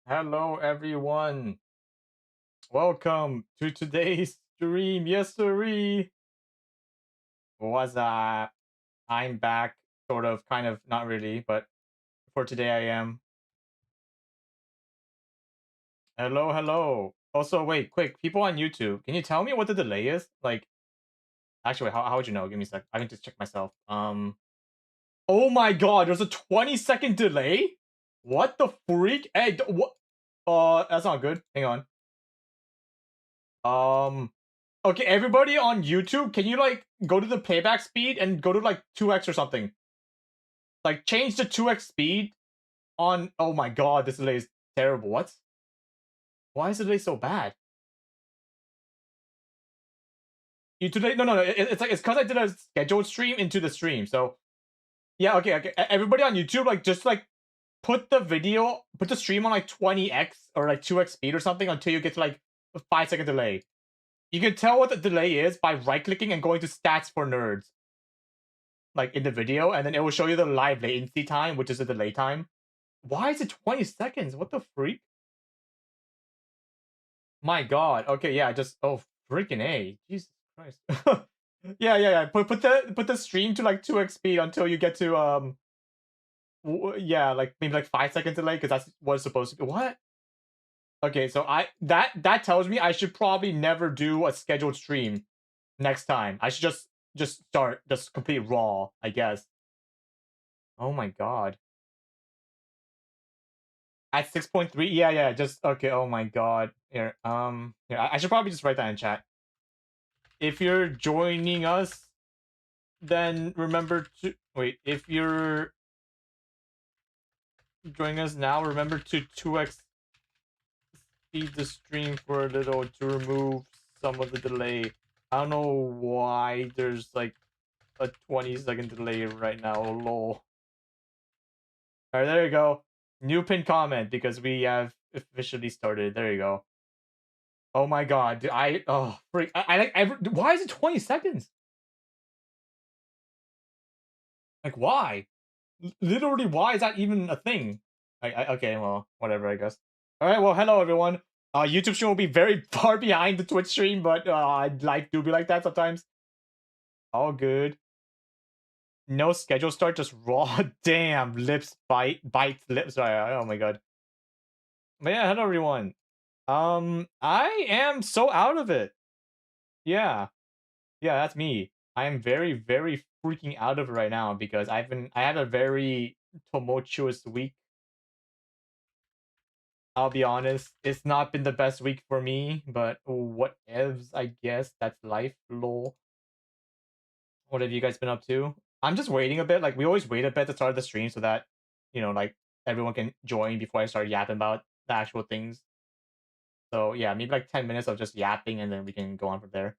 Hello, everyone. Welcome to today's stream. Yes, sirree. Was I'm back, sort of, kind of, not really, but for today I am. Hello, hello. Also, wait, quick, people on YouTube, can you tell me what the delay is? Like, actually, how would you know? Give me a sec. I can just check myself. Oh my God, there's a 20-second delay. What the freak? Hey, what? That's not good. Hang on. Okay, everybody on YouTube, can you like go to the playback speed and go to like 2x or something? Like change the 2x speed on. Oh my God, this delay is terrible. What? Why is the delay so bad? You today? No. It's like it's because I did a scheduled stream into the stream. So yeah, okay. Everybody on YouTube, like just like put the stream on like 20x or like 2x speed or something until you get to like a 5-second delay. You can tell what the delay is by right clicking and going to stats for nerds, like in the video, and then it will show you the live latency time, which is the delay time. Why is it 20 seconds? What the freak? My God. Okay, yeah, just freaking A. Jesus Christ. Yeah. Put the stream to like 2x speed until you get to yeah, like maybe like 5 seconds delay because that's what it's supposed to be. What? Okay, so that tells me I should probably never do a scheduled stream next time. I should just start just complete raw, I guess. Oh my God. At 6.3? Yeah, just okay. Oh my God. Here, I should probably just write that in chat. If you're joining us, then remember to wait. If you're joining us now, remember to 2x speed the stream for a little to remove some of the delay. I don't know why there's like a 20-second delay right now. Lol. Alright, there you go. New pin comment because we have officially started. There you go. Oh my God. Freak. I like why is it 20 seconds? Like why? Literally, why is that even a thing? Okay, well, whatever, I guess. All right, well, hello everyone. YouTube stream will be very far behind the Twitch stream, but I'd like do be like that sometimes. All good. No schedule start, just raw. Damn, lips bites lips. Oh my God. But yeah, hello everyone. I am so out of it. Yeah, yeah, that's me. I am very, very freaking out of it right now because I had a very tumultuous week. I'll be honest, it's not been the best week for me, but what evs, I guess. That's life, lol. What have you guys been up to? I'm just waiting a bit. Like, we always wait a bit to start the stream so that, like, everyone can join before I start yapping about the actual things. So, yeah, maybe like 10 minutes of just yapping and then we can go on from there.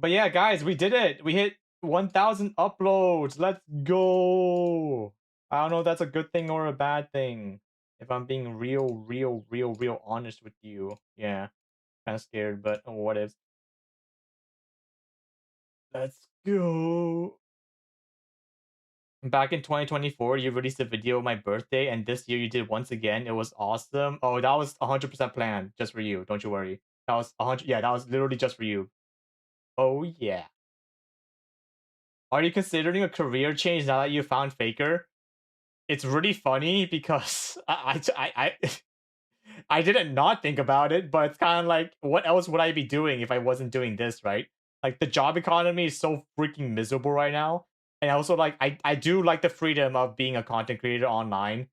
But yeah, guys, we did it. We hit 1,000 uploads. Let's go. I don't know if that's a good thing or a bad thing. If I'm being real honest with you. Yeah, kind of scared, but what if? Let's go. Back in 2024, you released a video of my birthday, and this year you did once again. It was awesome. Oh, that was 100% planned just for you. Don't you worry. That was 100. Yeah, that was literally just for you. Oh yeah. Are you considering a career change now that you found Faker? It's really funny because I didn't not think about it, but it's kind of like, what else would I be doing if I wasn't doing this, right? Like the job economy is so freaking miserable right now, and also like I do like the freedom of being a content creator online.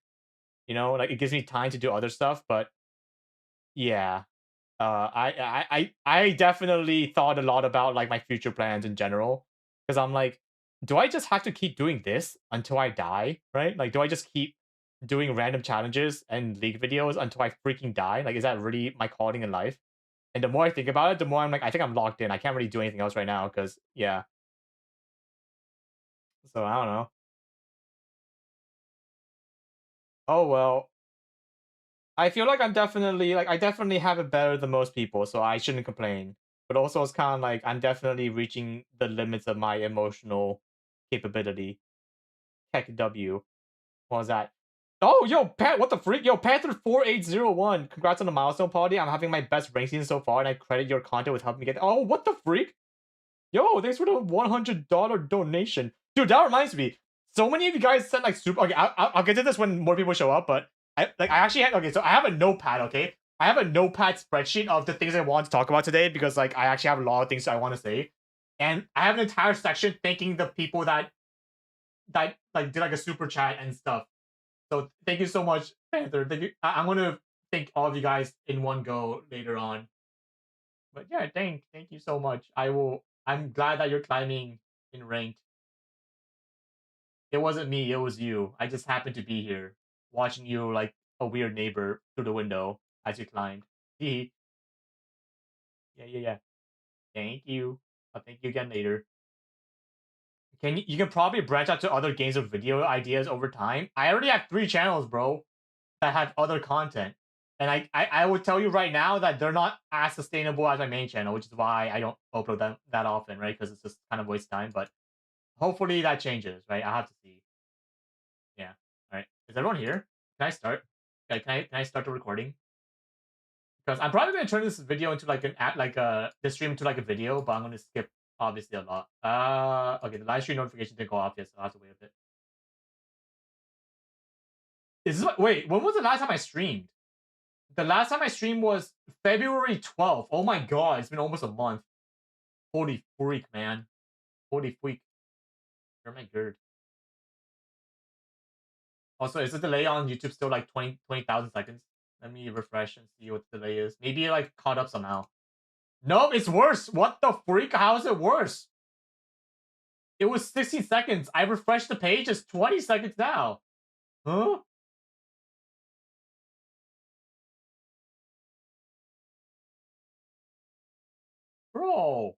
Like it gives me time to do other stuff. But yeah, I definitely thought a lot about like my future plans in general because I'm like, do I just have to keep doing this until I die, right? Like, do I just keep doing random challenges and league videos until I freaking die? Like, is that really my calling in life? And the more I think about it, the more I'm like, I think I'm locked in. I can't really do anything else right now because yeah. So I don't know. Oh well. I feel like I definitely have it better than most people, so I shouldn't complain. But also it's kind of like I'm definitely reaching the limits of my emotional capability. Heck W. What was that? Oh, yo, Pat, what the freak? Yo, Panther4801. Congrats on the milestone party. I'm having my best rank season so far, and I credit your content with helping me get. Oh, what the freak? Yo, thanks for the $100 donation. Dude, that reminds me. So many of you guys sent like super. Okay, I'll get to this when more people show up, but I actually had. Okay, so I have a notepad, okay? I have a notepad spreadsheet of the things I want to talk about today because like I actually have a lot of things I want to say. And I have an entire section thanking the people that like did like a super chat and stuff. So thank you so much, Panther. Thank you. I'm gonna thank all of you guys in one go later on. But yeah, thank you so much. I'm glad that you're climbing in ranked. It wasn't me, it was you. I just happened to be here, watching you like a weird neighbor through the window as you climbed. Hee. Yeah. Thank you. I'll thank you again later. You can probably branch out to other games or video ideas over time. I already have 3 channels, bro, that have other content. And I would tell you right now that they're not as sustainable as my main channel, which is why I don't upload them that often, right? Because it's just kind of waste time. But hopefully that changes, right? I have to see. Yeah. All right. Is everyone here? Can I start? Okay, can I start the recording? Because I'm probably gonna turn this video into like this stream into like a video, but I'm gonna skip obviously a lot. Okay, the live stream notification didn't go off yet, so I have to wait a bit. Wait, when was the last time I streamed? The last time I streamed was February 12th. Oh my god, it's been almost a month. Holy freak, man. Holy freak. You're my gird. Also, is the delay on YouTube still like 20,000 seconds? Let me refresh and see what the delay is. Maybe it like caught up somehow. No, it's worse. What the freak? How is it worse? It was 16 seconds. I refreshed the page. It's 20 seconds now. Huh? Bro.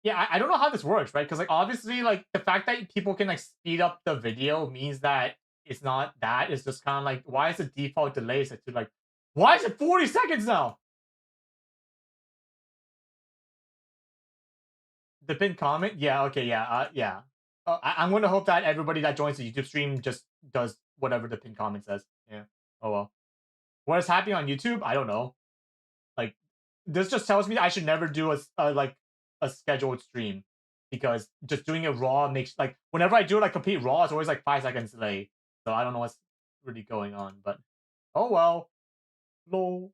Yeah, I don't know how this works, right? Because like obviously, like the fact that people can like speed up the video means that it's not that. It's just kind of like, why is the default delay set to like, why is it 40 seconds now? The pinned comment? Yeah, okay, yeah. I'm gonna hope that everybody that joins the YouTube stream just does whatever the pinned comment says. Yeah. Oh well. What is happening on YouTube? I don't know. Like, this just tells me I should never do a scheduled stream because just doing it raw makes like whenever I do like complete raw, it's always like 5 seconds delay. So I don't know what's really going on, but oh well. Lol.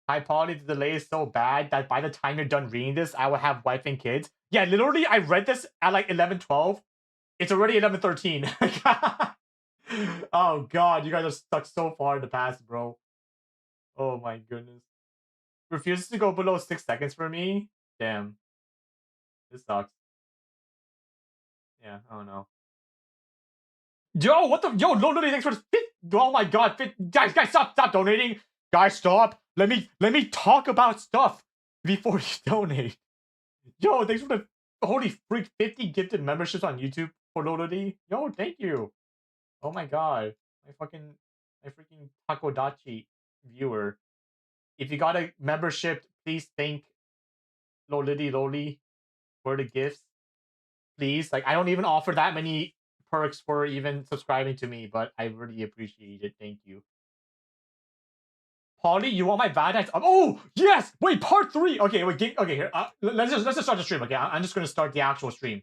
High quality, the delay is so bad that by the time you're done reading this, I will have wife and kids. Yeah, literally, I read this at like 11:12. It's already 11:13. Oh god, you guys are stuck so far in the past, bro. Oh my goodness. Refuses to go below 6 seconds for me? Damn. This sucks. Yeah, I don't know. Yo, what the? Yo, no, thanks for the fit. Oh my god, fit. Guys, stop donating. Guys, stop. Let me talk about stuff before you donate. Yo, thanks for the holy freak 50 gifted memberships on YouTube for Lolody. Yo, thank you. Oh my god. My freaking Takodachi viewer. If you got a membership, please thank Lolity for the gifts. Please. Like I don't even offer that many perks for even subscribing to me, but I really appreciate it. Thank you. Polly, you want my Valentine's? Oh yes! Wait, part 3. Okay, wait. Okay, here. Let's just start the stream. Okay, I'm just gonna start the actual stream.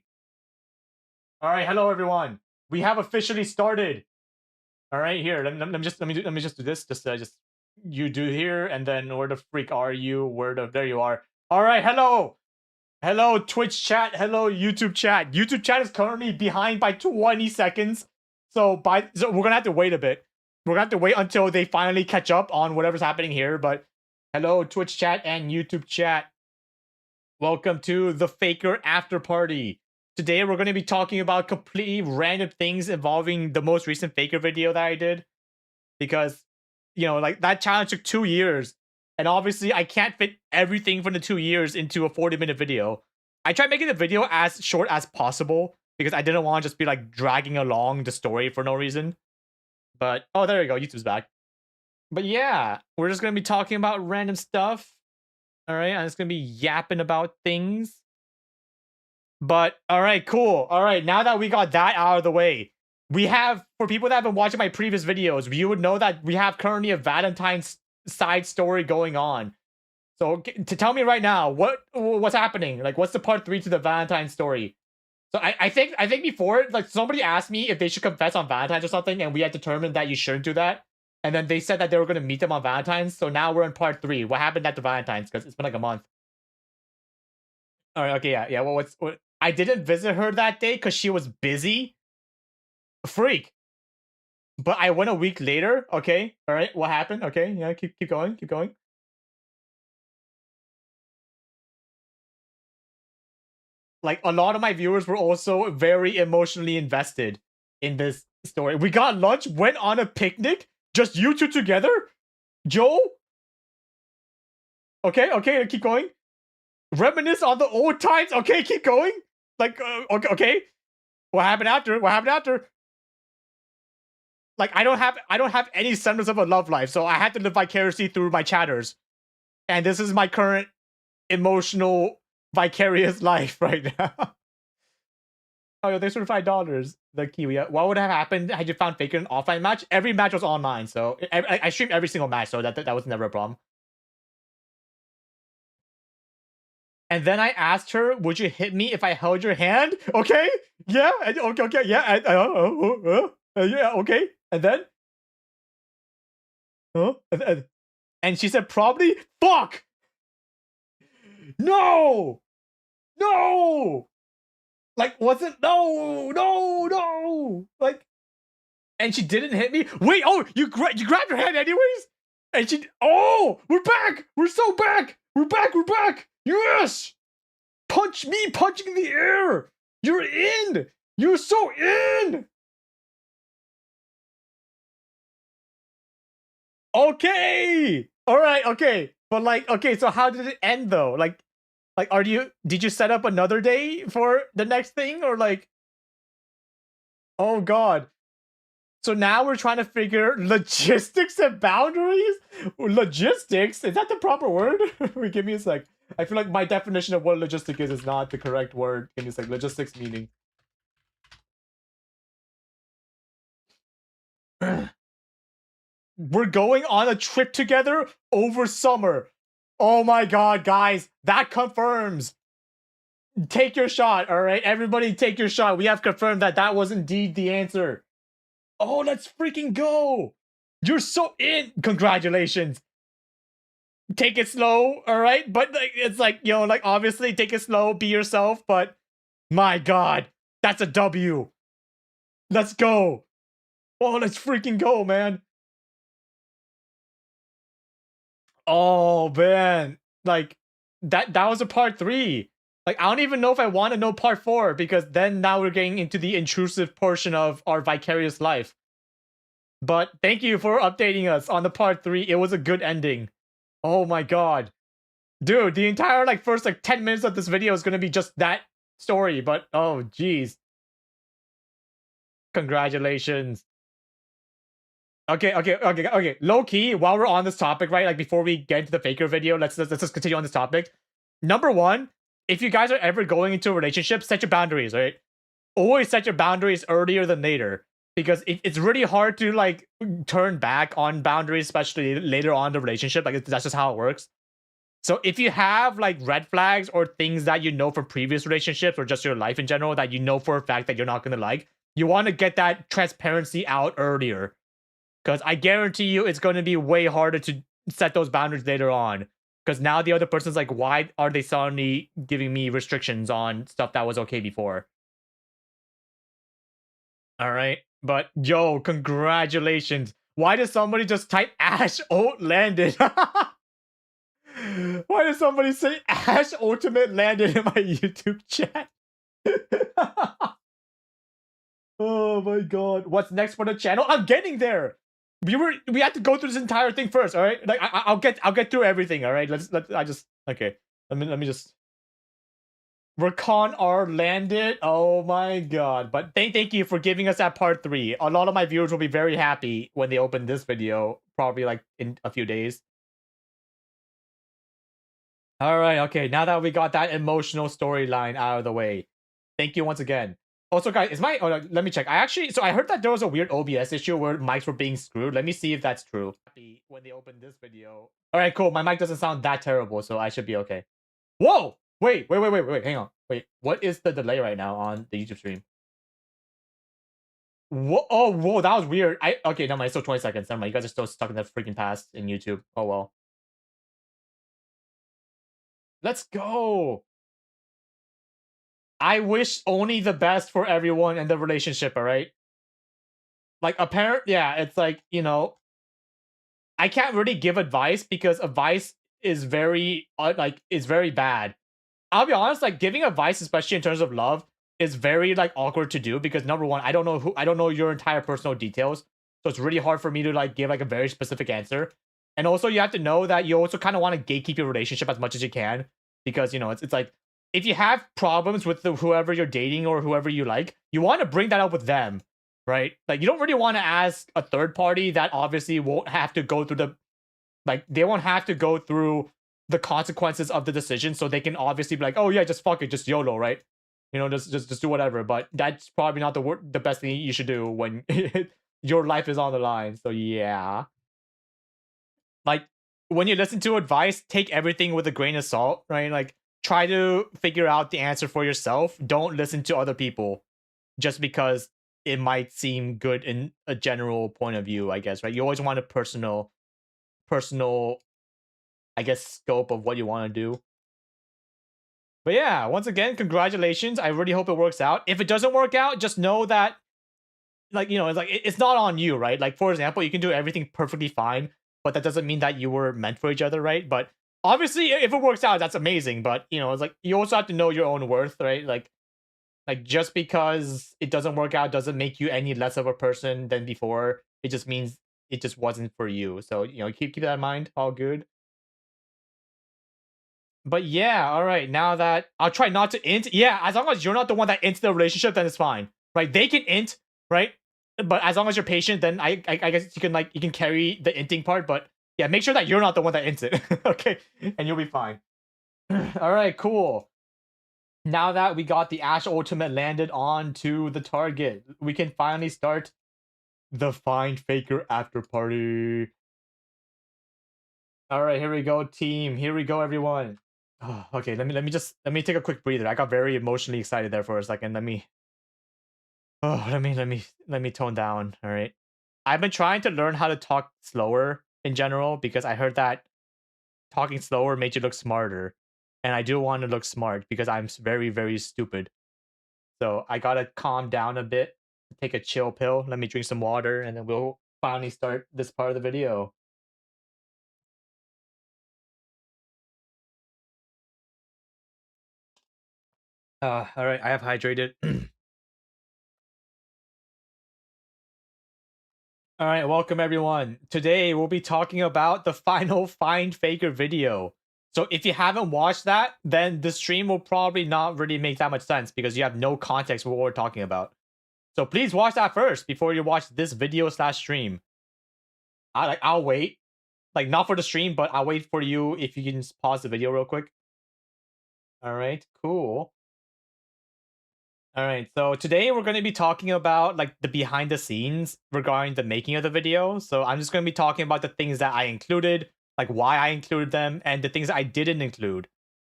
All right, hello everyone. We have officially started. All right, here. Let me just do this. Just you do here, and then where the freak are you? There you are. All right, hello Twitch chat. Hello YouTube chat. YouTube chat is currently behind by 20 seconds. So we're gonna have to wait a bit. We're gonna have to wait until they finally catch up on whatever's happening here. But hello Twitch chat and YouTube chat. Welcome to the Faker After Party. Today we're going to be talking about completely random things involving the most recent Faker video that I did. Because, you know, like that challenge took 2 years. And obviously I can't fit everything from the 2 years into a 40-minute video. I tried making the video as short as possible because I didn't want to just be like dragging along the story for no reason. But, oh, there we go. YouTube's back. But yeah, we're just going to be talking about random stuff. All right, I'm just going to be yapping about things. But all right, cool. All right, now that we got that out of the way, we have, for people that have been watching my previous videos, you would know that we have currently a Valentine's side story going on. So to tell me right now, what's happening? Like, what's the part 3 to the Valentine's story? So I think before, like, somebody asked me if they should confess on Valentine's or something, and we had determined that you shouldn't do that. And then they said that they were going to meet them on Valentine's. So now we're in part 3. What happened at the Valentine's? Because it's been like a month. All right. Okay. Yeah. Well, what? I didn't visit her that day because she was busy. Freak. But I went a week later. Okay. All right. What happened? Okay. Yeah. Keep going. Keep going. Like, a lot of my viewers were also very emotionally invested in this story. We got lunch, went on a picnic, just you two together. Joe. Okay. Okay. Keep going. Reminisce on the old times. Okay. Keep going. Like, okay. Okay. What happened after? What happened after? Like, I don't have any semblance of a love life, so I had to live vicariously through my chatters. And this is my current emotional vicarious life right now. Oh, yeah, thanks for $5. The Kiwi. What would have happened had you found Faker in an offline match? Every match was online, so I streamed every single match, so that was never a problem. And then I asked her, "Would you hit me if I held your hand?" Okay, yeah, okay, okay, yeah, yeah, okay. And then, and she said, "Probably." Fuck. No, no. Like, wasn't no. Like, and she didn't hit me. Wait, oh, you grabbed her hand anyways, and she. Oh, we're back. We're so back. We're back. We're back. Yes. Punch me, punching the air. You're in. You're so in. Okay. All right. Okay. But, like, okay. So how did it end though? Like, did you set up another day for the next thing, or like? Oh God. So now we're trying to figure logistics and boundaries? Logistics? Is that the proper word? Wait, give me a sec. I feel like my definition of what logistic is not the correct word. Give me a sec. Logistics meaning. We're going on a trip together over summer. Oh my God, guys. That confirms. Take your shot, all right? Everybody take your shot. We have confirmed that that was indeed the answer. Oh, let's freaking go. You're so in. Congratulations. Take it slow, all right? But, like, it's like, like, obviously take it slow, be yourself, but my God, that's a W. Let's go. Oh, let's freaking go, man. Oh, man. Like, that was a part 3. Like, I don't even know if I want to know part 4, because then now we're getting into the intrusive portion of our vicarious life. But thank you for updating us on the part 3. It was a good ending. Oh my God. Dude, the entire, like, first, like, 10 minutes of this video is gonna be just that story, but oh jeez. Congratulations. Okay. Low key, while we're on this topic, right? Like, before we get into the Faker video, let's just continue on this topic. Number one, if you guys are ever going into a relationship, set your boundaries, right? Always set your boundaries earlier than later. Because it's really hard to, like, turn back on boundaries, especially later on in the relationship. Like, that's just how it works. So if you have, like, red flags or things that you know from previous relationships or just your life in general that you know for a fact that you're not going to like, you want to get that transparency out earlier. Because I guarantee you it's going to be way harder to set those boundaries later on. Because now the other person's like, why are they suddenly giving me restrictions on stuff that was okay before? All right. But, yo, congratulations. Why does somebody just type Ash Ult landed? Why did somebody say Ash Ultimate landed in my YouTube chat? Oh my God. What's next for the channel? I'm getting there. We had to go through this entire thing first, all right? Like, I'll get through everything, all right? Okay. Let me just. Rakan R landed. Oh my God. But thank you for giving us that part 3. A lot of my viewers will be very happy when they open this video, probably like in a few days. All right, okay. Now that we got that emotional storyline out of the way, Thank you once again. Also, guys, is my let me check. I heard that there was a weird OBS issue where mics were being screwed. Let me see if that's true. When they open this video. All right, cool. My mic doesn't sound that terrible, so I should be okay. Whoa! Wait. Hang on. Wait, what is the delay right now on the YouTube stream? Whoa! Oh, whoa! That was weird. Okay, never mind. It's still 20 seconds. Never mind. You guys are still stuck in the freaking past in YouTube. Oh well. Let's go. I wish only the best for everyone in the relationship, all right? Like, yeah, it's like, I can't really give advice because advice is very, is very bad. I'll be honest, like, giving advice, especially in terms of love, is very, like, awkward to do because, number one, I don't know your entire personal details, so it's really hard for me to, like, give, like, a very specific answer. And also, you have to know that you also kind of want to gatekeep your relationship as much as you can because, it's like, if you have problems with whoever you're dating or whoever you like, you want to bring that up with them, right? Like, you don't really want to ask a third party that obviously won't have to go through they won't have to go through the consequences of the decision, so they can obviously be like, oh yeah, just fuck it, just YOLO, right? Just do whatever. But that's probably not the best thing you should do when your life is on the line. So yeah, like, when you listen to advice, take everything with a grain of salt, right? Like, try to figure out the answer for yourself. Don't listen to other people just because it might seem good in a general point of view, I guess, right? You always want a personal, I guess, scope of what you want to do. But yeah, once again, congratulations. I really hope it works out. If it doesn't work out, just know that, like, it's not on you, right? Like, for example, you can do everything perfectly fine, but that doesn't mean that you were meant for each other, right? But obviously, if it works out, that's amazing. But it's like, you also have to know your own worth, right? Like, just because it doesn't work out doesn't make you any less of a person than before. It just means it just wasn't for you. So, keep that in mind. All good. But yeah, all right. Now that I'll try not to int. Yeah, as long as you're not the one that ints the relationship, then it's fine, right? They can int, right? But as long as you're patient, then I guess you can carry the inting part. But yeah, make sure that you're not the one that ints it, okay? And you'll be fine. All right, cool. Now that we got the Ash Ultimate landed onto the target, we can finally start the Find Faker after party. All right, here we go, team. Here we go, everyone. Oh, okay, let me take a quick breather. I got very emotionally excited there for a second. Let me tone down. All right. I've been trying to learn how to talk slower in general because I heard that talking slower makes you look smarter. And I do want to look smart because I'm very, very stupid. So I gotta calm down a bit, take a chill pill. Let me drink some water, and then we'll finally start this part of the video. All right, I have hydrated. All right, welcome everyone. Today we'll be talking about the final Find Faker video. So if you haven't watched that, then the stream will probably not really make that much sense because you have no context for what we're talking about. So please watch that first before you watch this video / stream. I'll wait, like, not for the stream, but I'll wait for you if you can just pause the video real quick. All right, cool. All right, so today we're going to be talking about, like, the behind the scenes regarding the making of the video. So I'm just going to be talking about the things that I included, like why I included them, and the things that I didn't include.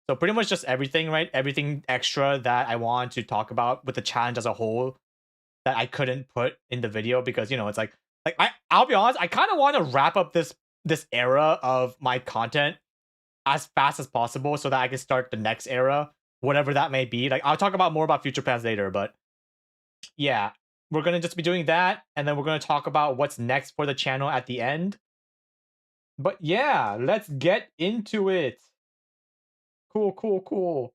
So pretty much just everything, right? Everything extra that I want to talk about with the challenge as a whole that I couldn't put in the video because, it's like I'll be honest, I kind of want to wrap up this era of my content as fast as possible so that I can start the next era, whatever that may be. Like, I'll talk about more about future plans later, but yeah, we're gonna just be doing that, and then we're gonna talk about what's next for the channel at the end. But yeah, let's get into it. Cool.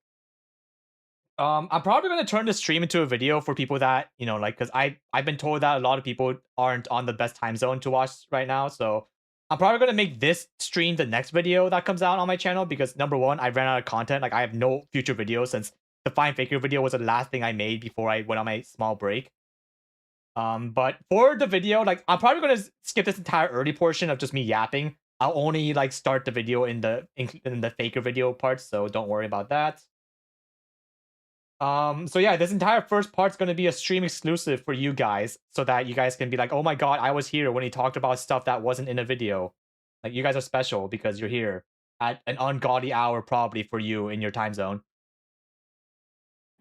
I'm probably gonna turn the stream into a video for people that, like, because I've been told that a lot of people aren't on the best time zone to watch right now, so I'm probably gonna make this stream the next video that comes out on my channel because, number one, I ran out of content. Like, I have no future videos since the Find Faker video was the last thing I made before I went on my small break. But for the video, like, I'm probably gonna skip this entire early portion of just me yapping. I'll only, like, start the video in the Faker video part, so don't worry about that. So yeah, this entire first part's gonna be a stream exclusive for you guys, so that you guys can be like, oh my god, I was here when he talked about stuff that wasn't in a video. Like, you guys are special because you're here at an ungodly hour, probably for you in your time zone.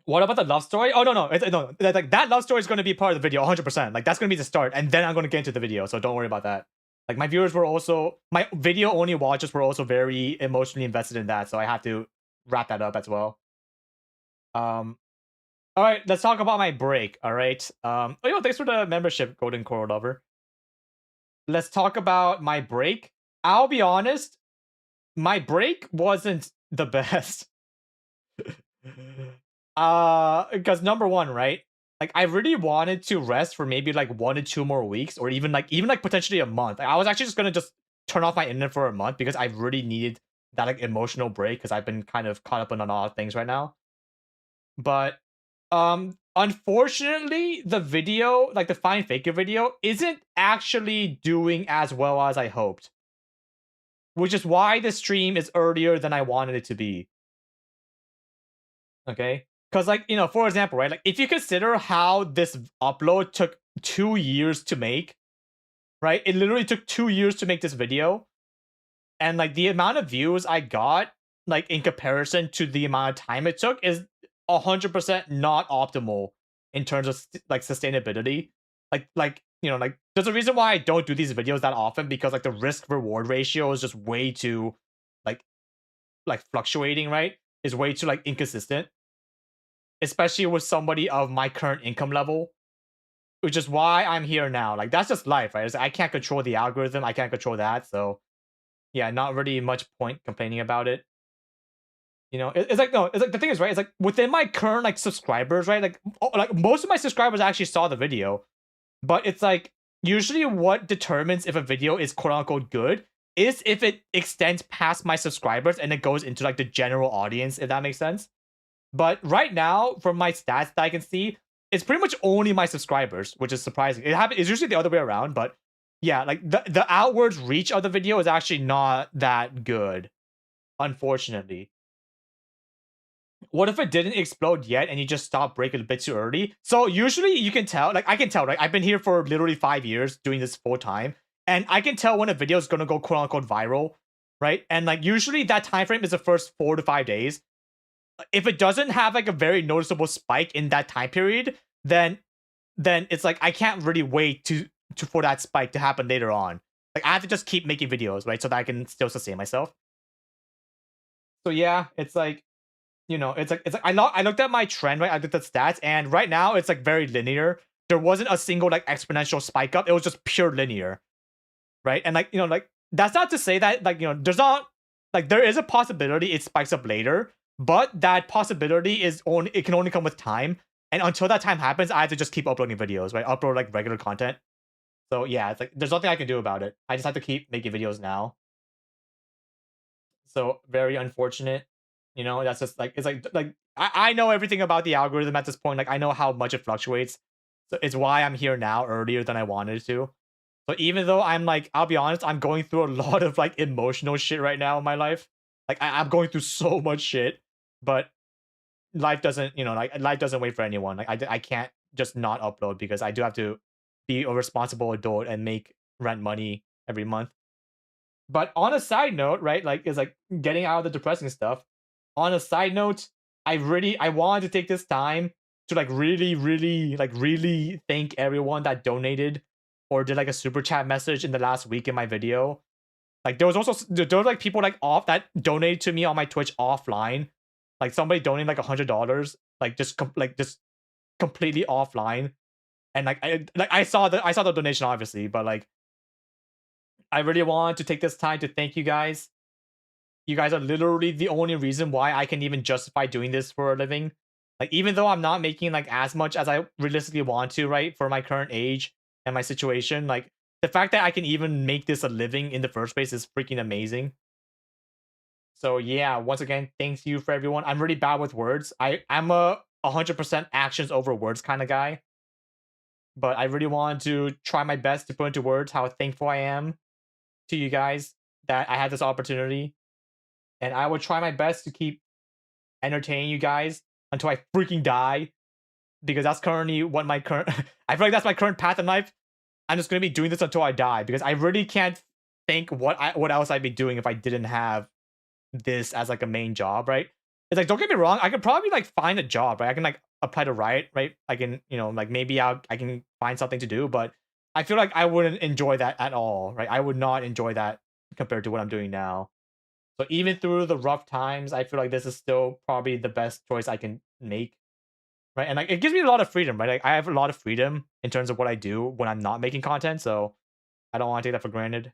What about the love story? Oh no, no, like that love story is gonna be part of the video, 100%. Like, that's gonna be the start, and then I'm gonna get into the video. So don't worry about that. Like, my viewers were also, my video only watchers were also very emotionally invested in that, so I have to wrap that up as well. All right, let's talk about my break. All right. Thanks for the membership, Golden Coral Lover. Let's talk about my break. I'll be honest, my break wasn't the best. Because number one, right? Like, I really wanted to rest for maybe like 1 to 2 more weeks, or even potentially a month. Like, I was actually just gonna just turn off my internet for a month because I really needed that like emotional break because I've been kind of caught up on a lot of things right now. But unfortunately, the video, like the Fine Faker video, isn't actually doing as well as I hoped. Which is why the stream is earlier than I wanted it to be. Okay? Because, like, for example, right? Like, if you consider how this upload took 2 years to make, right? It literally took 2 years to make this video. And, like, the amount of views I got, like, in comparison to the amount of time it took is 100% not optimal in terms of like sustainability. Like there's a reason why I don't do these videos that often, because like the risk reward ratio is just way too like fluctuating, right? Is way too like inconsistent, especially with somebody of my current income level, which is why I'm here now. Like, that's just life, right? I can't control the algorithm. I can't control that. So yeah, not really much point complaining about it. It's like, no, it's like, the thing is, right? It's like within my current like subscribers, right? Like most of my subscribers actually saw the video, but it's like usually what determines if a video is quote unquote good is if it extends past my subscribers and it goes into like the general audience, if that makes sense. But right now, from my stats that I can see, it's pretty much only my subscribers, which is surprising. It's usually the other way around, but yeah, like the outwards reach of the video is actually not that good, unfortunately. What if it didn't explode yet and you just stopped breaking a bit too early? So usually you can tell, like I can tell, right? I've been here for literally 5 years doing this full time, and I can tell when a video is gonna go quote unquote viral, right? And like usually that time frame is the first 4 to 5 days. If it doesn't have like a very noticeable spike in that time period, then it's like I can't really wait to for that spike to happen later on. Like, I have to just keep making videos, right? So that I can still sustain myself. So yeah, it's like, it's like I looked at my trend, right? I looked at stats, and right now it's like very linear. There wasn't a single like exponential spike up. It was just pure linear, right? And like, like that's not to say that like, there's not like, there is a possibility it spikes up later, but that possibility it can only come with time. And until that time happens, I have to just keep uploading videos, right? Upload like regular content. So yeah, it's like there's nothing I can do about it. I just have to keep making videos now. So very unfortunate. That's just like, it's like I know everything about the algorithm at this point. Like, I know how much it fluctuates. So it's why I'm here now earlier than I wanted to. So even though I'm like, I'll be honest, I'm going through a lot of like emotional shit right now in my life. Like, I'm going through so much shit, but life doesn't, like life doesn't wait for anyone. Like, I can't just not upload because I do have to be a responsible adult and make rent money every month. But on a side note, right, like, it's like getting out of the depressing stuff. On a side note, I wanted to take this time to like really thank everyone that donated or did like a super chat message in the last week in my video. Like, there were like people like off that donated to me on my Twitch offline. Like, somebody donated like $100, like just completely offline. And like I saw the donation, obviously, but like I really want to take this time to thank you guys. You guys are literally the only reason why I can even justify doing this for a living. Like, even though I'm not making like as much as I realistically want to, right, for my current age and my situation, like the fact that I can even make this a living in the first place is freaking amazing. So yeah, once again, thanks you for everyone. I'm really bad with words. I'm a 100% actions over words kind of guy. But I really want to try my best to put into words how thankful I am to you guys that I had this opportunity. And I will try my best to keep entertaining you guys until I freaking die, because that's currently what my current I feel like that's my current path in life. I'm just gonna be doing this until I die, because I really can't think what else I'd be doing if I didn't have this as like a main job, right? It's like, don't get me wrong, I could probably like find a job, right? I can like apply to Riot, right? I can, like maybe I can find something to do, but I feel like I wouldn't enjoy that at all, right? I would not enjoy that compared to what I'm doing now. So even through the rough times, I feel like this is still probably the best choice I can make, right? And like it gives me a lot of freedom, right? Like I have a lot of freedom in terms of what I do when I'm not making content, so I don't want to take that for granted.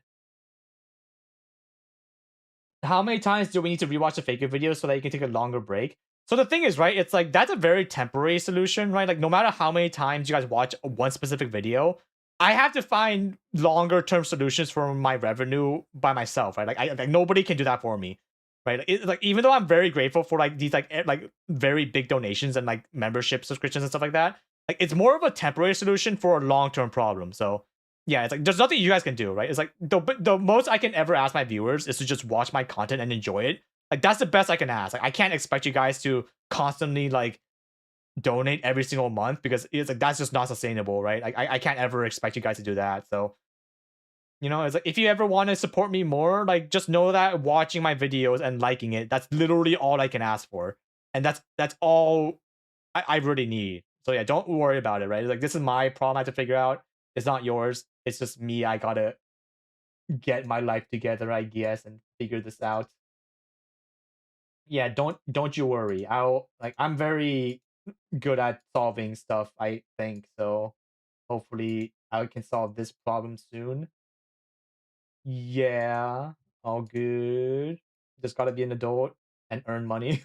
How many times do we need to rewatch the Faker video so that you can take a longer break? So the thing is, right, it's like that's a very temporary solution, right? Like no matter how many times you guys watch one specific video, I have to find longer term solutions for my revenue by myself, right? Like nobody can do that for me, right? Like even though I'm very grateful for like these like very big donations and like membership subscriptions and stuff like that, like it's more of a temporary solution for a long term problem. So yeah, it's like there's nothing you guys can do, right? It's like the most I can ever ask my viewers is to just watch my content and enjoy it. Like that's the best I can ask. Like I can't expect you guys to constantly like donate every single month, because it's like that's just not sustainable, right? Like I can't ever expect you guys to do that. So it's like if you ever want to support me more, like just know that watching my videos and liking it, that's literally all I can ask for, and that's all I really need. So yeah, don't worry about it, right? Like this is my problem I have to figure out. It's not yours. It's just me. I gotta get my life together, I guess, and figure this out. Yeah, don't you worry. I'm very good at solving stuff, I think. So hopefully I can solve this problem soon. Yeah, all good. Just gotta be an adult and earn money.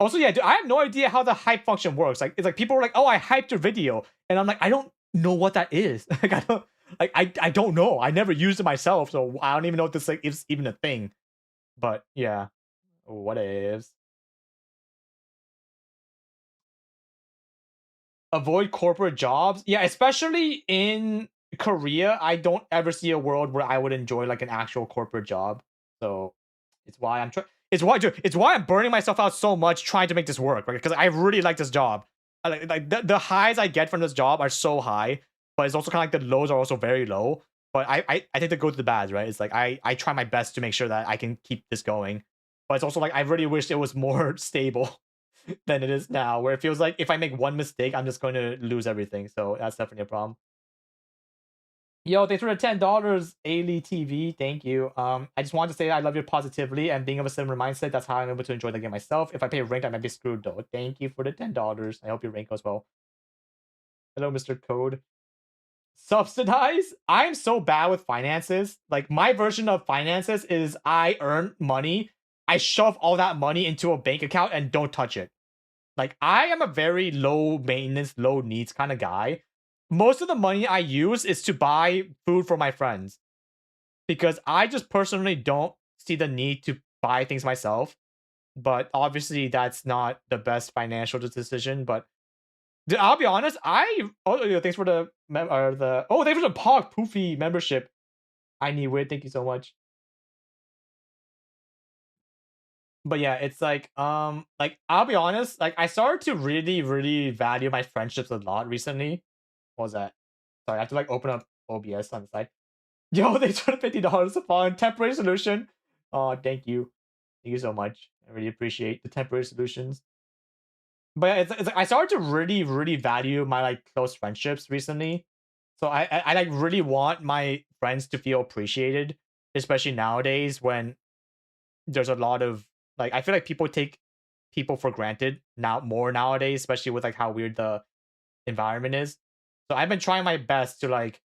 Also, yeah, dude, I have no idea how the hype function works. Like, it's like people are like, "Oh, I hyped your video," and I'm like, I don't know what that is. Like, I don't know. I never used it myself, so I don't even know if this like is even a thing. But yeah, what ifs? Avoid corporate jobs. Yeah, especially in Korea, I don't ever see a world where I would enjoy like an actual corporate job. So it's why I'm trying. It's why I'm burning myself out so much trying to make this work, right? Because I really like this job. Like the highs I get from this job are so high, but it's also kind of like the lows are also very low. But I think the good to the bads, right? It's like I try my best to make sure that I can keep this going. But it's also like I really wish it was more stable than it is now, where it feels like if I make one mistake, I'm just going to lose everything. So that's definitely a problem. Yo, thanks for the $10, Ailey TV. Thank you. I just wanted to say I love your positivity and being of a similar mindset. That's how I'm able to enjoy the game myself. If I pay ranked, I might be screwed though. Thank you for the $10. I hope your rank goes well. Hello, Mr. Code. Subsidize? I'm so bad with finances. Like my version of finances is I earn money, I shove all that money into a bank account and don't touch it. Like I am a very low maintenance, low needs kind of guy. Most of the money I use is to buy food for my friends, because I just personally don't see the need to buy things myself. But obviously that's not the best financial decision. But I'll be honest, thanks for thanks for the Pog Poofy membership. I need it. Thank you so much. But yeah, it's like I'll be honest, like I started to really, really value my friendships a lot recently. What was that? Sorry, I have to like open up OBS on the side. Yo, they turned $50 upon temporary solution. Oh, thank you. Thank you so much. I really appreciate the temporary solutions. But yeah, it's like I started to really, really value my like close friendships recently. So I like really want my friends to feel appreciated, especially nowadays when there's a lot of like I feel like people take people for granted now more nowadays, especially with like how weird the environment is. So I've been trying my best to like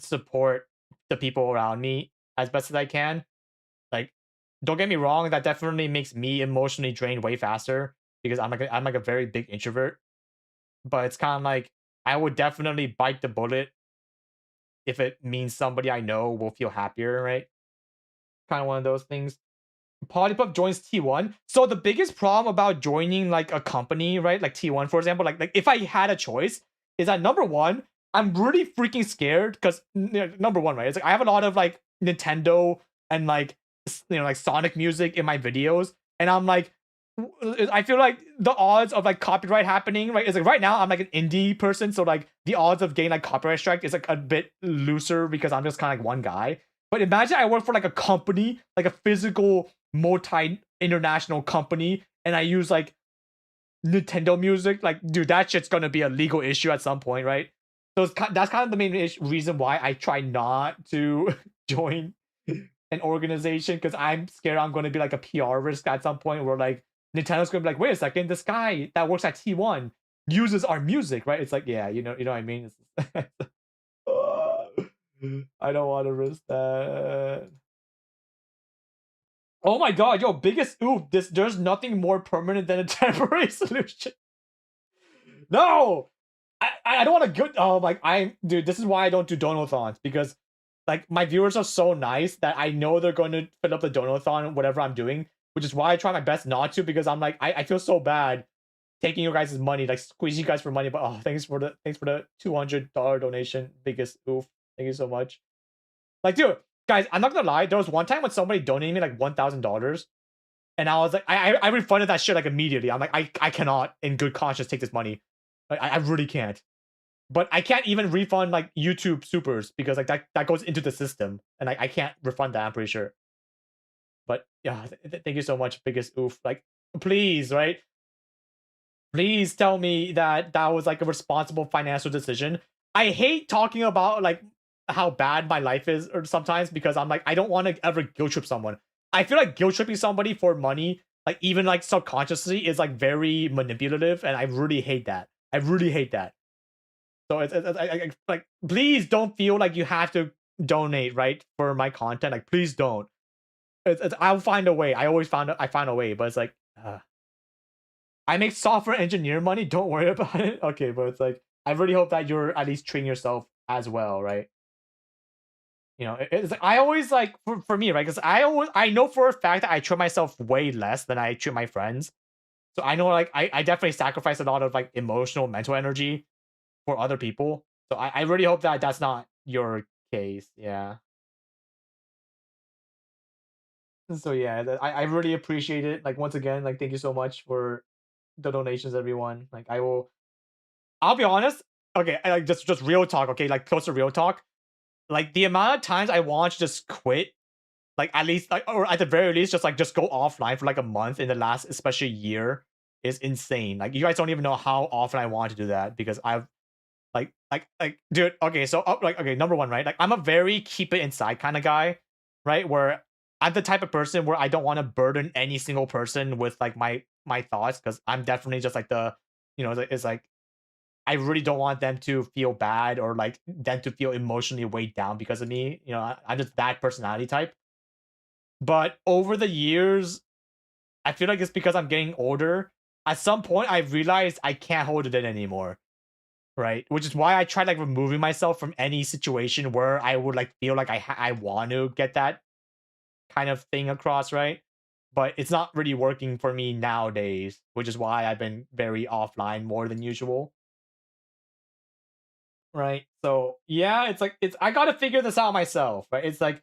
support the people around me as best as I can. Like, don't get me wrong, that definitely makes me emotionally drained way faster, because I'm like a very big introvert. But it's kind of like I would definitely bite the bullet if it means somebody I know will feel happier, right? Kind of one of those things. Polypuff joins T1. So the biggest problem about joining like a company, right? Like T1, for example, like if I had a choice, is that number one, I'm really freaking scared because number one, right? It's like I have a lot of like Nintendo and like like Sonic music in my videos, and I'm like, I feel like the odds of like copyright happening, right? Is like right now I'm like an indie person, so like the odds of getting like copyright strike is like a bit looser because I'm just kind of like one guy. But imagine I work for like a company, like a physical multi-international company, and I use like Nintendo music. Like, dude, that shit's gonna be a legal issue at some point, right? So that's kind of the main reason why I try not to join an organization, because I'm scared I'm going to be like a PR risk at some point where like Nintendo's going to be like, wait a second, this guy that works at T1 uses our music, right? It's like, yeah, you know what I mean? I don't want to risk that. Oh my god, yo, biggest oof, there's nothing more permanent than a temporary solution. No! I don't want to go. Oh, like dude, this is why I don't do donathons, because like my viewers are so nice that I know they're going to fill up the donathon whatever I'm doing, which is why I try my best not to, because I'm like I feel so bad taking your guys' money, like squeezing you guys for money. But oh, thanks for the $200 donation, biggest oof. Thank you so much. Like, dude, guys, I'm not gonna lie. There was one time when somebody donated me like $1,000, and I was like, I refunded that shit like immediately. I'm like, I cannot in good conscience take this money. Like, I really can't. But I can't even refund like YouTube supers because like that goes into the system, and I can't refund that. I'm pretty sure. But yeah, thank you so much, biggest oof. Like, please, right? Please tell me that that was like a responsible financial decision. I hate talking about like how bad my life is or sometimes, because I'm like I don't want to ever guilt trip someone. I feel like guilt tripping somebody for money, like even like subconsciously, is like very manipulative, and I really hate that. I really hate that. So like, please don't feel like you have to donate, right, for my content. Like, please don't. I'll find a way. I find a way, but it's like I make software engineer money. Don't worry about it. Okay, but it's like I really hope that you're at least treating yourself as well, right? You know, it's like I always like for me, right? Because I know for a fact that I treat myself way less than I treat my friends. So I know like I definitely sacrifice a lot of like emotional, mental energy for other people. So I really hope that that's not your case. Yeah. So yeah, I really appreciate it. Like once again, like thank you so much for the donations, everyone. Like I'll be honest. Okay, like just real talk. Okay, like close to real talk. Like the amount of times I want to just quit, like at least like or at the very least just go offline for like a month in the last especially year, is insane. Like you guys don't even know how often I want to do that, because I've dude, okay, so like okay, number one, right? Like I'm a very keep it inside kind of guy, right? Where I'm the type of person where I don't want to burden any single person with like my thoughts, because I'm definitely just like the, you know, it's like I really don't want them to feel bad or like them to feel emotionally weighed down because of me. You know, I'm just that personality type. But over the years, I feel like it's because I'm getting older. At some point, I realized I can't hold it in anymore, right? Which is why I tried like removing myself from any situation where I would like feel like I want to get that kind of thing across, right? But it's not really working for me nowadays, which is why I've been very offline more than usual, right? So yeah, it's like I gotta figure this out myself, right? It's like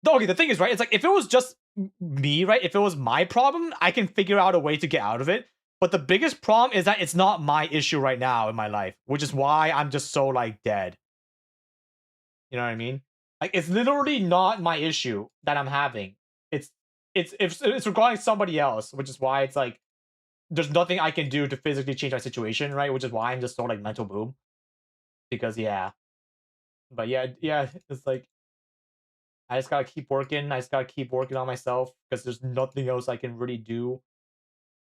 okay, the thing is, right? It's like if it was just me, right? If it was my problem, I can figure out a way to get out of it. But the biggest problem is that it's not my issue right now in my life, which is why I'm just so like dead. You know what I mean? Like it's literally not my issue that I'm having. It's it's regarding somebody else, which is why it's like there's nothing I can do to physically change my situation, right? Which is why I'm just so like mental boom. Because yeah, but yeah, it's like I just gotta keep working. I just gotta keep working on myself because there's nothing else I can really do,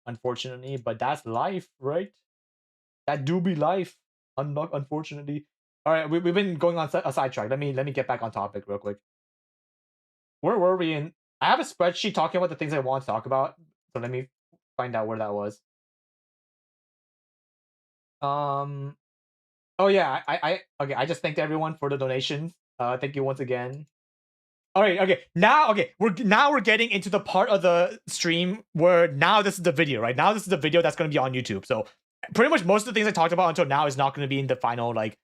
unfortunately. But that's life, right? That do be life. Unfortunately. All right, we've been going on a sidetrack. Let me get back on topic real quick. Where were we in? I have a spreadsheet talking about the things I want to talk about. So let me find out where that was. Um. Oh yeah. Okay. I just thanked everyone for the donations. Thank you once again. All right, okay. We're getting into the part of the stream where now this is the video, right? Now this is the video that's going to be on YouTube. So pretty much most of the things I talked about until now is not going to be in the final like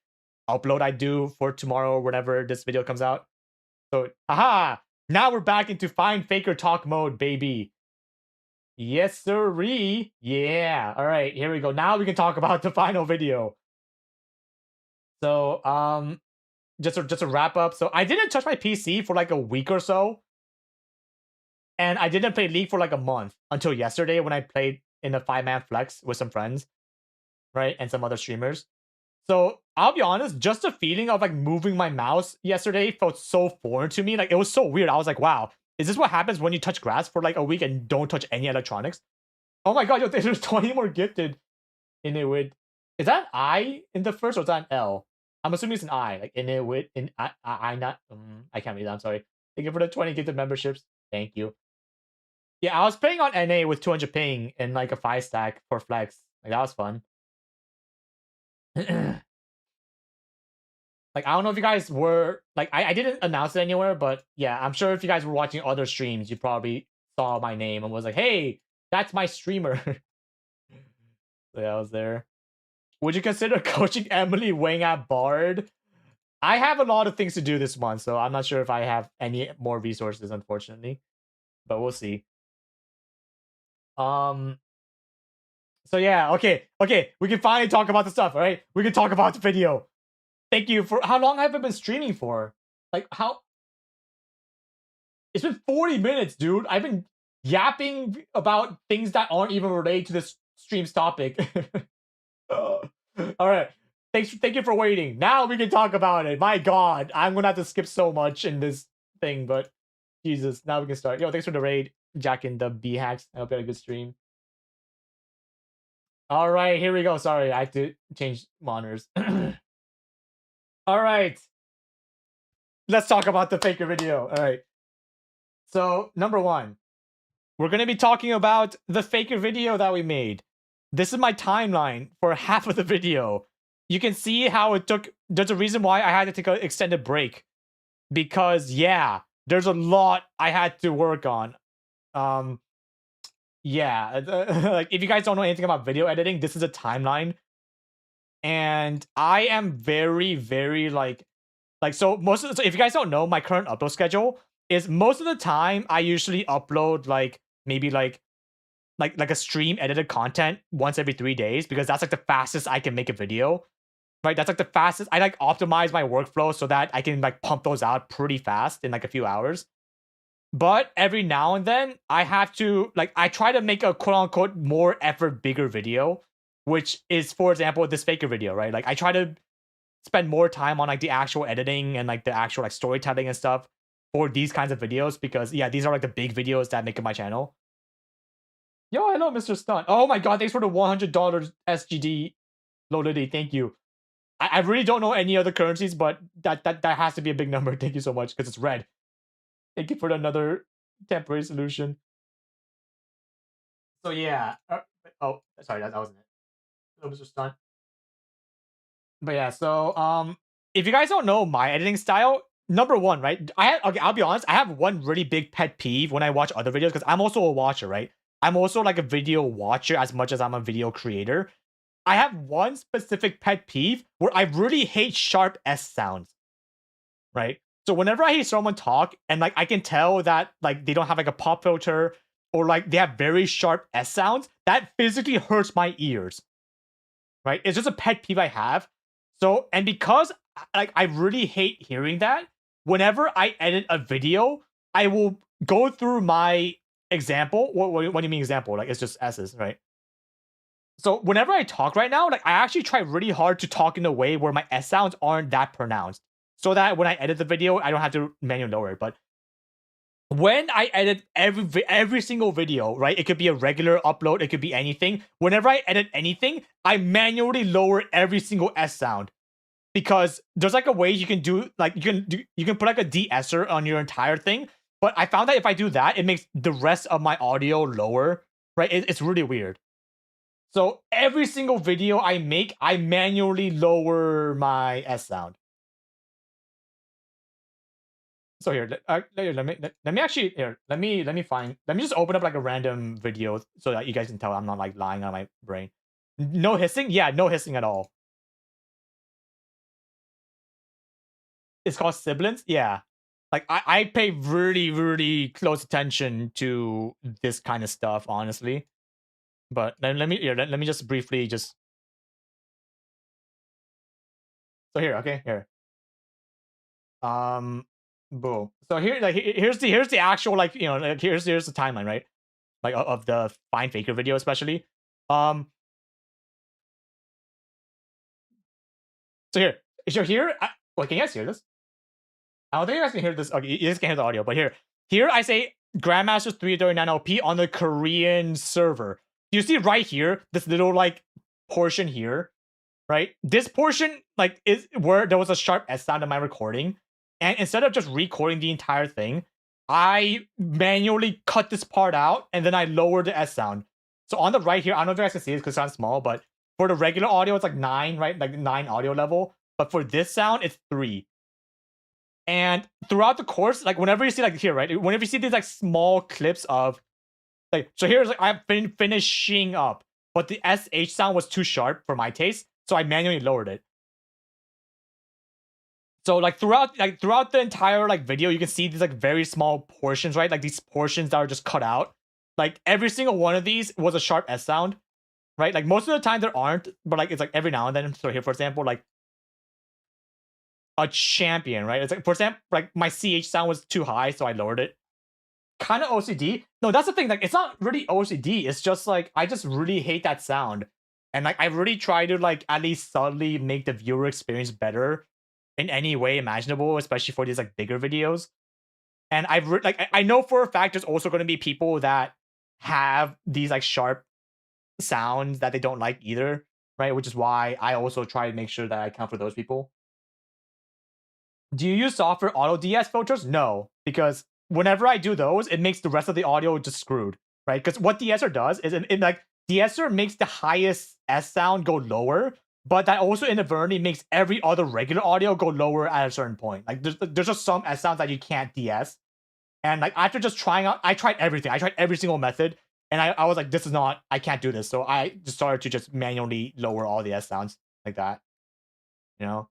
upload I do for tomorrow or whenever this video comes out. So, haha! Now we're back into find faker talk mode, baby. Yes, sirree. Yeah. All right, here we go. Now we can talk about the final video. So, just a wrap up. So I didn't touch my PC for like a week or so, and I didn't play League for like a month until yesterday when I played in a 5-man flex with some friends, right, and some other streamers. So I'll be honest, just the feeling of like moving my mouse yesterday felt so foreign to me. Like it was so weird. I was like, wow, is this what happens when you touch grass for like a week and don't touch any electronics? Oh my god, yo, there's 20 more gifted in it with. Is that I in the first or is that an L? I'm assuming it's an I, like in it with in I not I can't read that, I'm sorry. Thank you for the 20 gifted memberships. Thank you. Yeah, I was playing on NA with 200 ping and like a 5 stack for flex. Like that was fun. Like, I don't know if you guys were like, I didn't announce it anywhere, but yeah, I'm sure if you guys were watching other streams, you probably saw my name and was like, hey, that's my streamer. So yeah, I was there. Would you consider coaching Emily Wang at Bard? I have a lot of things to do this month, so I'm not sure if I have any more resources, unfortunately. But we'll see. Um. So yeah, okay, we can finally talk about the stuff. All right, we can talk about the video. Thank you for how long have I been streaming for? Like how? It's been 40 minutes, dude. I've been yapping about things that aren't even related to this stream's topic. All right. Thank you for waiting. Now we can talk about it. My god, I'm gonna have to skip so much in this thing, but Jesus, now we can start. Yo, thanks for the raid, Jack and the B hacks. I hope you had a good stream. All right, here we go. Sorry, I have to change monitors. All right. Let's talk about the faker video. All right. So, number one, we're going to be talking about the faker video that we made. This is my timeline for half of the video. You can see how it took. There's a reason why I had to take an extended break. Because, yeah, there's a lot I had to work on. Yeah, like if you guys don't know anything about video editing, this is a timeline. And I am very, very so so if you guys don't know, my current upload schedule is most of the time I usually upload like maybe like a stream edited content once every 3 days because that's like the fastest I can make a video. Right? That's like the fastest I like optimize my workflow so that I can like pump those out pretty fast in like a few hours. But every now and then I have to like I try to make a quote unquote more effort bigger video, which is for example this faker video, right? Like I try to spend more time on like the actual editing and like the actual like storytelling and stuff for these kinds of videos because yeah, these are like the big videos that make up my channel. Yo, hello, Mr. Stunt. Oh my god, thanks for the $100 SGD Lolity. Thank you. I really don't know any other currencies, but that has to be a big number. Thank you so much because it's red. Thank you for another temporary solution. So yeah. Oh, sorry, that wasn't it. Hello, Mr. Stunt. But yeah, so if you guys don't know my editing style, number one, right? Okay, I'll be honest, I have one really big pet peeve when I watch other videos because I'm also a watcher, right? I'm also like a video watcher as much as I'm a video creator. I have one specific pet peeve where I really hate sharp S sounds, right? So whenever I hear someone talk and like I can tell that like they don't have like a pop filter or like they have very sharp S sounds, that physically hurts my ears, right? It's just a pet peeve I have. So, and because like I really hate hearing that, whenever I edit a video, I will go through my example. What do you mean example? Like it's just S's, right? So whenever I talk right now, like I actually try really hard to talk in a way where my S sounds aren't that pronounced. So that when I edit the video, I don't have to manually lower it. But when I edit every single video, right? It could be a regular upload, it could be anything. Whenever I edit anything, I manually lower every single S sound. Because there's like a way you can do like you can put like a de-esser on your entire thing. But I found that if I do that, it makes the rest of my audio lower, right? It's really weird. So every single video I make, I manually lower my S sound. So here, let me actually here. Let me just open up like a random video so that you guys can tell I'm not like lying on my brain. No hissing? Yeah, no hissing at all. It's called sibilance? Yeah. Like I pay really close attention to this kind of stuff, honestly. But let me let me just briefly just so here, okay, here. Boom. So here, like here's the actual like like here's the timeline, right? Like of the Find Faker video, especially. Um, so here, wait, can you guys hear this? I don't think you guys can hear this. Okay, you guys can hear the audio, but here I say Grandmaster 339 LP on the Korean server. You see right here, this little like portion here, right? This portion like is where there was a sharp S sound in my recording, and instead of just recording the entire thing, I manually cut this part out and then I lowered the S sound. So on the right here, I don't know if you guys can see it because it sounds small, but for the regular audio, it's like 9, right? Like 9 audio level. But for this sound, it's 3. And throughout the course, like whenever you see like here, right? Whenever you see these like small clips of like, so here's like I've been finishing up, but the SH sound was too sharp for my taste, so I manually lowered it. So like throughout the entire like video, you can see these like very small portions, right? Like these portions that are just cut out. Like every single one of these was a sharp S sound, right? Like most of the time there aren't, but like it's like every now and then. So here, for example, like a champion, right? It's like for example, like my CH sound was too high, so I lowered it. Kind of OCD. No, that's the thing. Like it's not really OCD. It's just like I just really hate that sound, and like I really try to like at least subtly make the viewer experience better in any way imaginable, especially for these like bigger videos. And I know for a fact there's also going to be people that have these like sharp sounds that they don't like either, right? Which is why I also try to make sure that I account for those people. Do you use software auto DS filters? No, because whenever I do those, it makes the rest of the audio just screwed, right? Because what de-esser does is it like de-esser makes the highest S sound go lower, but that also inadvertently makes every other regular audio go lower at a certain point. Like there's just some S sounds that you can't de-ess. And like after just trying out, I tried everything. I tried every single method, and I was like, this is not, I can't do this. So I just started to just manually lower all the S sounds like that, you know?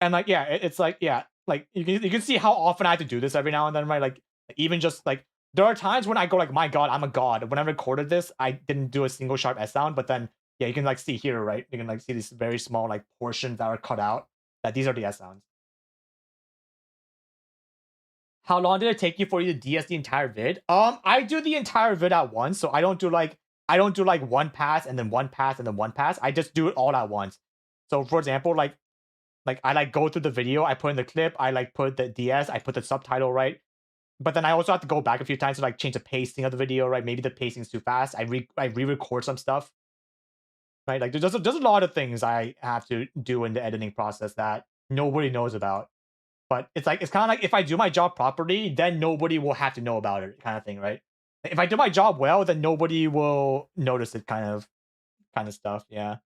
And like, yeah, it's like, yeah, like you can see how often I have to do this every now and then, right? Like even just like there are times when I go like, my God, I'm a god. When I recorded this, I didn't do a single sharp S sound, but then yeah, you can like see here, right? You can like see these very small like portions that are cut out. That these are the S sounds. How long did it take you for you to DS the entire vid? I do the entire vid at once, so I don't do like one pass and then one pass and then one pass. I just do it all at once. So for example, like I like go through the video, I put in the clip, I like put the DS, I put the subtitle, right? But then I also have to go back a few times to like change the pacing of the video, right? Maybe the pacing's too fast. I re-record some stuff, right? Like there's a lot of things I have to do in the editing process that nobody knows about. But it's like it's kind of like if I do my job properly, then nobody will have to know about it, kind of thing, right? If I do my job well, then nobody will notice it, kind of stuff. Yeah.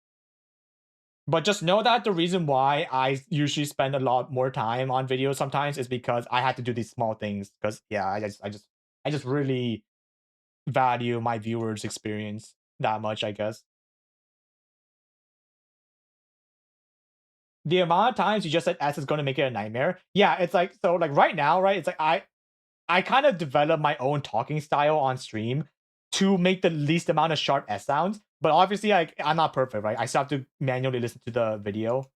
But just know that the reason why I usually spend a lot more time on videos sometimes is because I had to do these small things. Because yeah, I just really value my viewers' experience that much, I guess. The amount of times you just said S is going to make it a nightmare. Yeah, it's like so like right now, right? It's like I kind of developed my own talking style on stream to make the least amount of sharp S sounds. But obviously, like I'm not perfect, right? I still have to manually listen to the video.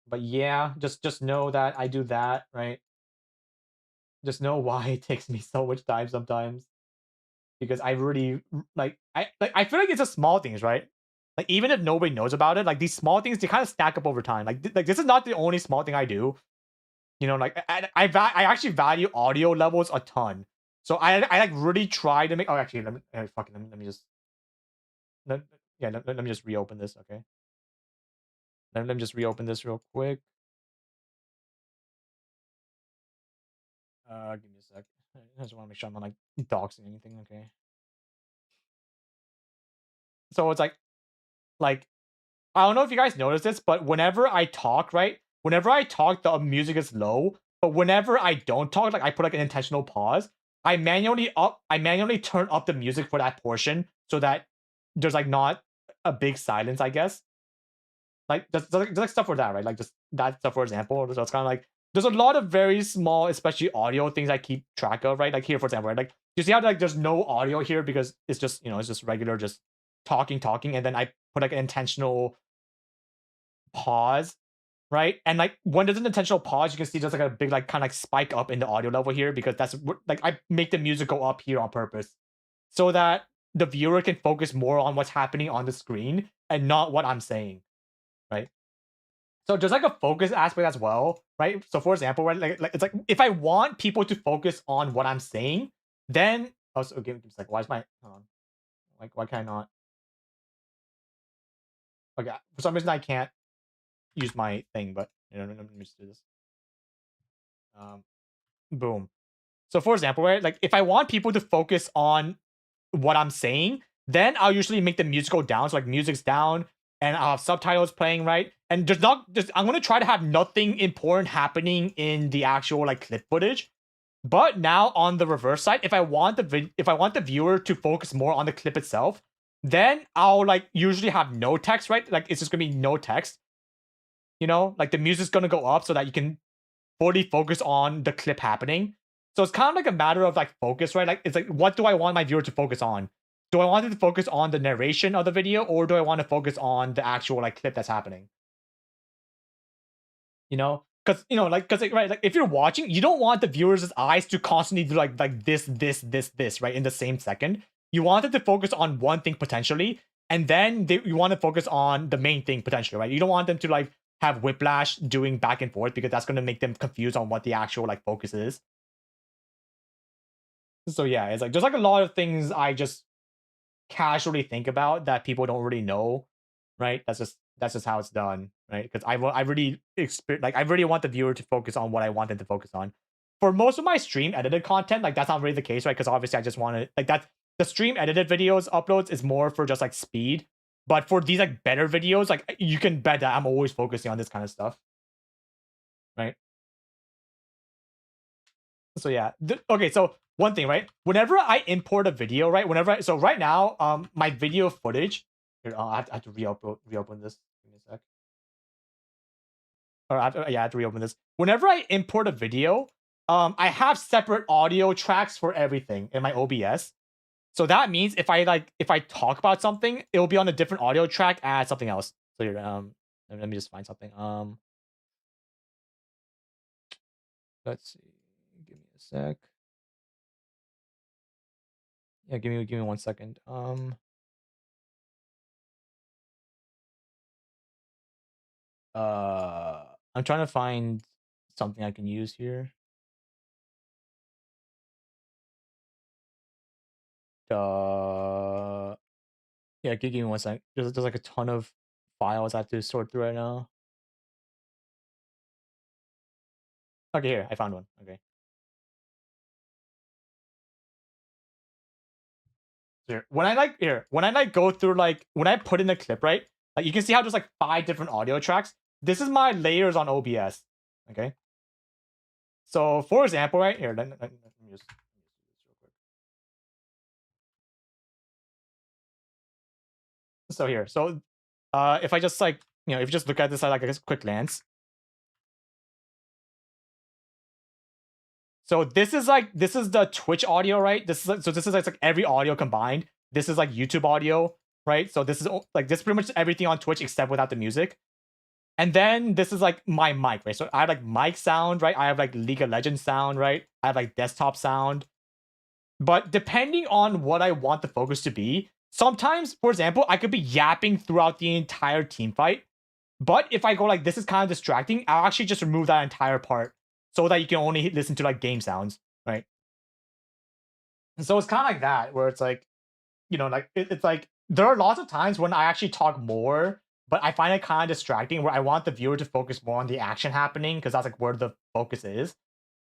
But yeah, just know that I do that, right? Just know why it takes me so much time sometimes. Because I really I feel like it's just small things, right? Like even if nobody knows about it, like these small things they kind of stack up over time. Like this is not the only small thing I do. You know, like I actually value audio levels a ton. So I like really try to make. Oh, actually, let me just let, yeah let me just reopen this. Okay, let me just reopen this real quick. Give me a sec. I just want to make sure I'm not like doxing anything. Okay. So it's like I don't know if you guys notice this, but whenever I talk, right? Whenever I talk, the music is low. But whenever I don't talk, like I put like an intentional pause, I manually turn up the music for that portion so that there's like not a big silence, I guess. Like just like stuff for that, right? Like just that stuff for example. So it's kind of like there's a lot of very small, especially audio things I keep track of, right? Like here, for example, right? Like you see how like there's no audio here because it's just, you know, it's just regular, just talking, and then I put like an intentional pause, right? And like when there's an intentional pause, you can see there's like a big like kind of like spike up in the audio level here because that's like I make the music go up here on purpose so that the viewer can focus more on what's happening on the screen and not what I'm saying, right? So there's like a focus aspect as well, right? So for example, right, like it's like if I want people to focus on what I'm saying, then also okay, it's like why is my hold on, like why can I not? Okay, for some reason I can't use my thing, but you know, let me just do this. Boom. So for example, right, like if I want people to focus on what I'm saying, then I'll usually make the music go down. So like music's down and I'll have subtitles playing, right? And there's not just I'm gonna try to have nothing important happening in the actual like clip footage. But now on the reverse side, if I want the viewer to focus more on the clip itself, then I'll like usually have no text, right? Like it's just gonna be no text. You know, like the music's gonna go up so that you can fully focus on the clip happening. So it's kind of like a matter of like focus, right? Like it's like, what do I want my viewer to focus on? Do I want it to focus on the narration of the video, or do I want to focus on the actual like clip that's happening? You know, because you know, like, because like, right, like if you're watching, you don't want the viewers' eyes to constantly do like this, right, in the same second. You want it to focus on one thing potentially, and then you want to focus on the main thing potentially, right? You don't want them to like have whiplash doing back and forth because that's going to make them confused on what the actual like focus is. So yeah, it's like there's like a lot of things I just casually think about that people don't really know, right? That's just how it's done, right? Because I really like I really want the viewer to focus on what I want them to focus on. For most of my stream edited content, like that's not really the case, right? Because obviously I just want to like that the stream edited videos uploads is more for just like speed. But for these like better videos, like you can bet that I'm always focusing on this kind of stuff, right? So yeah, okay. So one thing, right? Whenever I import a video, right? So right now, my video footage. Here, I have to reopen this. Give me a sec. Or yeah, I have to reopen this. Whenever I import a video, I have separate audio tracks for everything in my OBS. So that means if I talk about something, it will be on a different audio track as something else. So here, let me just find something. Let's see. Give me a sec. Yeah, give me 1 second. I'm trying to find something I can use here. Yeah, give me 1 second. There's like a ton of files I have to sort through right now. Okay, here I found one. Okay, so here when I like go through like when I put in the clip, right? Like you can see how there's like 5 different audio tracks. This is my layers on OBS. Okay, so for example, right here, let me just do this real quick. So here, so if I just like if you just look at this at like a quick glance. So this is the Twitch audio, right? This is like every audio combined. This is like YouTube audio, right? So this is like this is pretty much everything on Twitch except without the music. And then this is like my mic, right? So I have like mic sound, right? I have like League of Legends sound, right? I have like desktop sound. But depending on what I want the focus to be, sometimes, for example, I could be yapping throughout the entire team fight. But if I go like this is kind of distracting, I'll actually just remove that entire part so that you can only listen to like game sounds, right? And so it's kind of like that, where it's like, like it's like there are lots of times when I actually talk more, but I find it kind of distracting where I want the viewer to focus more on the action happening because that's like where the focus is.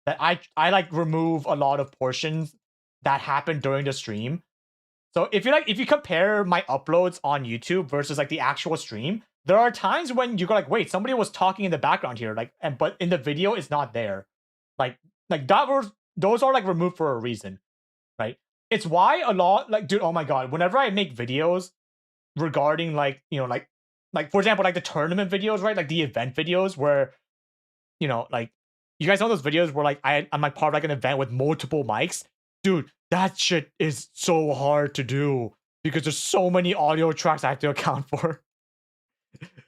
That I like remove a lot of portions that happen during the stream. So if you compare my uploads on YouTube versus like the actual stream, there are times when you go like, wait, somebody was talking in the background here, like, and but in the video it's not there. Like that was those are like removed for a reason, right? It's why a lot like dude, oh my god, whenever I make videos regarding like, like for example, like the tournament videos, right? Like the event videos where, like You guys know those videos where like I'm like part of like an event with multiple mics? Dude, that shit is so hard to do because there's so many audio tracks I have to account for.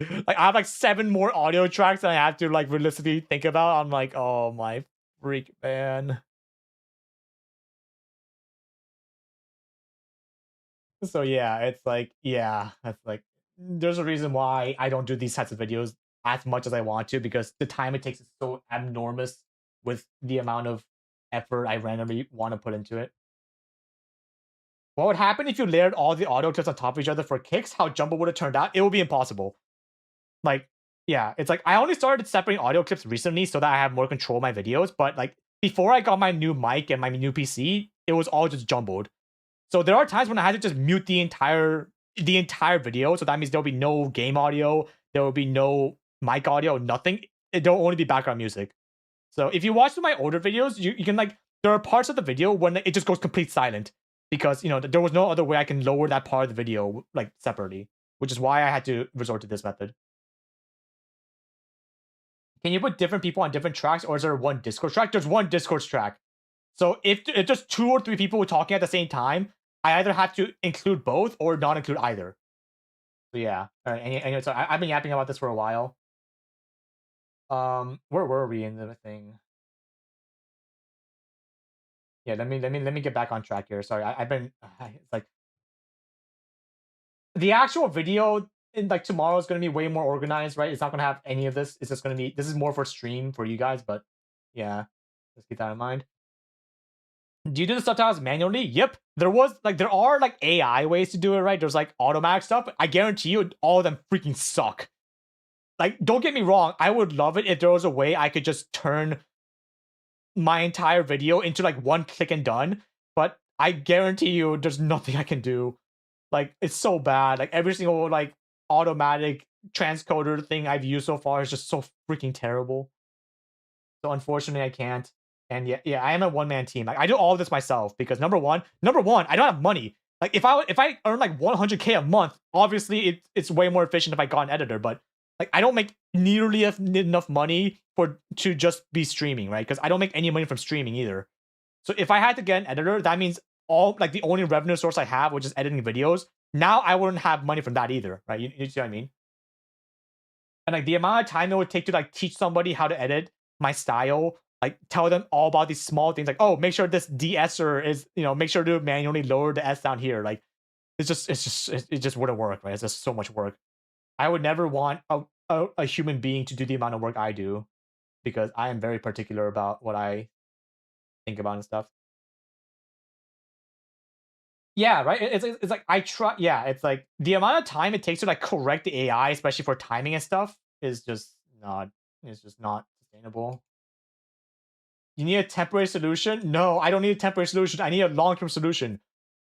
Like I have like 7 more audio tracks that I have to like realistically think about. I'm like, oh my freak, man. So yeah, it's like, yeah, that's like there's a reason why I don't do these types of videos as much as I want to because the time it takes is so abnormous with the amount of effort I randomly want to put into it. What would happen if you layered all the audio clips on top of each other for kicks? How Jumbo would have turned out? It would be impossible. Like, yeah, it's like I only started separating audio clips recently so that I have more control of my videos. But like before I got my new mic and my new PC, it was all just jumbled. So there are times when I had to just mute the entire video. So that means there'll be no game audio, there will be no mic audio, nothing. There'll only be background music. So if you watch some of my older videos, you can like there are parts of the video when it just goes complete silent because there was no other way I can lower that part of the video like separately, which is why I had to resort to this method. Can you put different people on different tracks, or is there one Discord track? There's one Discord track. So if there's 2 or 3 people talking at the same time, I either have to include both or not include either. So yeah. All right. Anyway, so I've been yapping about this for a while. Where were we in the thing? Yeah, let me get back on track here. Sorry, I've been it's like the actual video in like tomorrow is gonna be way more organized, right? It's not gonna have any of this. It's just gonna be this is more for stream for you guys, but yeah, let's keep that in mind. Do you do the subtitles manually? Yep. There are like AI ways to do it, right? There's like automatic stuff. I guarantee you all of them freaking suck. Like, don't get me wrong, I would love it if there was a way I could just turn my entire video into like one click and done, but I guarantee you there's nothing I can do. Like, it's so bad. Like every single like automatic transcoder thing I've used so far is just so freaking terrible. So unfortunately, I can't. And yeah, I am a one-man team. Like I do all of this myself because number one, I don't have money. Like if I earn like 100K a month, obviously it's way more efficient if I got an editor. But like I don't make nearly enough money to just be streaming, right? Because I don't make any money from streaming either. So if I had to get an editor, that means all like the only revenue source I have, which is editing videos. Now I wouldn't have money from that either, right? You see what I mean? And like the amount of time it would take to like teach somebody how to edit my style, like tell them all about these small things, like oh, make sure this de-esser is, make sure to manually lower the S down here. Like it just wouldn't work, right? It's just so much work. I would never want a human being to do the amount of work I do because I am very particular about what I think about and stuff. Yeah, right. It's like I try. Yeah, it's like the amount of time it takes to like correct the AI, especially for timing and stuff, is just not. It's just not sustainable. You need a temporary solution? No, I don't need a temporary solution. I need a long term solution.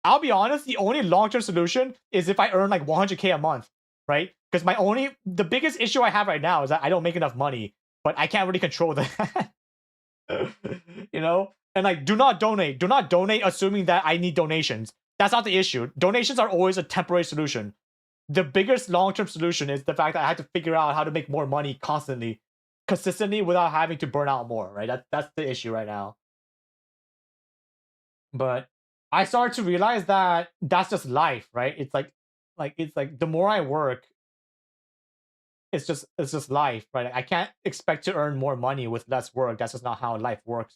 I'll be honest. The only long term solution is if I earn like 100K a month, right? Because the biggest issue I have right now is that I don't make enough money, but I can't really control that. And like, do not donate. Do not donate assuming that I need donations. That's not the issue. Donations are always a temporary solution. The biggest long-term solution is the fact that I had to figure out how to make more money consistently without having to burn out more, right? That's the issue right now. But I started to realize that that's just life, right? It's like the more I work, it's just life, right? I can't expect to earn more money with less work. That's just not how life works.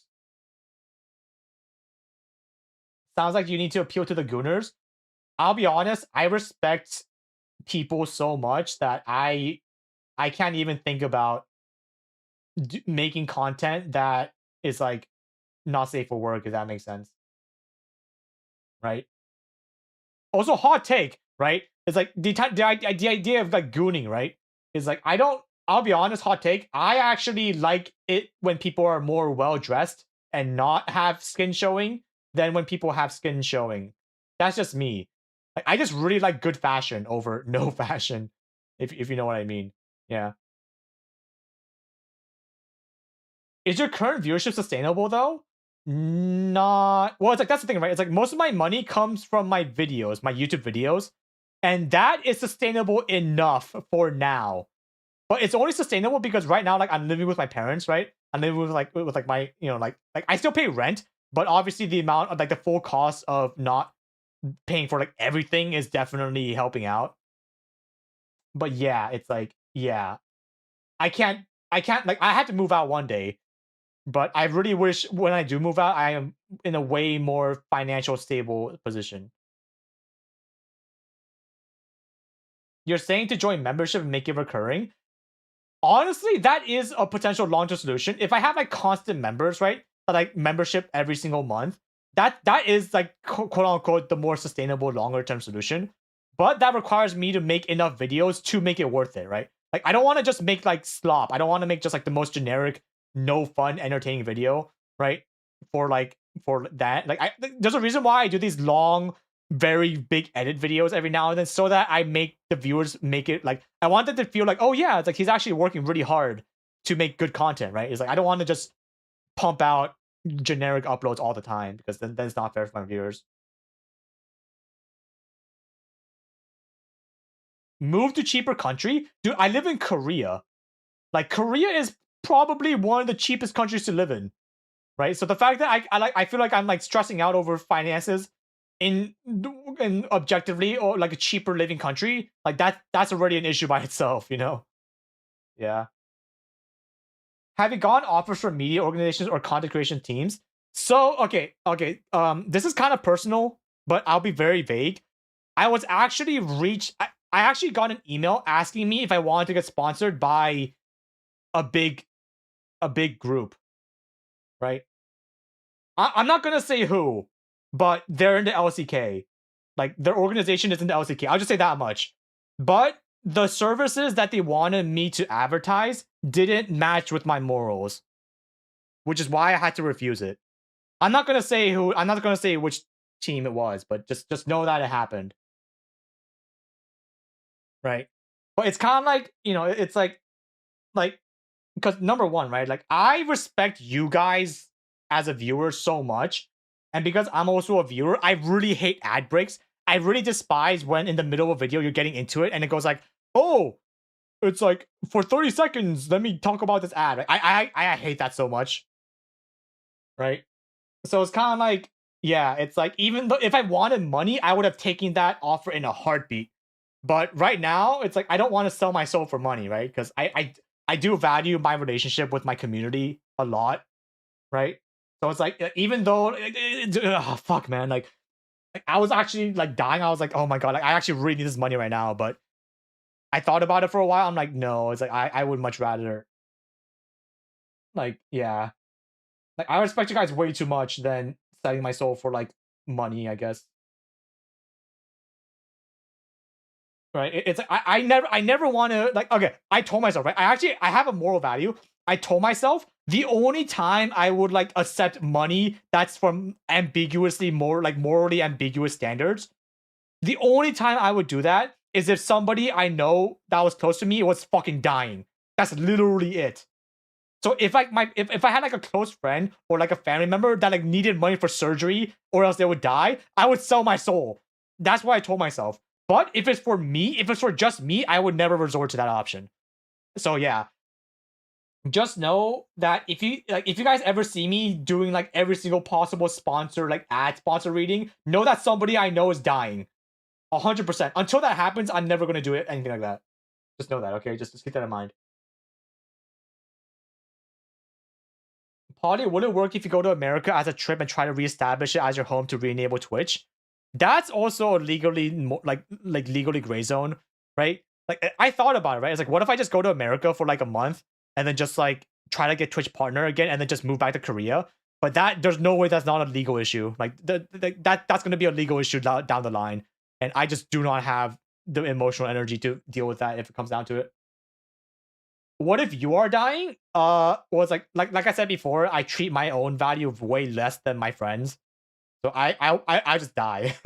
Sounds like you need to appeal to the gooners. I'll be honest, I respect people so much that I can't even think about making content that is like not safe for work, if that makes sense, right? Also, hot take, right? It's like the idea of like gooning, right? Is like I don't. I'll be honest, hot take. I actually like it when people are more well dressed and not have skin showing than when people have skin showing. That's just me. Like I just really like good fashion over no fashion, if you know what I mean. Yeah. Is your current viewership sustainable though? Not well. It's like that's the thing, right? It's like most of my money comes from my videos, my YouTube videos, and that is sustainable enough for now. But it's only sustainable because right now, like I'm living with my parents, right? and then with like my like I still pay rent, but obviously the amount of like the full cost of not paying for like everything is definitely helping out. But yeah, it's like yeah, I can't like I had to move out one day, but I really wish when I do move out, I am in a way more financial stable position. You're saying to join membership and make it recurring. Honestly, that is a potential long-term solution. If I have like constant members, right? Like membership every single month, that is like quote unquote the more sustainable longer term solution. But that requires me to make enough videos to make it worth it, right? Like I don't want to just make like slop. I don't want to make just like the most generic, no fun, entertaining video, right? For like for that. Like there's a reason why I do these long very big edit videos every now and then so that I make the viewers make it like I want them to feel like, oh yeah, it's like he's actually working really hard to make good content, right? It's like I don't want to just pump out generic uploads all the time because then it's not fair for my viewers. Move to cheaper country? Dude, I live in Korea. Like Korea is probably one of the cheapest countries to live in, right? So the fact that I feel like I'm like stressing out over finances in objectively or like a cheaper living country, like that's already an issue by itself, you know? Yeah. Have you gotten offers from media organizations or content creation teams? So okay. This is kind of personal, but I'll be very vague. I was actually I actually got an email asking me if I wanted to get sponsored by a big group, right? I'm not gonna say who, but they're in the LCK. Like their organization is in the LCK. I'll just say that much. But the services that they wanted me to advertise didn't match with my morals, which is why I had to refuse it. I'm not gonna say who. I'm not gonna say which team it was, but just know that it happened, right? But it's kind of like it's like because number one, right? Like I respect you guys as a viewer so much, and because I'm also a viewer, I really hate ad breaks. I really despise when in the middle of a video you're getting into it and it goes like, "Oh, it's like for 30 seconds. Let me talk about this ad." I hate that so much, right? So it's kind of like, yeah, it's like even though if I wanted money, I would have taken that offer in a heartbeat. But right now, it's like I don't want to sell my soul for money, right? Because I do value my relationship with my community a lot, right? So it's like even though fuck man, like I was actually like dying. I was like, oh my god, like I actually really need this money right now. But I thought about it for a while. I'm like, no, it's like I would much rather like yeah, like I respect you guys way too much than selling my soul for like money, I guess. Right? It's like I never want to like okay. I told myself right. I have a moral value. I told myself the only time I would like accept money that's from ambiguously more like morally ambiguous standards. The only time I would do that is if somebody I know that was close to me was fucking dying. That's literally it. So if like if I had like a close friend or like a family member that like needed money for surgery or else they would die, I would sell my soul. That's what I told myself. But if it's for me, if it's for just me, I would never resort to that option. So yeah, just know that if you guys ever see me doing like every single possible sponsor like ad sponsor reading, know that somebody I know is dying. 100%. Until that happens, I'm never gonna do it anything like that. Just know that, okay? Just keep that in mind. Polly, would it work if you go to America as a trip and try to reestablish it as your home to re-enable Twitch? That's also a legally like legally gray zone, right? Like I thought about it, right? It's like, what if I just go to America for like a month and then just like try to get Twitch partner again and then just move back to Korea? But that there's no way that's not a legal issue. Like that's going to be a legal issue down the line, and I just do not have the emotional energy to deal with that if it comes down to it. What if you are dying? Was like I said before, I treat my own value way less than my friends. So I just die.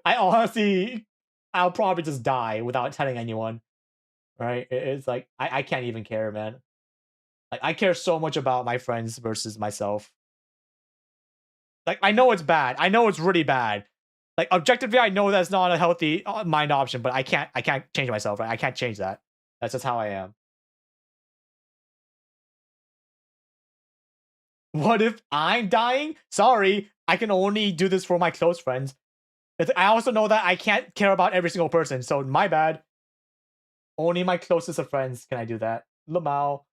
I honestly, I'll probably just die without telling anyone. Right? It's like I can't even care, man. Like I care so much about my friends versus myself. Like I know it's bad. I know it's really bad. Like objectively, I know that's not a healthy mind option, but I can't change myself. Right? I can't change that. That's just how I am. What if I'm dying? Sorry, I can only do this for my close friends. I also know that I can't care about every single person, so my bad. Only my closest of friends can I do that. Lamau.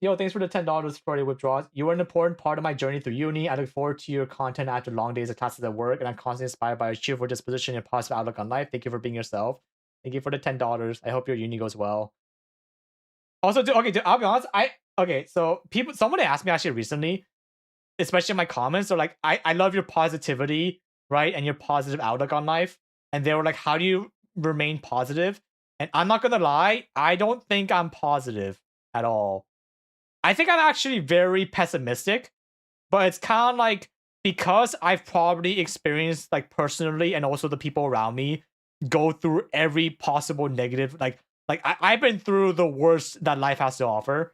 Yo, thanks for the $10 for the withdrawals. You were an important part of my journey through uni. I look forward to your content after long days of classes at work, and I'm constantly inspired by your cheerful disposition and positive outlook on life. Thank you for being yourself. Thank you for the $10. I hope your uni goes well. Also, I'll be honest. So someone asked me actually recently, especially in my comments, they're like, I love your positivity, right? And your positive outlook on life. And they were like, how do you remain positive? And I'm not gonna lie, I don't think I'm positive at all. I think I'm actually very pessimistic, but it's kind of like because I've probably experienced like personally and also the people around me go through every possible negative, I've been through the worst that life has to offer.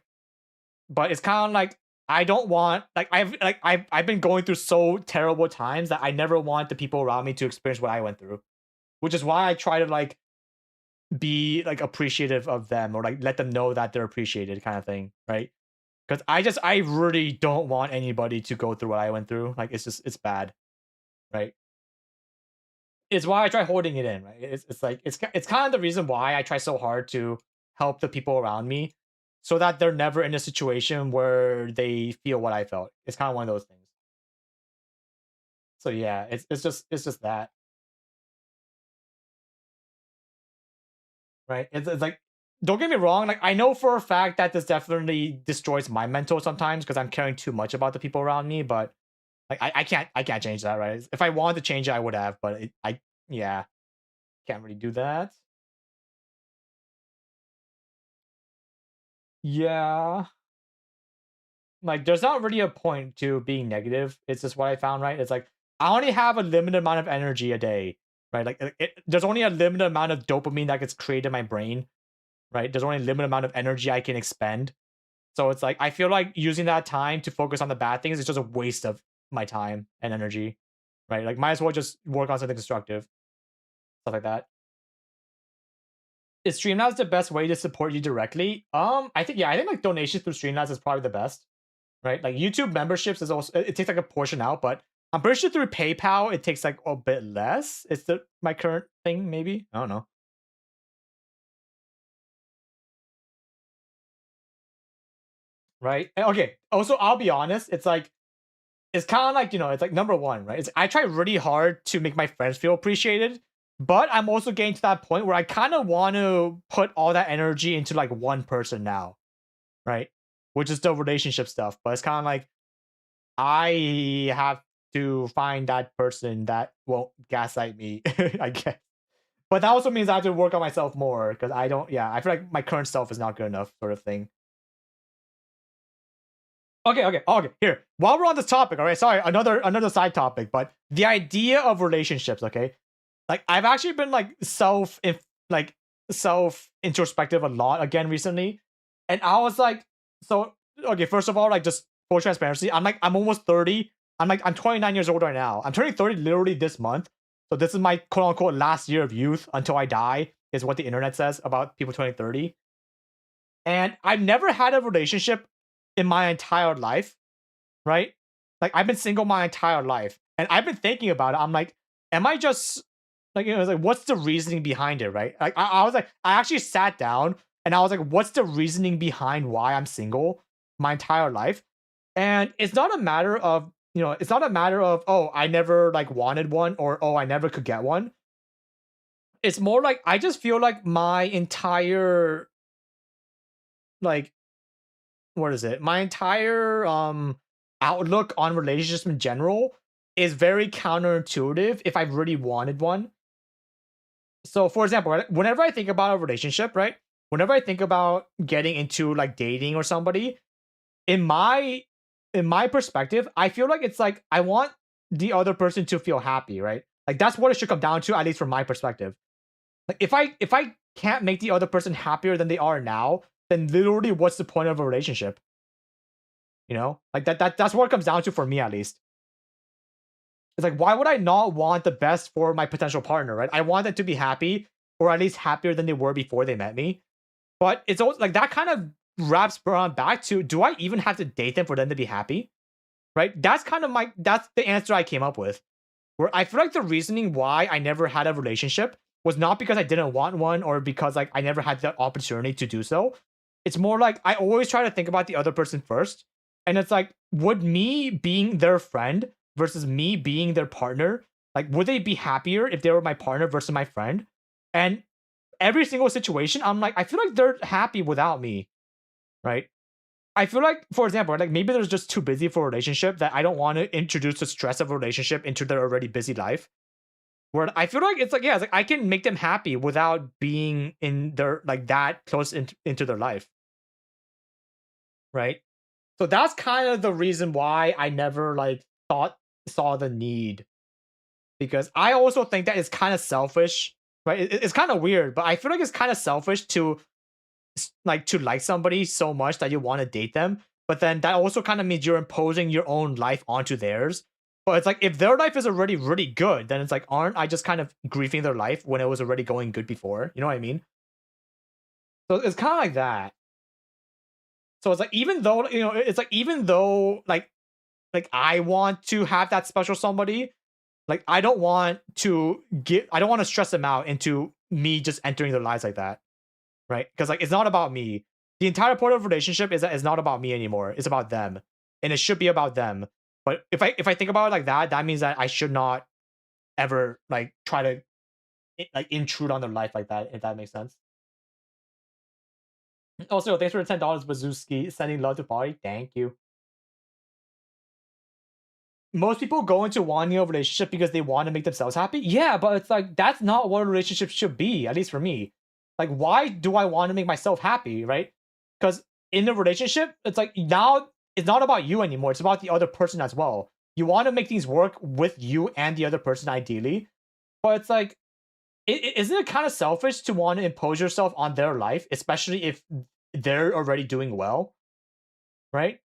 But it's kind of like I don't want I've been going through so terrible times that I never want the people around me to experience what I went through, which is why I try to like be like appreciative of them or like let them know that they're appreciated, kind of thing, right? Because I really don't want anybody to go through what I went through. Like it's bad, right? It's why I try holding it in, right? It's kind of the reason why I try so hard to help the people around me, so that they're never in a situation where they feel what I felt. It's kind of one of those things. So yeah, it's just that, right? It's like, don't get me wrong, like I know for a fact that this definitely destroys my mental sometimes because I'm caring too much about the people around me, but like I can't change that, right? If I wanted to change it, I would have, but yeah, can't really do that. Yeah. Like there's not really a point to being negative. It's just what I found, right? It's like I only have a limited amount of energy a day, right? Like there's only a limited amount of dopamine that gets created in my brain, right? There's only a limited amount of energy I can expend. So it's like I feel like using that time to focus on the bad things is just a waste of my time and energy, right? Like might as well just work on something constructive, stuff like that. Is Streamlabs the best way to support you directly? I think like donations through Streamlabs is probably the best, right? Like YouTube memberships is also, it takes like a portion out, but I'm pretty sure through PayPal it takes like a bit less. It's my current thing, maybe. I don't know. Right? Okay. Also, I'll be honest, it's like it's kind of like, it's like number one, right? I try really hard to make my friends feel appreciated, but I'm also getting to that point where I kind of want to put all that energy into like one person now, right? Which is the relationship stuff. But it's kind of like I have to find that person that won't gaslight me, I guess. But that also means I have to work on myself more because I don't. Yeah, I feel like my current self is not good enough, sort of thing. Okay. Here, while we're on this topic, all right. Sorry, another side topic, but the idea of relationships. Okay, like I've actually been like like self introspective a lot again recently, and I was like, so okay. First of all, like just full transparency, I'm almost 30. I'm 29 years old right now. I'm turning 30 literally this month. So this is my quote unquote last year of youth until I die, is what the internet says about people turning 30. And I've never had a relationship in my entire life, right? Like I've been single my entire life. And I've been thinking about it. I'm like, am I just like, it's like, what's the reasoning behind it, right? Like I was like, I actually sat down and I was like, what's the reasoning behind why I'm single my entire life? And it's not a matter of, it's not a matter of, oh, I never like wanted one, or oh, I never could get one. It's more like I just feel like my entire like what is it? My entire outlook on relationships in general is very counterintuitive if I really wanted one. So for example, right, whenever I think about a relationship, right? Whenever I think about getting into like dating or somebody, in my perspective, I feel like it's like I want the other person to feel happy, right? Like that's what it should come down to, at least from my perspective. Like if I can't make the other person happier than they are now, then literally what's the point of a relationship? Like that's what it comes down to for me, at least. It's like, why would I not want the best for my potential partner, right? I want them to be happy, or at least happier than they were before they met me. But it's also like that kind of wraps around back to, do I even have to date them for them to be happy? Right? That's kind of that's the answer I came up with. Where I feel like the reasoning why I never had a relationship was not because I didn't want one or because like I never had the opportunity to do so. It's more like I always try to think about the other person first. And it's like, would me being their friend versus me being their partner, like, would they be happier if they were my partner versus my friend? And every single situation, I'm like, I feel like they're happy without me, right? I feel like, for example, like maybe they're just too busy for a relationship that I don't want to introduce the stress of a relationship into their already busy life. Where I feel like it's like, yeah, it's like I can make them happy without being in their like that close into their life, right? So that's kind of the reason why I never like saw the need, because I also think that it's kind of selfish, right? It's kind of weird, but I feel like it's kind of selfish to like somebody so much that you want to date them, but then that also kind of means you're imposing your own life onto theirs. But it's like, if their life is already really good, then it's like, aren't I just kind of grieving their life when it was already going good before? You know what I mean? So it's kind of like that. So it's like, even though, it's like, even though like I want to have that special somebody, like I don't want to stress them out into me just entering their lives like that. Right? Because like, it's not about me. The entire point of relationship is that it's not about me anymore. It's about them, and it should be about them. But if I think about it like that, that means that I should not ever like try to like intrude on their life like that. If that makes sense. Also, thanks for the $10, Bazuski. Sending love to party. Thank you. Most people go into wanting a relationship because they want to make themselves happy. Yeah, but it's like, that's not what a relationship should be, at least for me. Like, why do I want to make myself happy, right? Because in a relationship, it's like, now it's not about you anymore. It's about the other person as well. You want to make things work with you and the other person, ideally. But it's like, isn't it kind of selfish to want to impose yourself on their life, especially if they're already doing well, right?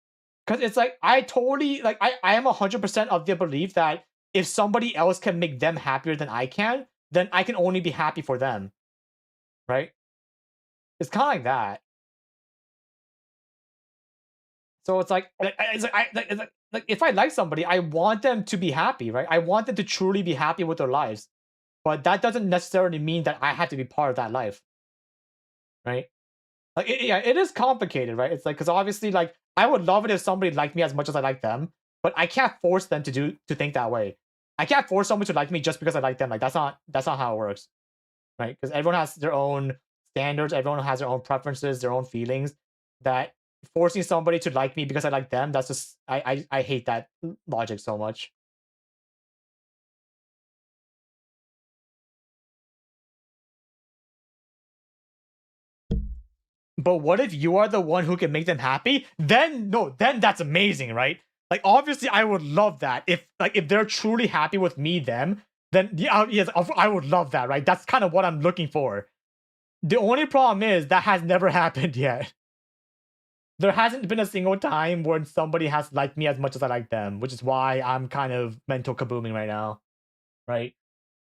Because it's like, I totally, like, I am 100% of the belief that if somebody else can make them happier than I can, then I can only be happy for them, right? It's kind of like that. So it's like, it's like, like if I like somebody, I want them to be happy, right? I want them to truly be happy with their lives. But that doesn't necessarily mean that I have to be part of that life, right? Like, yeah, it is complicated, right? It's like, because obviously, like, I would love it if somebody liked me as much as I like them, but I can't force them to think that way. I can't force someone to like me just because I like them. Like, that's not how it works, right? Because everyone has their own standards, everyone has their own preferences, their own feelings. That forcing somebody to like me because I like them, that's just, I hate that logic so much. But what if you are the one who can make them happy? Then no, then that's amazing, right? Like, obviously I would love that. If they're truly happy with me, them, then yeah, yes, I would love that, right? That's kind of what I'm looking for. The only problem is that has never happened yet. There hasn't been a single time when somebody has liked me as much as I like them, which is why I'm kind of mental kabooming right now, right?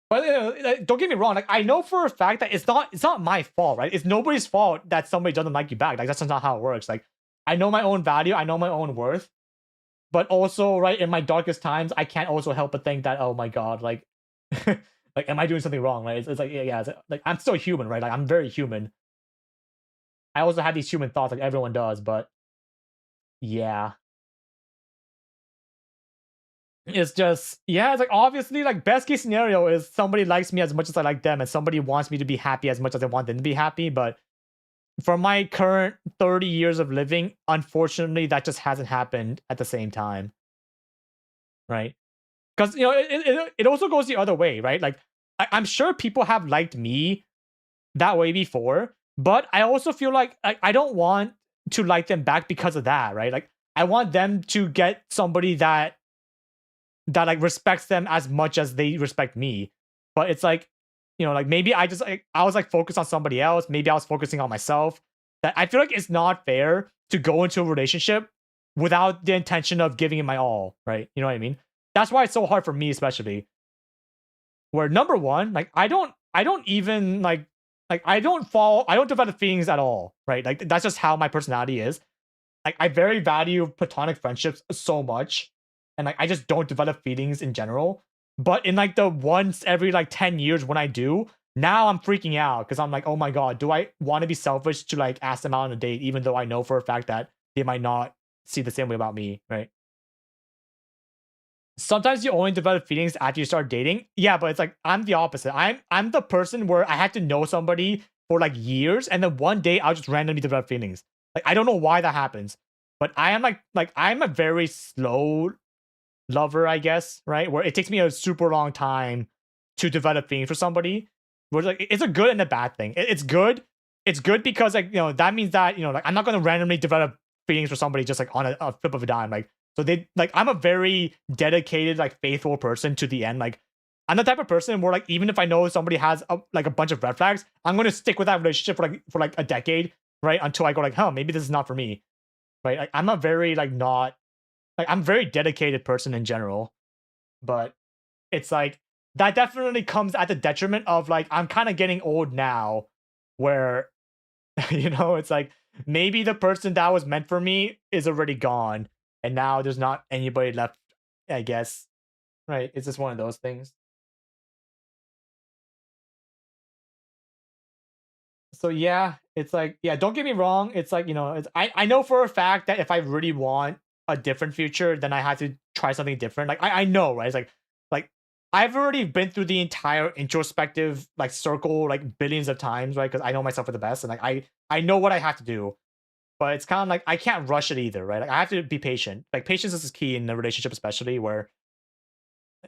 But like, don't get me wrong. Like, I know for a fact that it's not my fault, right? It's nobody's fault that somebody doesn't like you back. Like, that's just not how it works. Like, I know my own value. I know my own worth. But also, right, in my darkest times, I can't also help but think that, oh my god, like, like, am I doing something wrong? Right? It's like, yeah, it's like I'm still human, right? Like, I'm very human. I also have these human thoughts, like everyone does. But yeah, it's just, yeah, it's like, obviously, like, best case scenario is somebody likes me as much as I like them, and somebody wants me to be happy as much as I want them to be happy. But for my current 30 years of living, unfortunately, that just hasn't happened at the same time, right? Because, it also goes the other way, right? Like, I'm sure people have liked me that way before, but I also feel like I don't want to like them back because of that, right? Like, I want them to get somebody that like respects them as much as they respect me. But it's like, like, maybe I was like focused on somebody else. Maybe I was focusing on myself. That I feel like it's not fair to go into a relationship without the intention of giving it my all, right? You know what I mean? That's why it's so hard for me, especially. Where number one, like, I don't even like like I don't develop feelings at all, right? Like that's just how my personality is. Like I very value platonic friendships so much, and like I just don't develop feelings in general. But in like the once every like 10 years when I do, now I'm freaking out because I'm like, oh my god, do I want to be selfish to like ask them out on a date, even though I know for a fact that they might not see the same way about me, right? Sometimes you only develop feelings after you start dating. Yeah, but it's like I'm the opposite. I'm the person where I had to know somebody for like years, and then one day I'll just randomly develop feelings. Like I don't know why that happens, but I am like I'm a very slow lover, I guess, right? Where it takes me a super long time to develop feelings for somebody. Where like it's a good and a bad thing. It's good. It's good because like that means that like I'm not gonna randomly develop feelings for somebody just like on a flip of a dime. Like so they like I'm a very dedicated like faithful person to the end. Like I'm the type of person where like even if I know somebody has like a bunch of red flags, I'm gonna stick with that relationship for like a decade, right? Until I go like, huh, maybe this is not for me, right? Like I'm a very like not like I'm a very dedicated person in general, but it's like that definitely comes at the detriment of like I'm kind of getting old now, where it's like maybe the person that was meant for me is already gone, and now there's not anybody left. I guess, right? It's just one of those things. So yeah, it's like yeah. Don't get me wrong. It's like it's I know for a fact that if I really want a different future, then I have to try something different. Like I know, right? It's like I've already been through the entire introspective like circle like billions of times, right? Because I know myself for the best, and like I know what I have to do. But it's kind of like I can't rush it either, right? Like I have to be patient. Like patience is key in a relationship, especially where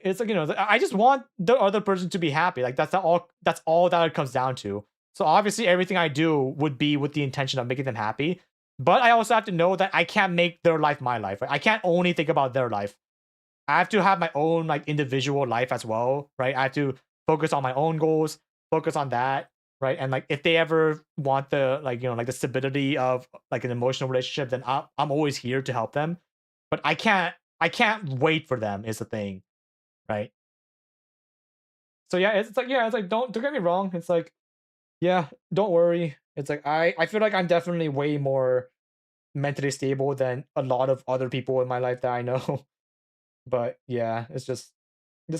it's like I just want the other person to be happy. Like That's all that it comes down to. So obviously, everything I do would be with the intention of making them happy. But I also have to know that I can't make their life my life. Right? I can't only think about their life. I have to have my own like individual life as well, right? I have to focus on my own goals, focus on that, right? And like if they ever want the like like the stability of like an emotional relationship, then I'm always here to help them. But I can't wait for them is the thing, right? So yeah, it's like yeah, it's like don't get me wrong. It's like yeah, don't worry. It's like I feel like I'm definitely way more mentally stable than a lot of other people in my life that I know. But yeah, it's just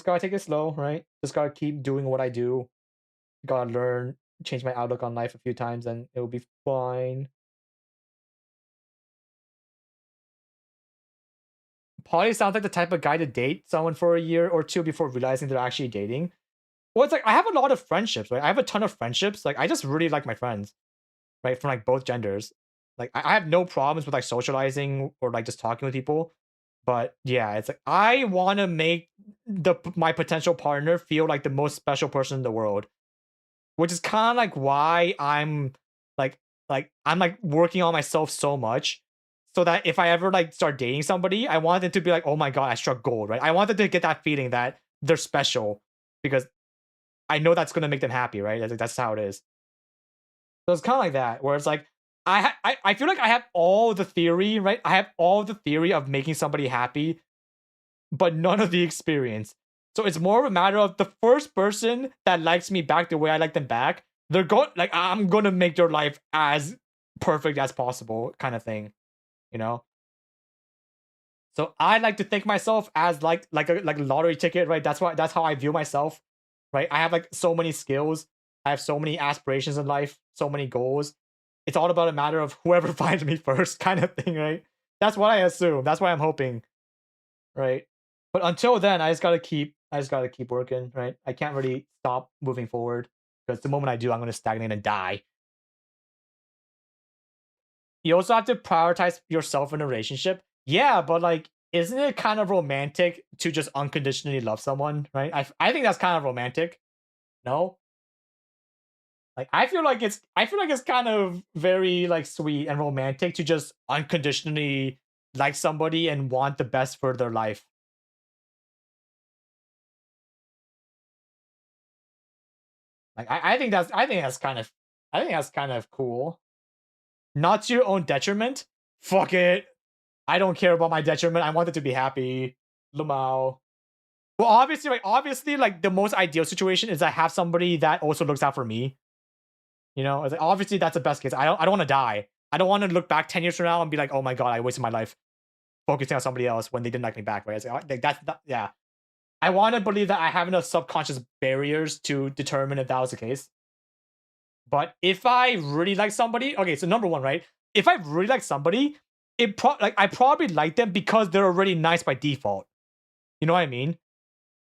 gotta take it slow, right? Just gotta keep doing what I do. Gotta learn, change my outlook on life a few times, and it'll be fine. Polly sounds like the type of guy to date someone for a year or two before realizing they're actually dating. Well, it's like I have a lot of friendships, right? I have a ton of friendships. Like I just really like my friends, right? From like both genders. Like I have no problems with like socializing or like just talking with people. But yeah, it's like I want to make my potential partner feel like the most special person in the world, which is kind of like why like I'm like working on myself so much so that if I ever like start dating somebody, I want them to be like, "Oh my god, I struck gold," right? I want them to get that feeling that they're special because I know that's going to make them happy, right? That's how it is. So it's kind of like that where it's like I feel like I have all the theory, right? I have all the theory of making somebody happy, but none of the experience. So it's more of a matter of the first person that likes me back the way I like them back. They're going like I'm gonna make their life as perfect as possible, kind of thing, you know. So I like to think myself as like a lottery ticket, right? That's how I view myself, right? I have like so many skills, I have so many aspirations in life, so many goals. It's all about a matter of whoever finds me first, kind of thing, right? That's what I assume. That's what I'm hoping, right? But until then, I just gotta keep working, right? I can't really stop moving forward because the moment I do, I'm gonna stagnate and die. You also have to prioritize yourself in a relationship. Yeah, but like, isn't it kind of romantic to just unconditionally love someone, right? I think that's kind of romantic. No, like I feel like it's kind of very like sweet and romantic to just unconditionally like somebody and want the best for their life. Like I think that's kind of cool. Not to your own detriment. Fuck it. I don't care about my detriment. I want it to be happy. Lumao. Well, obviously, like the most ideal situation is I have somebody that also looks out for me. You know, it's like, obviously that's the best case. I don't want to die. I don't want to look back 10 years from now and be like, oh my god, I wasted my life focusing on somebody else when they didn't like me back. Right? It's like that's that, yeah. I want to believe that I have enough subconscious barriers to determine if that was the case. But if I really like somebody, okay, so number one, right? If I really like somebody, I probably like them because they're already nice by default. You know what I mean?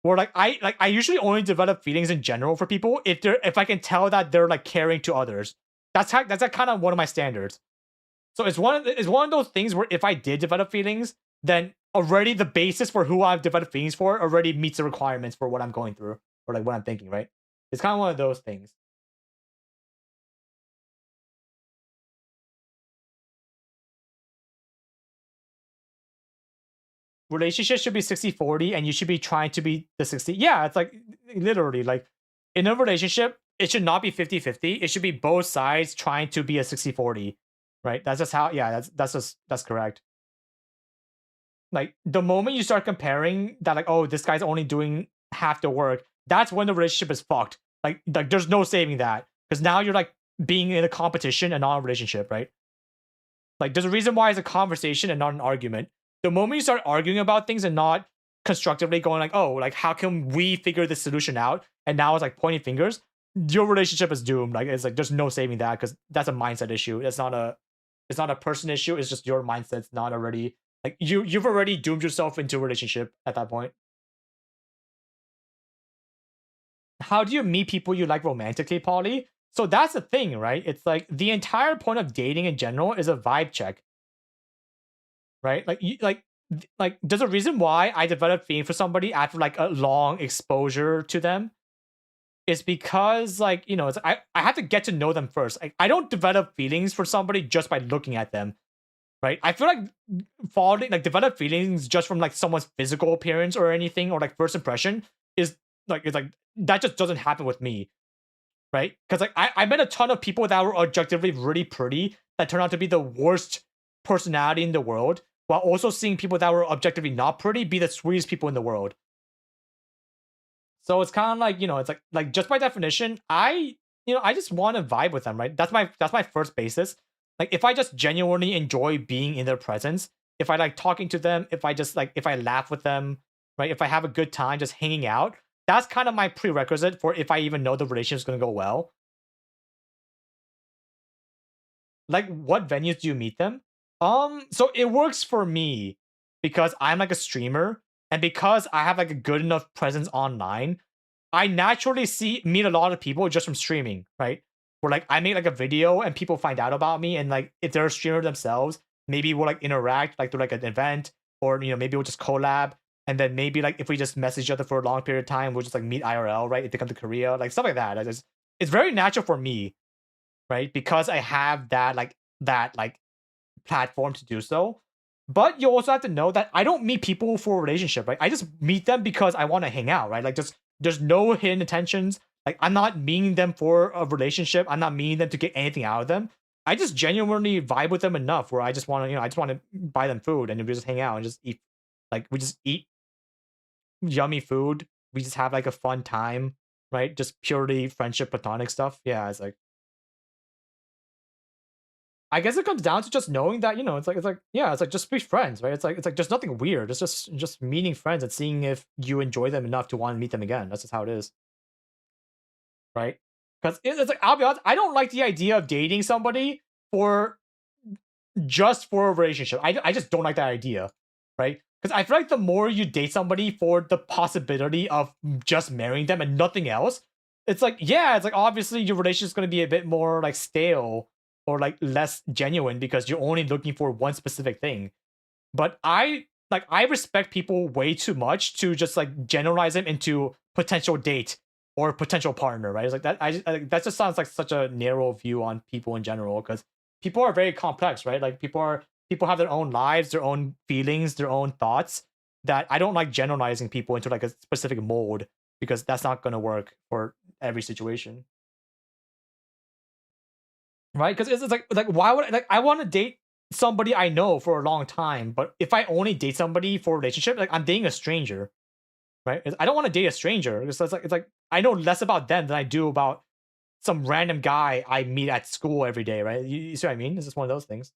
Or I usually only develop feelings in general for people if I can tell that they're like caring to others. That's like kind of one of my standards. So it's one of those things where if I did develop feelings, then already the basis for who I've developed feelings for already meets the requirements for what I'm going through or like what I'm thinking, right? It's kind of one of those things. Relationship should be 60-40 and you should be trying to be the 60. Yeah, it's like literally like in a relationship, it should not be 50-50. It should be both sides trying to be a 60-40. Right? That's just how yeah, that's correct. Like the moment you start comparing that, like, oh, this guy's only doing half the work, that's when the relationship is fucked. Like there's no saving that. Because now you're like being in a competition and not a relationship, right? Like there's a reason why it's a conversation and not an argument. The moment you start arguing about things and not constructively going like, oh, like how can we figure this solution out? And now it's like pointing fingers, your relationship is doomed. Like it's like there's no saving that because that's a mindset issue. It's not a person issue. It's just your mindset's not already like you've already doomed yourself into a relationship at that point. How do you meet people you like romantically, Polly? So that's the thing, right? It's like the entire point of dating in general is a vibe check, right? Like there's a reason why I developed feeling for somebody after like a long exposure to them. Is because like you know I have to get to know them first. I don't develop feelings for somebody just by looking at them, right? I feel like falling like develop feelings just from like someone's physical appearance or anything or like first impression is like it's like that just doesn't happen with me, right? Because like I met a ton of people that were objectively really pretty that turned out to be the worst personality in the world, while also seeing people that were objectively not pretty be the sweetest people in the world. So it's kind of like, you know, it's like just by definition, I just want to vibe with them, right? That's my first basis. Like if I just genuinely enjoy being in their presence, if I like talking to them, if I just like if I laugh with them, right? If I have a good time just hanging out, that's kind of my prerequisite for if I even know the relationship is going to go well. Like what venues do you meet them? So it works for me because I'm like a streamer and because I have like a good enough presence online, I naturally meet a lot of people just from streaming, right? Where like I make like a video and people find out about me and like if they're a streamer themselves, maybe we'll like interact like through like an event or you know maybe we'll just collab and then maybe like if we just message each other for a long period of time, we'll just like meet IRL, right? If they come to Korea, like stuff like that. It's very natural for me, right? Because I have that platform to do so. But you also have to know that I don't meet people for a relationship, right? I just meet them because I want to hang out, right? Like just there's no hidden intentions. Like I'm not meeting them for a relationship. I'm not meeting them to get anything out of them. I just genuinely vibe with them enough where I just want to, you know, I just want to buy them food and we just hang out and just eat. Like we just eat yummy food. We just have like a fun time, right? Just purely friendship, platonic stuff. Yeah, it's like I guess it comes down to just knowing that, you know, yeah, it's like just be friends, right? It's like just nothing weird. It's just meeting friends and seeing if you enjoy them enough to want to meet them again. That's just how it is, right? Because it's like I'll be honest, I don't like the idea of dating somebody for just for a relationship. I just don't like that idea, right? Because I feel like the more you date somebody for the possibility of just marrying them and nothing else, it's like, yeah, it's like obviously your relationship is going to be a bit more like stale or like less genuine because you're only looking for one specific thing. But I respect people way too much to just like generalize them into potential date or potential partner, right? It's like that. That just sounds like such a narrow view on people in general because people are very complex, right? Like people have their own lives, their own feelings, their own thoughts. That I don't like generalizing people into like a specific mold because that's not going to work for every situation, right? Because it's like why would like I want to date somebody I know for a long time, but if I only date somebody for a relationship, like I'm dating a stranger, right? I don't want to date a stranger. It's like I know less about them than I do about some random guy I meet at school every day, right? You see what I mean? This is one of those things.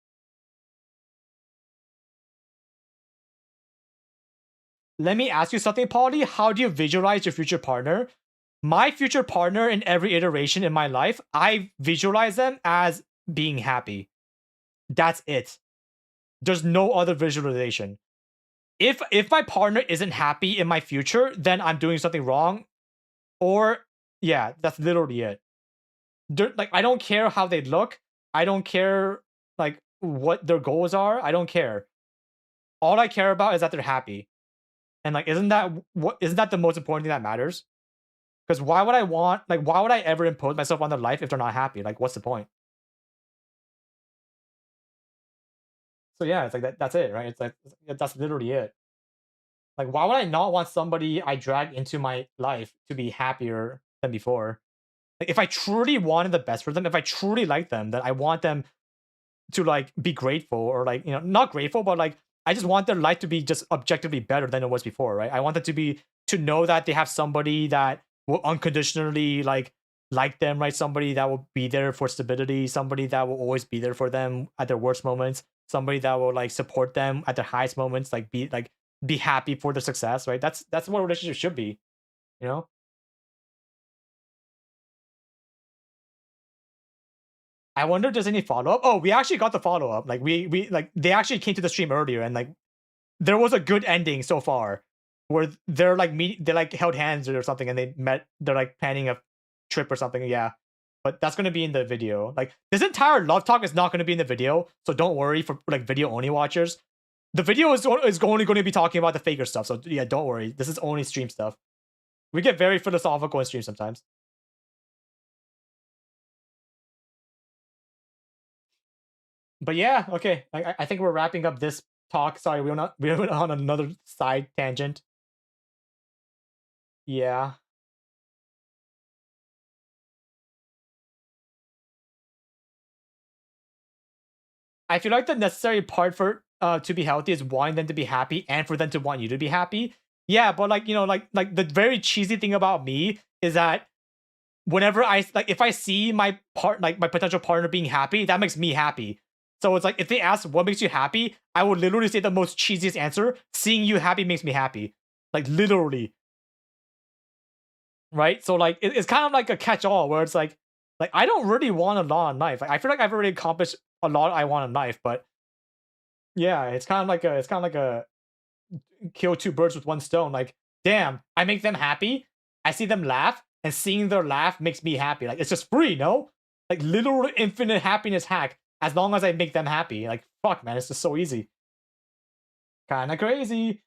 Let me ask you something, Polly. How do you visualize your future partner? My future partner in every iteration in my life, I visualize them as being happy. That's it. There's no other visualization. If my partner isn't happy in my future, then I'm doing something wrong. Or yeah, that's literally it. Like I don't care how they look. I don't care like what their goals are. I don't care. All I care about is that they're happy. And like, isn't that the most important thing that matters? Because why would I ever impose myself on their life if they're not happy? Like, what's the point? So yeah, it's like that's it, right? It's like that's literally it. Like, why would I not want somebody I drag into my life to be happier than before? Like, if I truly wanted the best for them, if I truly like them, then I want them to like be grateful or like, not grateful, but like I just want their life to be just objectively better than it was before, right? I want them to know that they have somebody that will unconditionally like them, right? Somebody that will be there for stability, somebody that will always be there for them at their worst moments, somebody that will like support them at their highest moments, be happy for their success, right? That's what a relationship should be, you know? I wonder if there's any follow up. Oh, we actually got the follow up. Like we like they actually came to the stream earlier and like there was a good ending so far where they like held hands or something and they met. They're like planning a trip or something. Yeah, but that's gonna be in the video. Like this entire love talk is not gonna be in the video, so don't worry for like video only watchers. The video is only going to be talking about the faker stuff. So yeah, don't worry. This is only stream stuff. We get very philosophical in stream sometimes. But yeah, okay. I think we're wrapping up this talk. Sorry, we were on another side tangent. Yeah. I feel like the necessary part for to be healthy is wanting them to be happy and for them to want you to be happy. Yeah, but like like the very cheesy thing about me is that whenever if I see my potential partner being happy, that makes me happy. So it's like if they ask what makes you happy, I would literally say the most cheesiest answer: seeing you happy makes me happy. Like literally, right? So like it's kind of like a catch-all where it's like I don't really want a lot in life. Like, I feel like I've already accomplished a lot I want in life, but yeah, it's kind of like a kill two birds with one stone. Like, damn, I make them happy. I see them laugh, and seeing their laugh makes me happy. Like, it's just free, no? Like, literal infinite happiness hack. As long as I make them happy. Like, fuck, man, it's just so easy. Kind of crazy.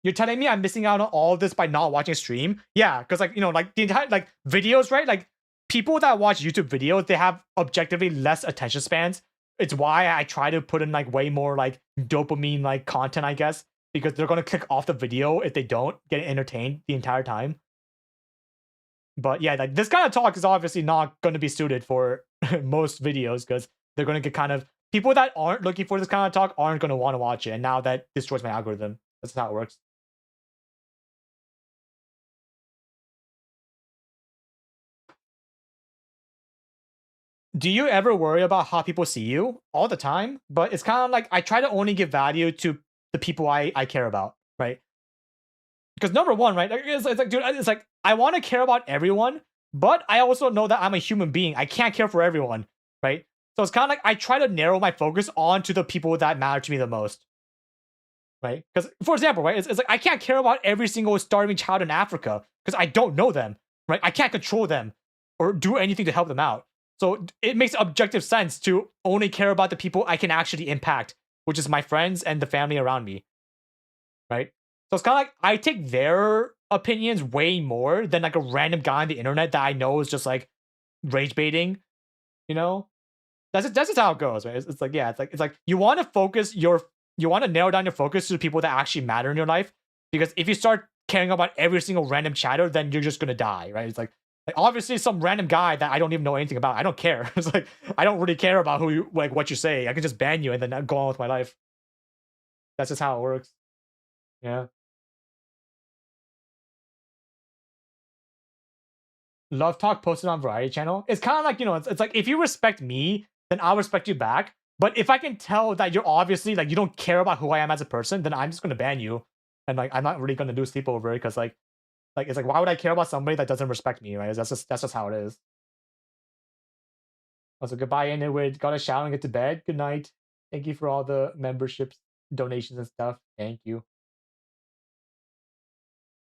You're telling me I'm missing out on all this by not watching stream? Yeah, because like like the entire like videos, right? Like people that watch YouTube videos, they have objectively less attention spans. It's why I try to put in like way more like dopamine like content, I guess, because they're gonna click off the video if they don't get entertained the entire time. But yeah, like this kind of talk is obviously not going to be suited for most videos because they're going to get kind of people that aren't looking for this kind of talk aren't going to want to watch it. And now that destroys my algorithm. That's how it works. Do you ever worry about how people see you? All the time, but it's kind of like I try to only give value to the people I care about, right? Because number one, right, it's like, dude, it's like I want to care about everyone, but I also know that I'm a human being. I can't care for everyone, right? So it's kind of like I try to narrow my focus on to the people that matter to me the most, right? Because, for example, right, it's like I can't care about every single starving child in Africa because I don't know them, right? I can't control them or do anything to help them out. So it makes objective sense to only care about the people I can actually impact, which is my friends and the family around me, right? So it's kind of like I take their opinions way more than like a random guy on the internet that I know is just like rage baiting, you know? That's just how it goes, right? It's like, yeah, it's like you want to you want to narrow down your focus to the people that actually matter in your life. Because if you start caring about every single random chatter, then you're just gonna die, right? It's like obviously some random guy that I don't even know anything about. I don't care. It's like I don't really care about who you like what you say. I can just ban you and then go on with my life. That's just how it works. Yeah. Love talk posted on variety channel. It's kind of like, it's like if you respect me, then I'll respect you back. But if I can tell that you're obviously like you don't care about who I am as a person, then I'm just gonna ban you. And like I'm not really gonna do sleepover because like it's like why would I care about somebody that doesn't respect me, right? That's just how it is. Also, goodbye, Inward. Got a shower and get to bed. Good night. Thank you for all the memberships, donations, and stuff. Thank you.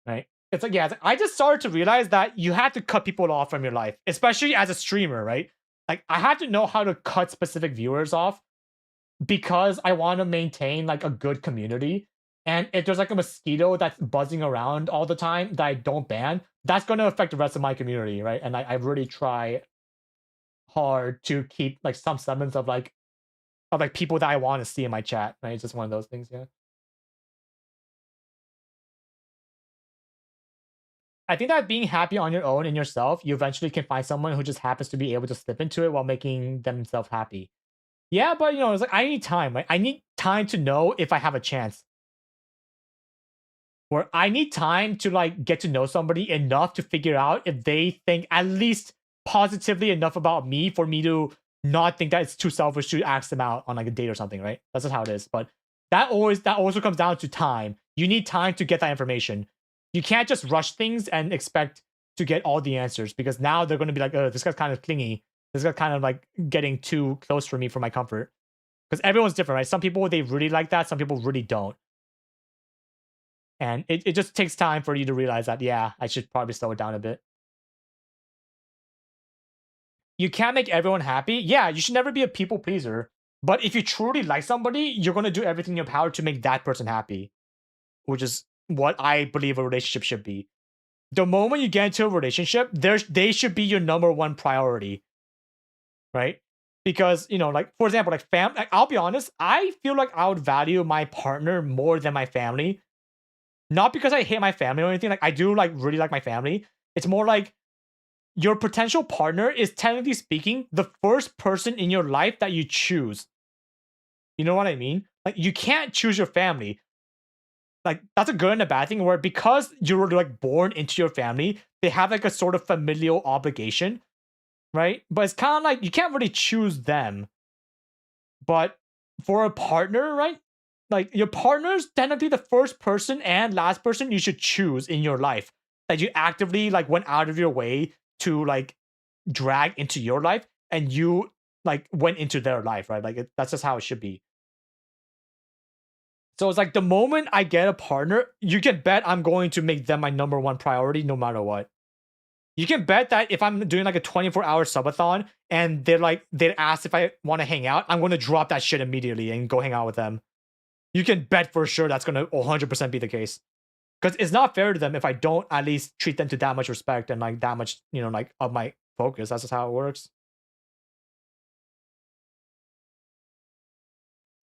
Right? It's like, yeah, it's like, I just started to realize that you have to cut people off from your life, especially as a streamer, right? Like, I have to know how to cut specific viewers off because I want to maintain like a good community. And if there's like a mosquito that's buzzing around all the time that I don't ban, that's going to affect the rest of my community, right? And I really try hard to keep like some semblance of like people that I want to see in my chat, right? It's just one of those things, yeah. I think that being happy on your own in yourself, you eventually can find someone who just happens to be able to slip into it while making themselves happy. Yeah, but it's like I need time, right? I need time to know if I have a chance. Or I need time to like get to know somebody enough to figure out if they think at least positively enough about me for me to not think that it's too selfish to ask them out on like a date or something, right? That's just how it is. But that also comes down to time. You need time to get that information. You can't just rush things and expect to get all the answers because now they're going to be like, oh, this guy's kind of clingy. This guy's kind of like getting too close for me for my comfort. Because everyone's different, right? Some people, they really like that. Some people really don't. And it just takes time for you to realize that, yeah, I should probably slow it down a bit. You can't make everyone happy. Yeah, you should never be a people pleaser. But if you truly like somebody, you're going to do everything in your power to make that person happy, which is what I believe a relationship should be. The moment you get into a relationship, they should be your number one priority, right? Because, like, for example, like like, I'll be honest, I feel like I would value my partner more than my family. Not because I hate my family or anything. Like, I do like really like my family. It's more like your potential partner is, technically speaking, the first person in your life that you choose. You know what I mean? Like, you can't choose your family. Like, that's a good and a bad thing, where because you were like born into your family, they have like a sort of familial obligation, right? But it's kind of like you can't really choose them. But for a partner, right? Like, your partner's technically the first person and last person you should choose in your life that you actively like went out of your way to like drag into your life, and you like went into their life, right? Like, that's just how it should be. So it's like the moment I get a partner, you can bet I'm going to make them my number one priority no matter what. You can bet that if I'm doing like a 24-hour subathon and they ask if I want to hang out, I'm going to drop that shit immediately and go hang out with them. You can bet for sure that's going to 100% be the case. Because it's not fair to them if I don't at least treat them to that much respect and like that much, like of my focus. That's just how it works.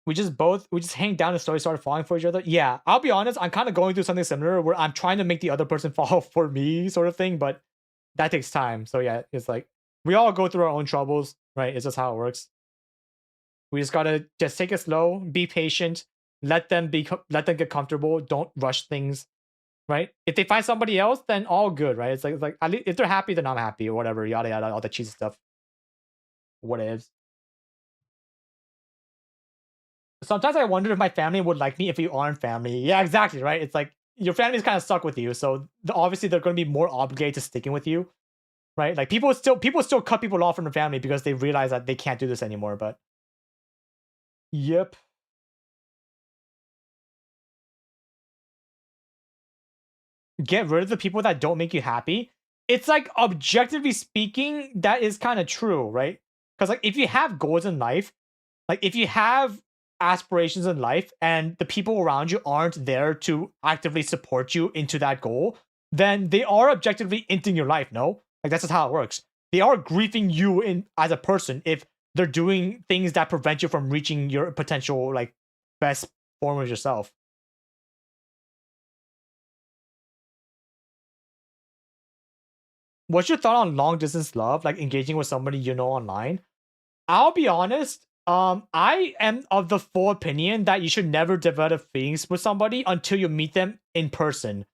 We just hang down and slowly started falling for each other. Yeah, I'll be honest, I'm kind of going through something similar where I'm trying to make the other person fall for me, sort of thing, but that takes time. So yeah, it's like we all go through our own troubles, right? It's just how it works. We just gotta just take it slow, be patient, let them get comfortable, don't rush things, right? If they find somebody else, then all good, right? It's like at least if they're happy, then I'm happy, or whatever, yada yada, all the cheesy stuff. What ifs. Sometimes I wonder if my family would like me if you aren't family. Yeah, exactly, right? It's like your family's kind of stuck with you, so obviously they're going to be more obligated to sticking with you, right? Like people still cut people off from the family because they realize that they can't do this anymore. But yep, get rid of the people that don't make you happy. It's like objectively speaking, that is kind of true, right? Because like if you have goals in life, like if you have aspirations in life and the people around you aren't there to actively support you into that goal, then they are objectively ending your life. No, like that's just how it works. They are grieving you in as a person if they're doing things that prevent you from reaching your potential like best form of yourself. What's your thought on long distance love, like engaging with somebody online? I'll be honest. I am of the full opinion that you should never develop feelings with somebody until you meet them in person.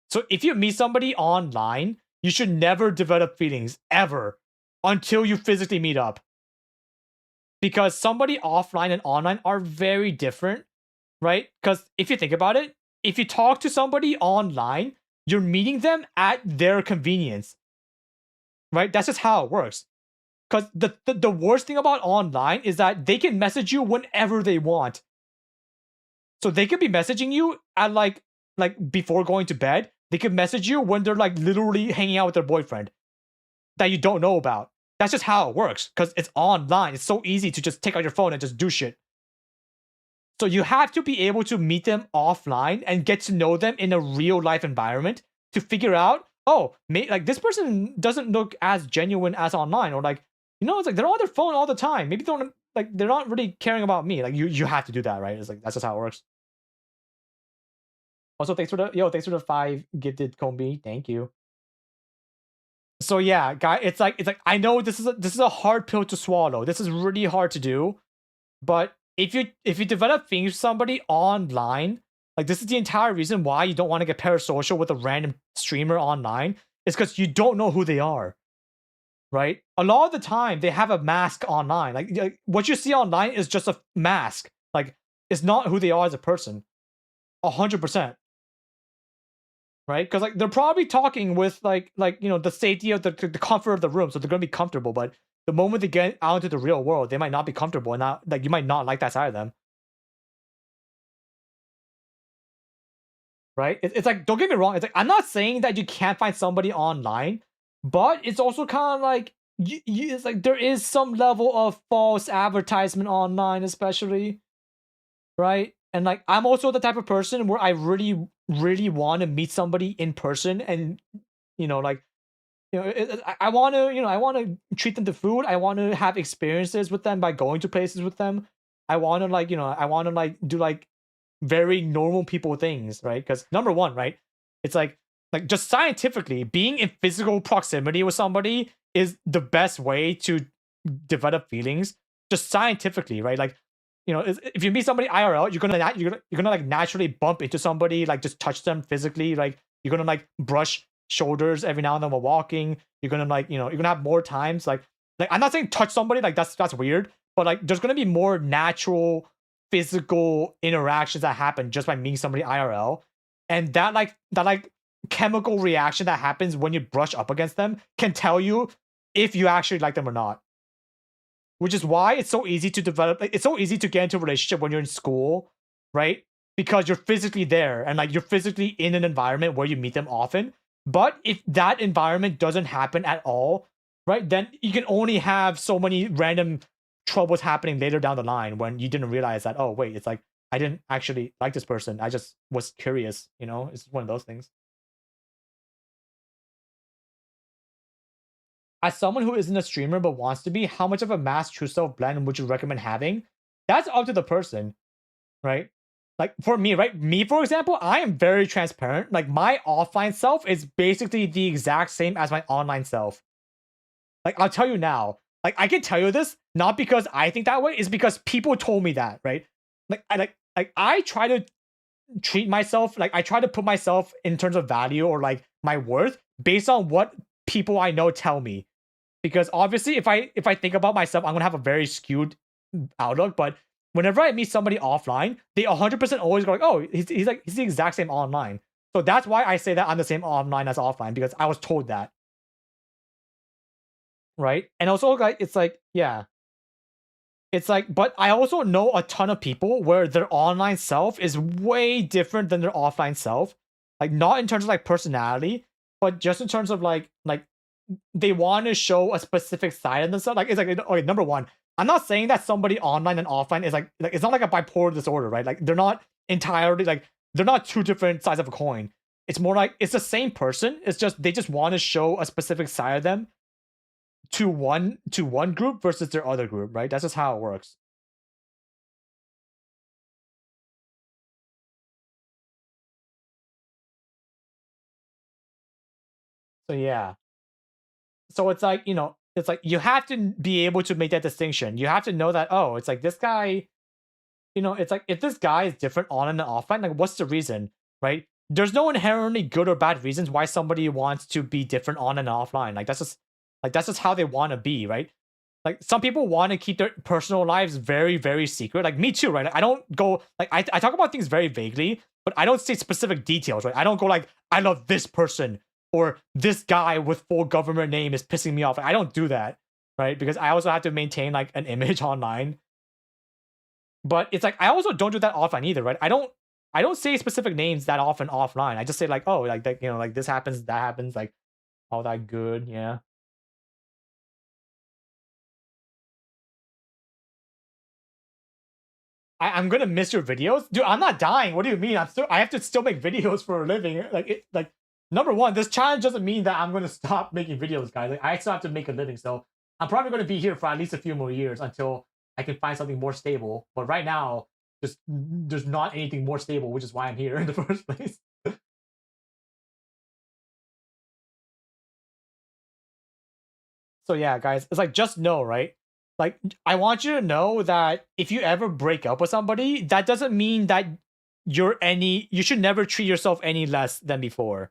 So if you meet somebody online, You should never develop feelings ever until you physically meet up. Because somebody offline and online are very different, right? Because if you think about it, if you talk to somebody online, you're meeting them at their convenience, right? That's just how it works. Because the worst thing about online is that they can message you whenever they want. So they could be messaging you at like before going to bed. They could message you when they're like literally hanging out with their boyfriend that you don't know about. That's just how it works because it's online. It's so easy to just take out your phone and just do shit. So you have to be able to meet them offline and get to know them in a real life environment to figure out, oh, like this person doesn't look as genuine as online, or like, it's like they're on their phone all the time. Maybe they're not really caring about me. Like you have to do that, right? It's like that's just how it works. Also, thanks for the 5 gifted Kombi. Thank you. So yeah, guy, it's like I know this is a hard pill to swallow. This is really hard to do, but if you develop things with somebody online, like this is the entire reason why you don't want to get parasocial with a random streamer online, is because you don't know who they are, right? A lot of the time they have a mask online. Like what you see online is just a mask. Like it's not who they are as a person, 100%. Right? Because like they're probably talking with like the safety of the comfort of the room, so they're gonna be comfortable. But the moment they get out into the real world, they might not be comfortable, and not like you might not like that side of them. Right? It's like, don't get me wrong. It's like I'm not saying that you can't find somebody online, but it's also kind of like it's like there is some level of false advertisement online, especially, right? And like I'm also the type of person where I really, really want to meet somebody in person, and like I want to I want to treat them to food. I want to have experiences with them by going to places with them. I want to I want to do like very normal people things, right? Because number one, right, it's like just scientifically, being in physical proximity with somebody is the best way to develop feelings. Just scientifically, right? Like if you meet somebody IRL, you're gonna like naturally bump into somebody, like just touch them physically, like you're gonna like brush shoulders every now and then while walking. You're gonna you're gonna have more times like I'm not saying touch somebody, like that's weird, but like there's gonna be more natural physical interactions that happen just by meeting somebody IRL, and that chemical reaction that happens when you brush up against them can tell you if you actually like them or not. Which is why it's so easy to develop. Like, it's so easy to get into a relationship when you're in school, right? Because you're physically there and like you're physically in an environment where you meet them often. But if that environment doesn't happen at all, right, then you can only have so many random troubles happening later down the line when you didn't realize that, oh wait, it's like I didn't actually like this person. I just was curious, It's one of those things. As someone who isn't a streamer but wants to be, how much of a masked true self blend would you recommend having? That's up to the person, right? Like for me, right? Me, for example, I am very transparent. Like my offline self is basically the exact same as my online self. Like I'll tell you now. Like I can tell you this not because I think that way, it's because people told me that, right? I try to treat myself, like I try to put myself in terms of value or like my worth based on what people I know tell me. Because obviously if I think about myself, I'm gonna have a very skewed outlook. But whenever I meet somebody offline, they 100% always go like, oh, he's the exact same online. So that's why I say that I'm the same online as offline, because I was told that. Right? And also like it's like, yeah. It's like, but I also know a ton of people where their online self is way different than their offline self. Like not in terms of like personality, but just in terms of like they want to show a specific side of themselves. Like it's like, okay, number one, I'm not saying that somebody online and offline is like it's not like a bipolar disorder, right? Like they're not entirely like they're not two different sides of a coin. It's more like it's the same person. It's just they just want to show a specific side of them to one group versus their other group, right? That's just how it works. So yeah. So it's like, it's like you have to be able to make that distinction. You have to know that, oh, it's like this guy, it's like if this guy is different on and offline, like what's the reason, right? there's no inherently good or bad reasons why somebody wants to be different on and offline. Like that's just how they want to be, right? Like some people want to keep their personal lives very, very secret. Like me too, right? Like, I don't go like I talk about things very vaguely, but I don't say specific details, right? I don't go like I love this person or this guy with full government name is pissing me off. Like, I don't do that, right? Because I also have to maintain like an image online. But it's like I also don't do that offline either, right? I don't say specific names that often offline. I just say like, oh, like that, like this happens, that happens, like all that good, yeah. I'm gonna miss your videos, dude. I'm not dying. What do you mean? I have to still make videos for a living. Like number one, this challenge doesn't mean that I'm gonna stop making videos, guys. Like I still have to make a living, so I'm probably gonna be here for at least a few more years until I can find something more stable. But right now, just there's not anything more stable, which is why I'm here in the first place. So yeah, guys, it's like just know, right? Like I want you to know that if you ever break up with somebody, that doesn't mean that you should never treat yourself any less than before,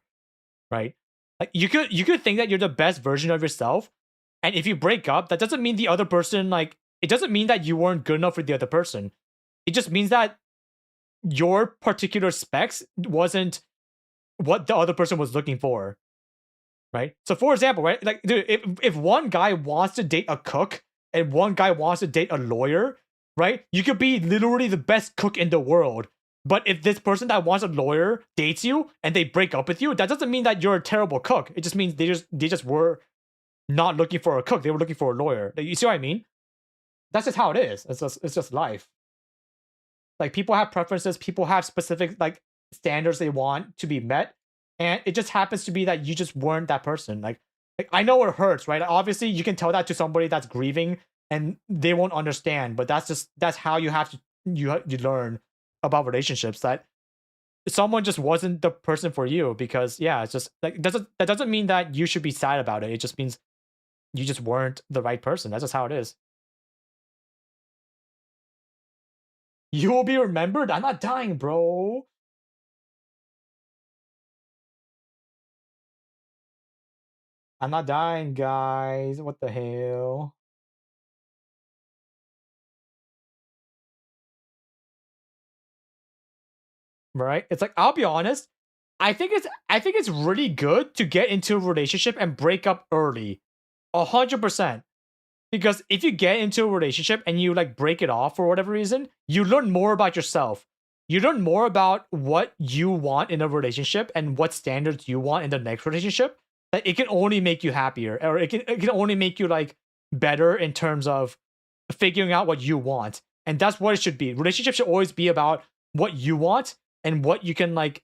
right? Like you could think that you're the best version of yourself, and if you break up, that doesn't mean the other person like it doesn't mean that you weren't good enough for the other person. It just means that your particular specs wasn't what the other person was looking for, right? So for example, right, like dude, if one guy wants to date a cook and one guy wants to date a lawyer, right? You could be literally the best cook in the world. But if this person that wants a lawyer dates you and they break up with you, that doesn't mean that you're a terrible cook. It just means they just were not looking for a cook. They were looking for a lawyer. You see what I mean? That's just how it is. It's just life. Like people have preferences, people have specific like standards they want to be met, and it just happens to be that you just weren't that person. Like I know it hurts, right? Obviously, you can tell that to somebody that's grieving, and they won't understand. But that's how you have to you learn about relationships that someone just wasn't the person for you because yeah, it's just like that doesn't mean that you should be sad about it. It just means you just weren't the right person. That's just how it is. You will be remembered. I'm not dying, bro. I'm not dying, guys. What the hell? Right? It's like I'll be honest. I think it's really good to get into a relationship and break up early. 100%. Because if you get into a relationship and you like break it off for whatever reason, you learn more about yourself. You learn more about what you want in a relationship and what standards you want in the next relationship. That it can only make you happier, or it can only make you like better in terms of figuring out what you want. And that's what it should be. Relationships should always be about what you want and what you can like,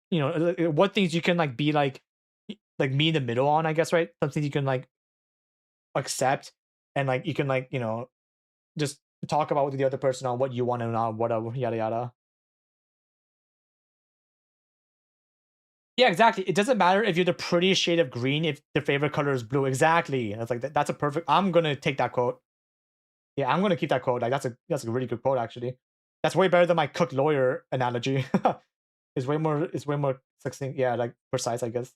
what things you can like be like me in the middle on, I guess, right? Something you can like accept and like you can like just talk about with the other person on what you want and not whatever yada yada. Yeah, exactly. It doesn't matter if you're the prettiest shade of green if the favorite color is blue. Exactly. That's like that's a perfect. I'm gonna take that quote. Yeah, I'm gonna keep that quote. Like that's a really good quote actually. That's way better than my cook lawyer analogy. It's way more succinct. Yeah, like precise, I guess.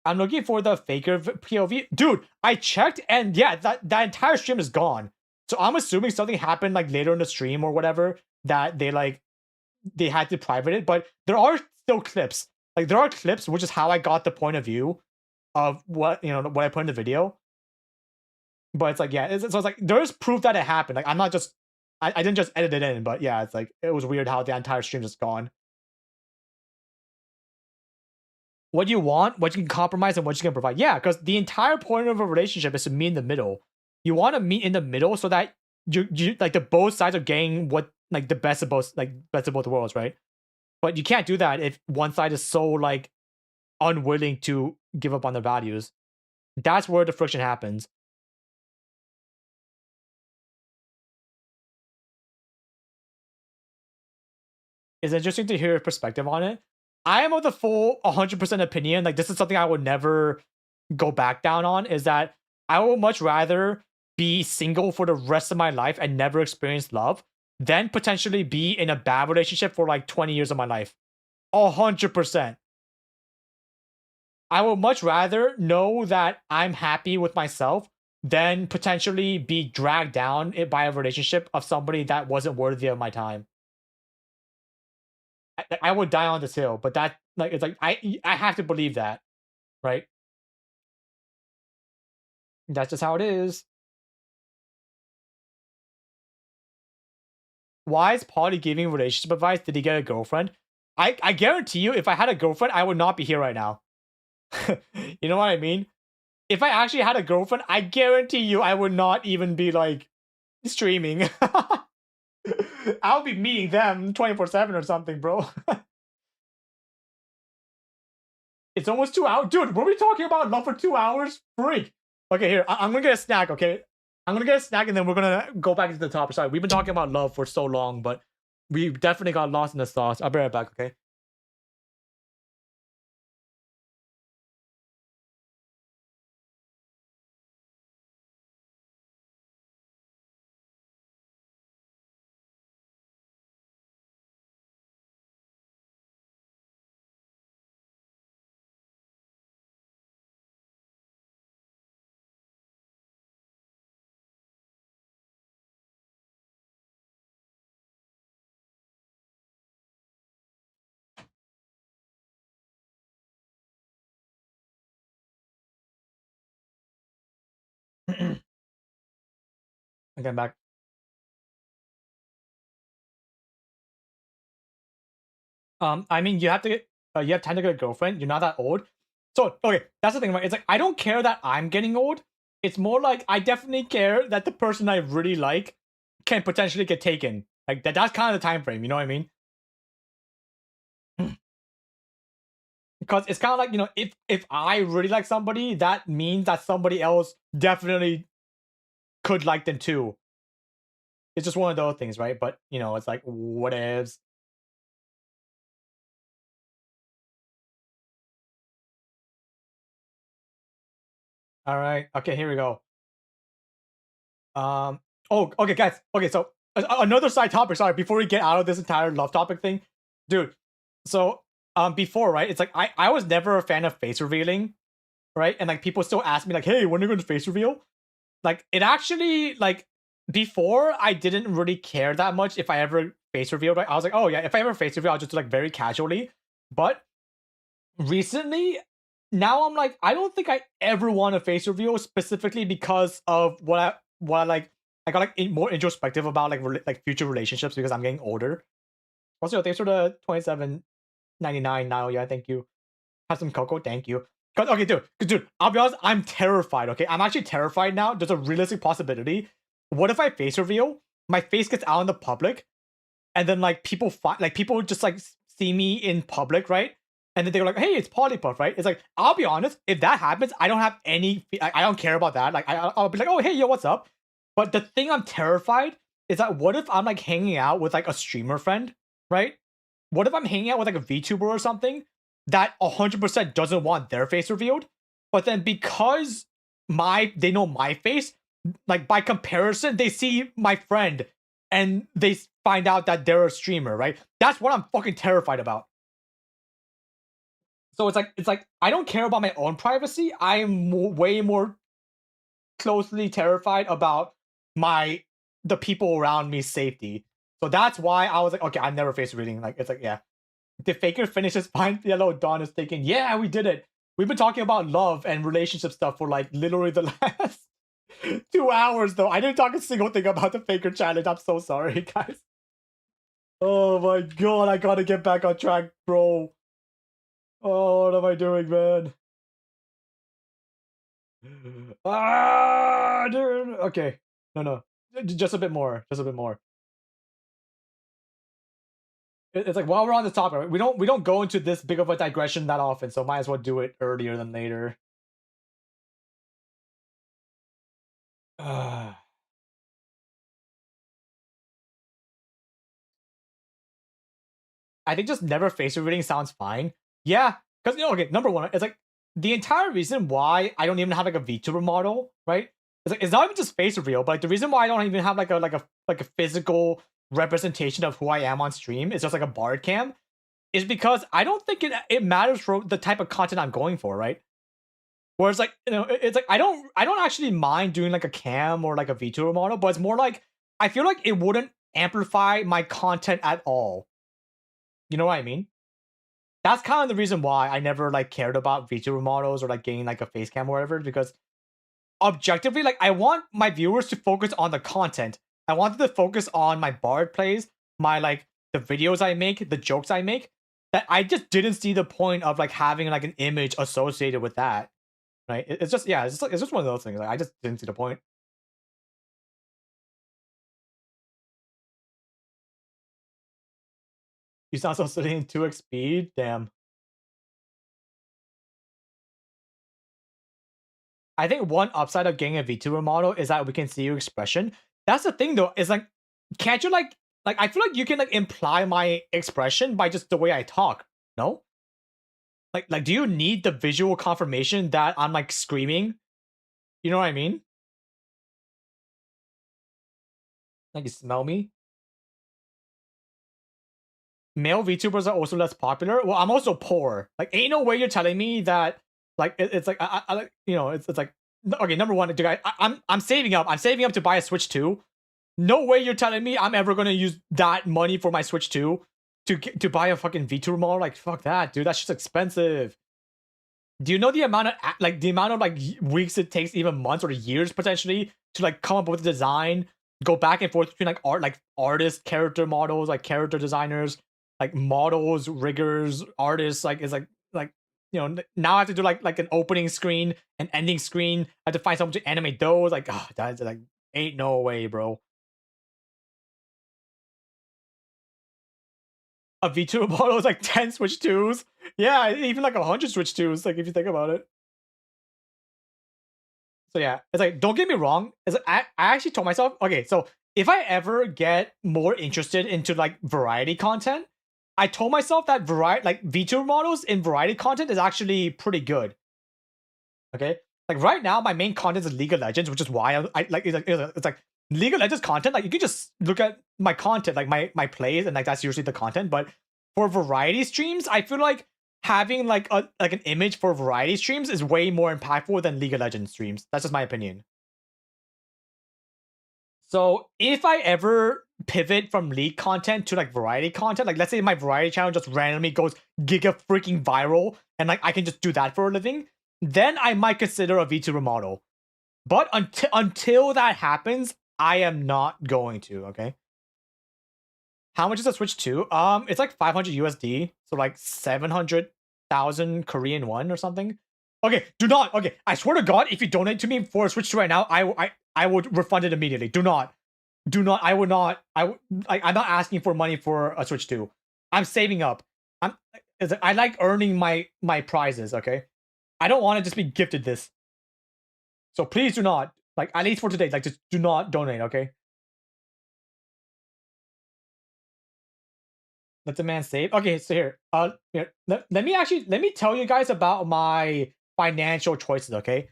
I'm looking for the faker POV. Dude, I checked and yeah, that entire stream is gone. So I'm assuming something happened like later in the stream or whatever that they had to private it, but there are still clips. Like there are clips, which is how I got the point of view of what I put in the video. But it's like yeah, so it's like there is proof that it happened. Like I'm not just I didn't just edit it in, but yeah, it's like it was weird how the entire stream is gone. What you want, what you can compromise, and what you can provide. Yeah, because the entire point of a relationship is to meet in the middle. You want to meet in the middle so that you like the both sides are getting what like the best of both worlds, right? But you can't do that if one side is so like unwilling to give up on their values. That's where the friction happens. It's interesting to hear your perspective on it. I am of the full 100% opinion. Like this is something I would never go back down on. Is that I would much rather be single for the rest of my life and never experience love than potentially be in a bad relationship for like 20 years of my life. 100%. I would much rather know that I'm happy with myself than potentially be dragged down by a relationship of somebody that wasn't worthy of my time. I would die on this hill, but that like it's like I have to believe that, right? That's just how it is. Why is Polly giving relationship advice? Did he get a girlfriend? I guarantee you, if I had a girlfriend, I would not be here right now. You know what I mean? If I actually had a girlfriend, I guarantee you I would not even be like streaming. I would be meeting them 24/7 or something, bro. It's almost 2 hours. Dude, were we talking about love for 2 hours? Freak. Okay, here. I'm gonna get a snack, okay? I'm gonna get a snack and then we're gonna go back to the topic. Sorry, we've been talking about love for so long, but we definitely got lost in the sauce. I'll be right back, okay? Okay, I'm back. I mean, you have to get, you have time to get a girlfriend. You're not that old. So, okay, that's the thing, right? It's like, I don't care that I'm getting old. It's more like, I definitely care that the person I really like can potentially get taken. Like, that's kind of the time frame, you know what I mean? Because it's kind of like, if I really like somebody, that means that somebody else definitely could like them too. It's just one of those things, right? But, it's like, what ifs. All right. Okay, here we go. Oh, okay, guys. Okay, so another side topic. Sorry, before we get out of this entire love topic thing, dude. So, before, right? It's like I was never a fan of face revealing, right? And like people still ask me like, "Hey, when are you going to face reveal?" Like it actually like before I didn't really care that much if I ever face revealed. Right? I was like, "Oh yeah, if I ever face reveal, I'll just do like very casually." But recently, now I'm like, I don't think I ever want a face reveal specifically because of what I like. I got like more introspective about like future relationships because I'm getting older. Also, thanks for the 27.99 now. Yeah, thank you. Have some cocoa, thank you. Okay, dude, I'll be honest, I'm terrified. Okay, I'm actually terrified now. There's a realistic possibility. What if I face reveal? My face gets out in the public, and then like people just like see me in public, right? And then they're like, "Hey, it's Polypuff," right? It's like, I'll be honest, if that happens, I don't have any, I don't care about that. Like, I'll be like, "Oh, hey, yo, what's up?" But the thing I'm terrified is that what if I'm like hanging out with like a streamer friend, right? What if I'm hanging out with like a VTuber or something that 100% doesn't want their face revealed, but then because they know my face, like by comparison, they see my friend and they find out that they're a streamer, right? That's what I'm fucking terrified about. So it's like I don't care about my own privacy. I am way more closely terrified about the people around me's safety. So that's why I was like, okay, I've never faced reading. Like it's like, yeah. The faker finishes fine. Yellow Dawn is taken. Yeah, we did it. We've been talking about love and relationship stuff for like literally the last 2 hours though. I didn't talk a single thing about the faker challenge. I'm so sorry, guys. Oh my god, I gotta get back on track, bro. Oh, what am I doing, man? Ah, dude. Okay. No. Just a bit more. Just a bit more. It's like while we're on the topic, right? We don't go into this big of a digression that often, so might as well do it earlier than later. I think just never face revealing sounds fine. Yeah, because okay, number one, it's like the entire reason why I don't even have like a VTuber model, right? It's like it's not even just face reveal, but like the reason why I don't even have like a physical representation of who I am on stream. It's just like a bard cam. Is because I don't think it matters for the type of content I'm going for, right? Whereas like, you know, it's like I don't actually mind doing like a cam or like a VTuber model, but it's more like I feel like it wouldn't amplify my content at all. You know what I mean? That's kind of the reason why I never like cared about VTuber models or like getting like a face cam or whatever, because objectively, like I want my viewers to focus on the content. I want them to focus on my bard plays, my like the videos I make, the jokes I make. That I just didn't see the point of like having like an image associated with that. Right? It's just yeah, it's just one of those things. Like I just didn't see the point. You sound so silly in 2x speed. Damn. I think one upside of getting a VTuber model is that we can see your expression. That's the thing though, is like, can't you like I feel like you can like imply my expression by just the way I talk. No? Like do you need the visual confirmation that I'm like screaming? You know what I mean? Like you smell me? Male VTubers are also less popular. Well, I'm also poor. Like, ain't no way you're telling me that. Like, it's like I like you know, it's like okay. Number one, dude, I'm saving up. I'm saving up to buy a Switch 2. No way you're telling me I'm ever gonna use that money for my Switch 2 to buy a fucking VTuber model. Like, fuck that, dude. That's just expensive. Do you know the amount of like weeks it takes, even months or years potentially, to like come up with a design, go back and forth between like artists, character models, like character designers, like models, riggers, artists. Like it's like you know, now I have to do like an opening screen, an ending screen. I have to find someone to animate those. Like, oh, that's like ain't no way, bro. A VTuber model is like 10 Switch 2s. Yeah, even like 100 Switch 2s. Like if you think about it. So yeah, it's like, don't get me wrong. It's like, I actually told myself, okay, so if I ever get more interested into like variety content, I told myself that variety, like VTuber models in variety content is actually pretty good. Okay, like right now, my main content is League of Legends, which is why I like it's like League of Legends content. Like you can just look at my content, like my plays, and like that's usually the content. But for variety streams, I feel like having like an image for variety streams is way more impactful than League of Legends streams. That's just my opinion. So if I ever pivot from League content to like variety content, like let's say my variety channel just randomly goes giga freaking viral, and like I can just do that for a living, then I might consider a VTuber model. But until that happens, I am not going to. Okay. How much is a Switch 2? It's like 500 USD, so like 700,000 Korean won or something. Okay, do not. Okay, I swear to God, if you donate to me for a Switch 2 right now, I would refund it immediately. Do not. Do not. I would not. I'm not asking for money for a Switch 2. I'm saving up. I like earning my prizes, okay? I don't want to just be gifted this. So please do not. Like, at least for today, like, just do not donate, okay? Let the man save. Okay, so here, let me tell you guys about my financial choices, okay?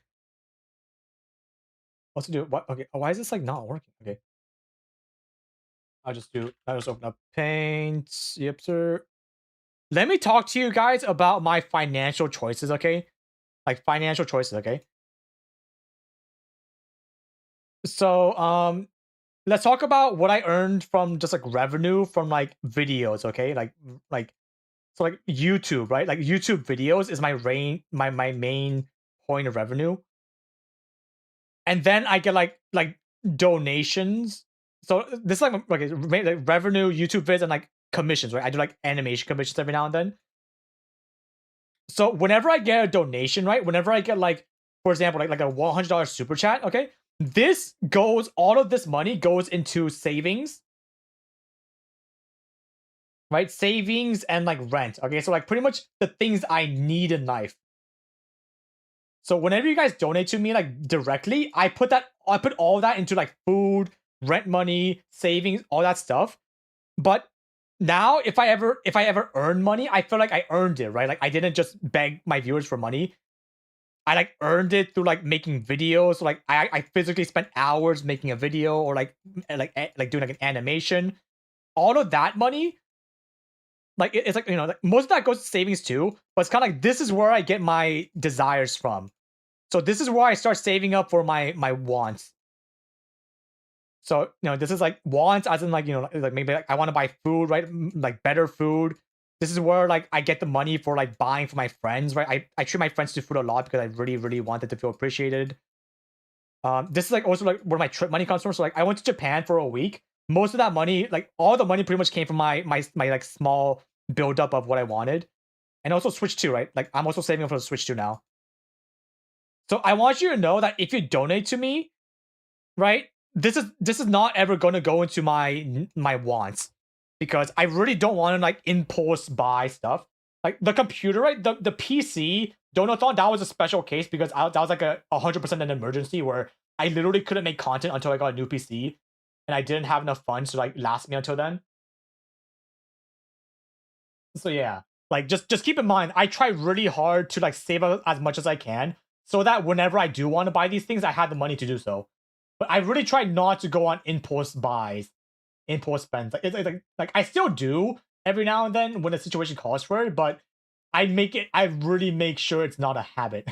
What's to do? What? Okay, why is this like not working? Okay, I'll just open up Paint. Yep, sir. Let me talk to you guys about my financial choices, okay? Like financial choices, okay? So, let's talk about what I earned from just like revenue from like videos, okay? Like so like YouTube, right? Like YouTube videos is my main point of revenue. And then I get like donations. So this is like okay, like revenue, YouTube vids, and like commissions, right? I do like animation commissions every now and then. So whenever I get a donation, right? Whenever I get like, for example, like a $100 super chat, okay, all of this money goes into savings, right? Savings and like rent. Okay, so like pretty much the things I need in life. So whenever you guys donate to me like directly, I put all that into like food, rent money, savings, all that stuff. But now if I ever earn money, I feel like I earned it, right? Like I didn't just beg my viewers for money. I like earned it through like making videos. So, like I physically spent hours making a video or like doing like an animation. all of that money, like it's like, you know, like most of that goes to savings too, but it's kind of like this is where I get my desires from. So this is where I start saving up for my wants. So, you know, this is like wants as in like, you know, like maybe like I want to buy food, right? Like better food. This is where like I get the money for like buying for my friends, right? I treat my friends to food a lot because I really, really wanted to feel appreciated. This is like also like where my trip money comes from. So like I went to Japan for a week. Most of that money, like all the money pretty much came from my like small buildup of what I wanted. And also Switch 2, right? Like I'm also saving up for the Switch 2 now. So I want you to know that if you donate to me, right? This is not ever going to go into my wants because I really don't want to like impulse buy stuff. Like the computer, right? The PC donathon, that was a special case because that was like a 100% an emergency where I literally couldn't make content until I got a new PC, and I didn't have enough funds to like last me until then. So yeah, like just keep in mind, I try really hard to like save as much as I can so that whenever I do want to buy these things, I have the money to do so. But I really try not to go on impulse buys, impulse spends. Like it's like I still do every now and then when the situation calls for it, but I really make sure it's not a habit.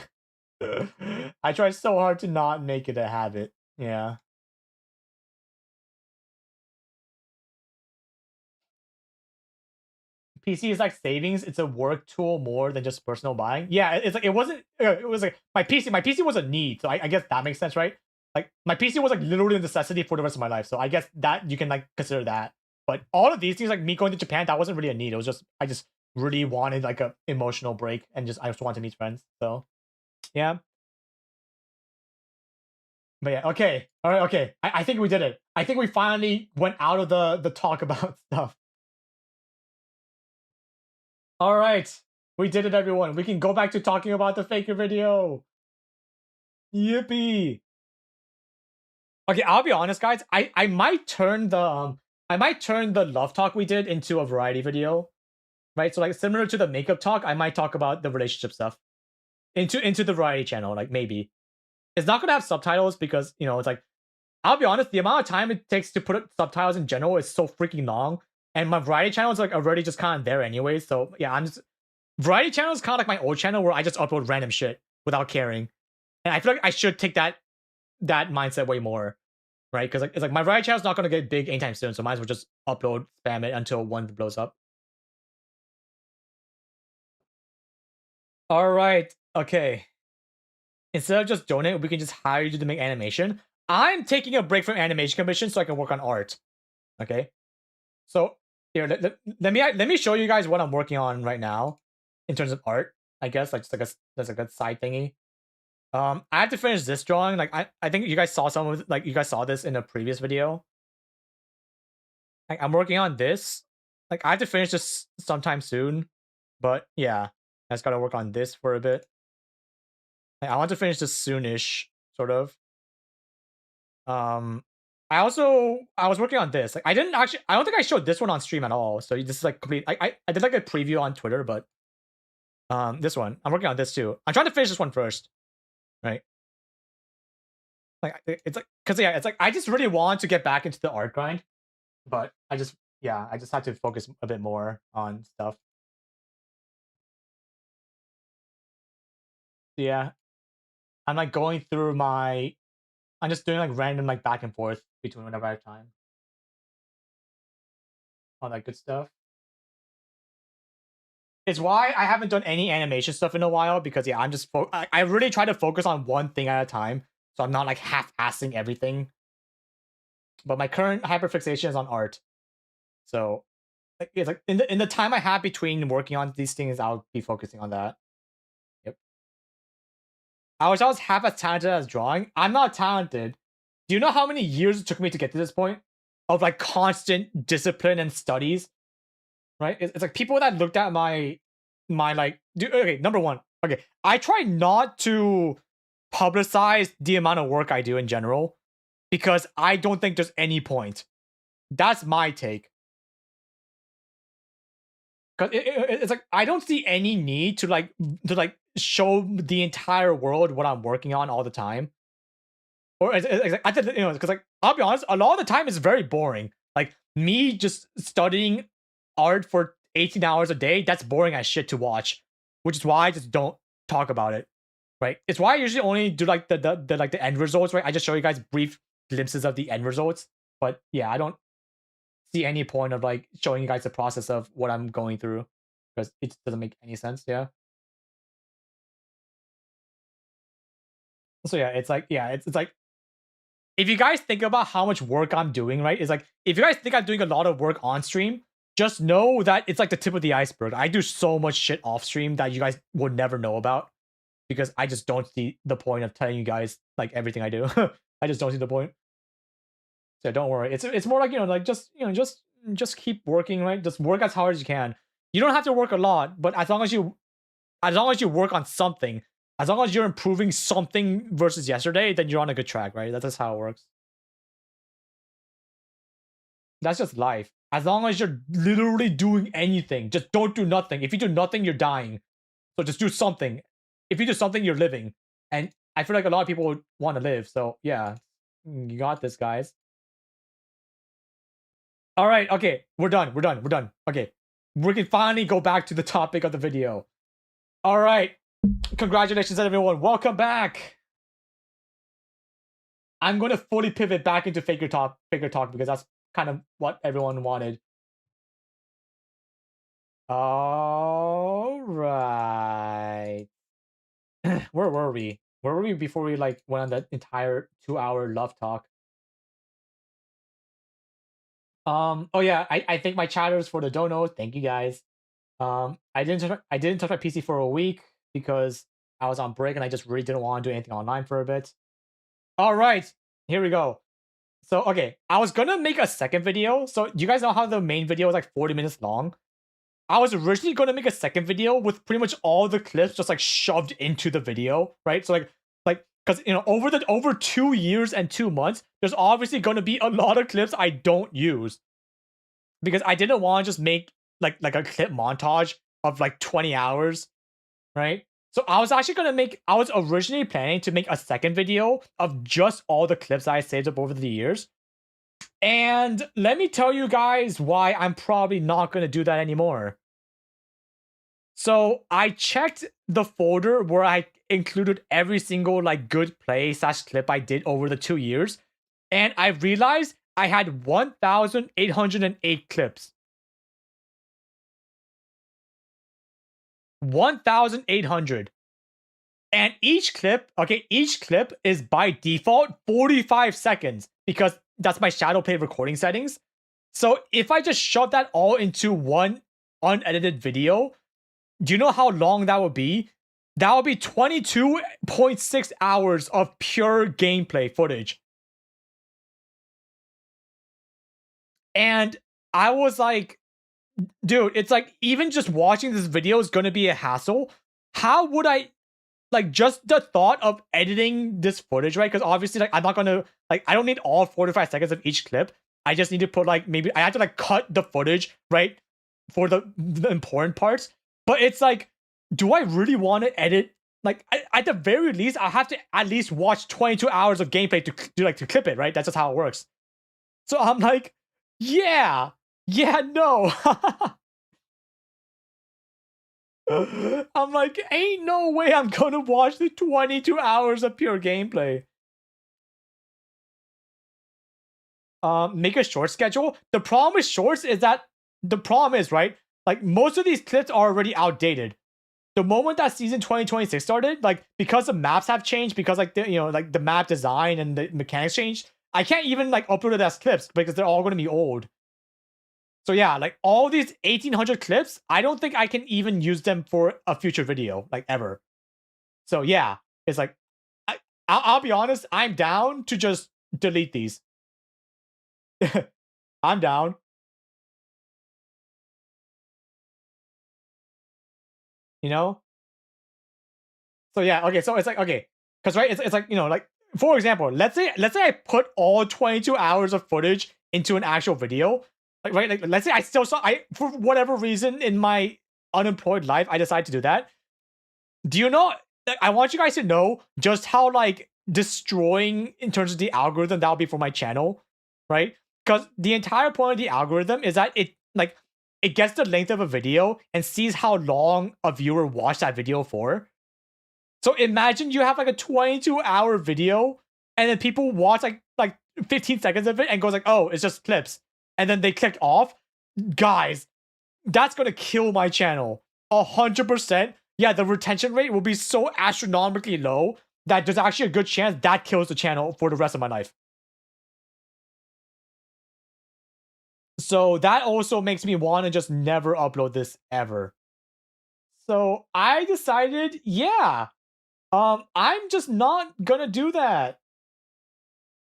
I try so hard to not make it a habit. Yeah. PC is like savings. It's a work tool more than just personal buying. Yeah, it's like it wasn't. It was like my PC. My PC was a need, so I guess that makes sense, right? Like my PC was like literally a necessity for the rest of my life. So I guess that you can like consider that. But all of these things, like me going to Japan, that wasn't really a need. It was just I just really wanted like a emotional break and just I just wanted to meet friends. So yeah. But yeah, okay. All right, okay. I think we did it. I think we finally went out of the talk about stuff. All right. We did it, everyone. We can go back to talking about the faker video. Yippee. Okay, I'll be honest, guys. I might turn the love talk we did into a variety video, right? So like similar to the makeup talk, I might talk about the relationship stuff into the variety channel, like maybe. It's not gonna have subtitles because you know it's like I'll be honest, the amount of time it takes to put up subtitles in general is so freaking long, and my variety channel is like already just kind of there anyway. So yeah, I'm just variety channel is kind of like my old channel where I just upload random shit without caring, and I feel like I should take that mindset way more, right? Because like it's like my variety channel is not gonna get big anytime soon, so might as well just upload, spam it until one blows up. All right, okay. Instead of just donate, we can just hire you to make animation. I'm taking a break from animation commission so I can work on art. Okay, so here let me show you guys what I'm working on right now in terms of art. I guess like just like that's a good side thingy. I have to finish this drawing. Like I think you guys saw some of like you guys saw this in a previous video. Like I'm working on this. Like I have to finish this sometime soon. But yeah, I just gotta work on this for a bit. Like, I want to finish this soonish, sort of. Um, I was working on this. Like I don't think I showed this one on stream at all. So this is like complete. I did like a preview on Twitter, but this one I'm working on this too. I'm trying to finish this one first, right? Like it's like because yeah, it's like I just really want to get back into the art grind, but I just had to focus a bit more on stuff. Yeah, I'm like going through my. I'm just doing like random like back and forth between whenever I have time. All that good stuff. It's why I haven't done any animation stuff in a while because yeah, I'm just I really try to focus on one thing at a time, so I'm not like half-assing everything. But my current hyperfixation is on art, so like, it's like in the time I have between working on these things, I'll be focusing on that. Yep. I wish I was half as talented as drawing. I'm not talented. Do you know how many years it took me to get to this point of like constant discipline and studies? Right? It's like people that looked at my like okay, number one, okay, I try not to publicize the amount of work I do in general because I don't think there's any point. That's my take. Because it's like I don't see any need to like show the entire world what I'm working on all the time. Or it's like, you know, because like I'll be honest, a lot of the time it's very boring. Like me just studying art for 18 hours a day, that's boring as shit to watch, which is why I just don't talk about it, right? It's why I usually only do like the like the end results, right? I just show you guys brief glimpses of the end results, but yeah, I don't see any point of like showing you guys the process of what I'm going through because it doesn't make any sense. Yeah. So yeah, it's like it's like if you guys think about how much work I'm doing, right? It's like if you guys think I'm doing a lot of work on stream, just know that it's like the tip of the iceberg. I do so much shit off stream that you guys would never know about because I just don't see the point of telling you guys like everything I do. I just don't see the point. So don't worry. It's more like like just keep working, right? Just work as hard as you can. You don't have to work a lot, but as long as you work on something, as long as you're improving something versus yesterday, then you're on a good track, right? That's just how it works. That's just life. As long as you're literally doing anything, just don't do nothing. If you do nothing, you're dying. So just do something. If you do something, you're living. And I feel like a lot of people would want to live. So yeah, you got this, guys. All right. Okay. We're done. We're done. We're done. Okay. We can finally go back to the topic of the video. All right. Congratulations, everyone. Welcome back. I'm going to fully pivot back into figure talk because that's kind of what everyone wanted. All right. Where were we? Where were we before we like went on that entire 2-hour love talk? Oh yeah, I thank my chatters for the dono. Thank you guys. I didn't touch my PC for a week because I was on break and I just really didn't want to do anything online for a bit. All right, here we go. So okay, I was gonna make a second video. So you guys know how the main video was like 40 minutes long? I was originally gonna make a second video with pretty much all the clips just like shoved into the video, right? So like because over 2 years and 2 months, there's obviously gonna be a lot of clips I don't use because I didn't want to just make like a clip montage of like 20 hours, right? So I was actually gonna make. I was originally planning to make a second video of just all the clips I saved up over the years. And let me tell you guys why I'm probably not gonna do that anymore. So I checked the folder where I included every single like good play / clip I did over the 2 years, and I realized I had 1,808 clips. 1,800. And each clip is by default 45 seconds because that's my shadow play recording settings. So if I just shove that all into one unedited video, do you know how long that would be? That would be 22.6 hours of pure gameplay footage. And I was like, dude, it's like even just watching this video is going to be a hassle. How would I like just the thought of editing this footage, right? Because obviously, like, I'm not gonna like I don't need all 45 seconds of each clip. I just need to put like maybe I have to like cut the footage, right? For the important parts. But it's like, do I really want to edit? Like at the very least, I have to at least watch 22 hours of gameplay to clip it, right? That's just how it works. So I'm like, yeah, no. I'm like, ain't no way I'm gonna watch the 22 hours of pure gameplay. Make a short schedule. The problem with shorts is that right? Like most of these clips are already outdated. The moment that season 2026 started, like because the maps have changed, because like the map design and the mechanics changed, I can't even like upload it as clips because they're all gonna be old. So yeah, like all these 1,800 clips, I don't think I can even use them for a future video, like ever. So yeah, it's like, I'll be honest, I'm down to just delete these. I'm down. You know? So yeah, okay, so it's like, okay, because right, it's like, like, for example, let's say I put all 22 hours of footage into an actual video. Like, right, like let's say I still saw for whatever reason in my unemployed life, I decided to do that. Do you know, I want you guys to know just how like destroying in terms of the algorithm that would be for my channel, right? Because the entire point of the algorithm is that it gets the length of a video and sees how long a viewer watched that video for. So imagine you have like a 22-hour video and then people watch like 15 seconds of it and goes like, oh, it's just clips. And then they clicked off. Guys, that's gonna kill my channel. 100%. Yeah, the retention rate will be so astronomically low that there's actually a good chance that kills the channel for the rest of my life. So that also makes me want to just never upload this ever. So I decided, yeah, I'm just not gonna do that.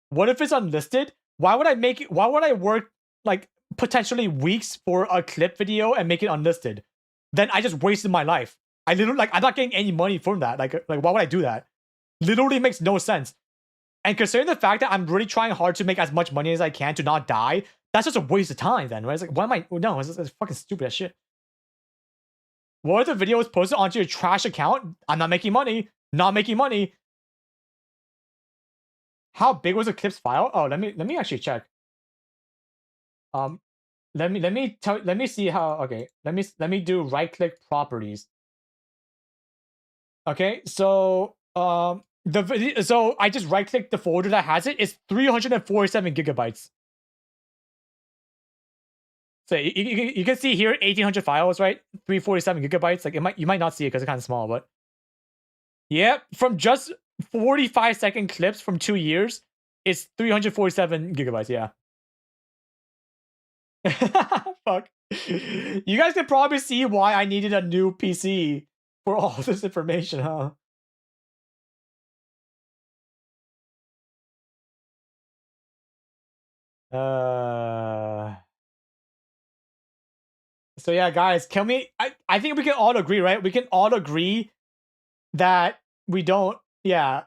What if it's unlisted? Why would I make it? Why would I work like potentially weeks for a clip video and make it unlisted? Then I just wasted my life. I literally like I'm not getting any money from that. Like why would I do that? Literally makes no sense. And considering the fact that I'm really trying hard to make as much money as I can to not die, that's just a waste of time then, right? It's like, why am I? No, it's fucking stupid as shit. What if the video is posted onto your trash account? I'm not making money. Not making money. How big was the clips file? Oh, let me actually check. Let me see how. Okay, let me do right click properties. Okay, so the video, so I just right click the folder that has it. It's 347 gigabytes. So you can see here 1800 files, right? 347 gigabytes. Like you might not see it because it's kind of small, but yeah, from just 45-second clips from 2 years, it's 347 gigabytes. Yeah. Fuck. You guys can probably see why I needed a new PC for all this information, huh? So yeah, guys, can we I think we can all agree, right? We can all agree that we don't, yeah.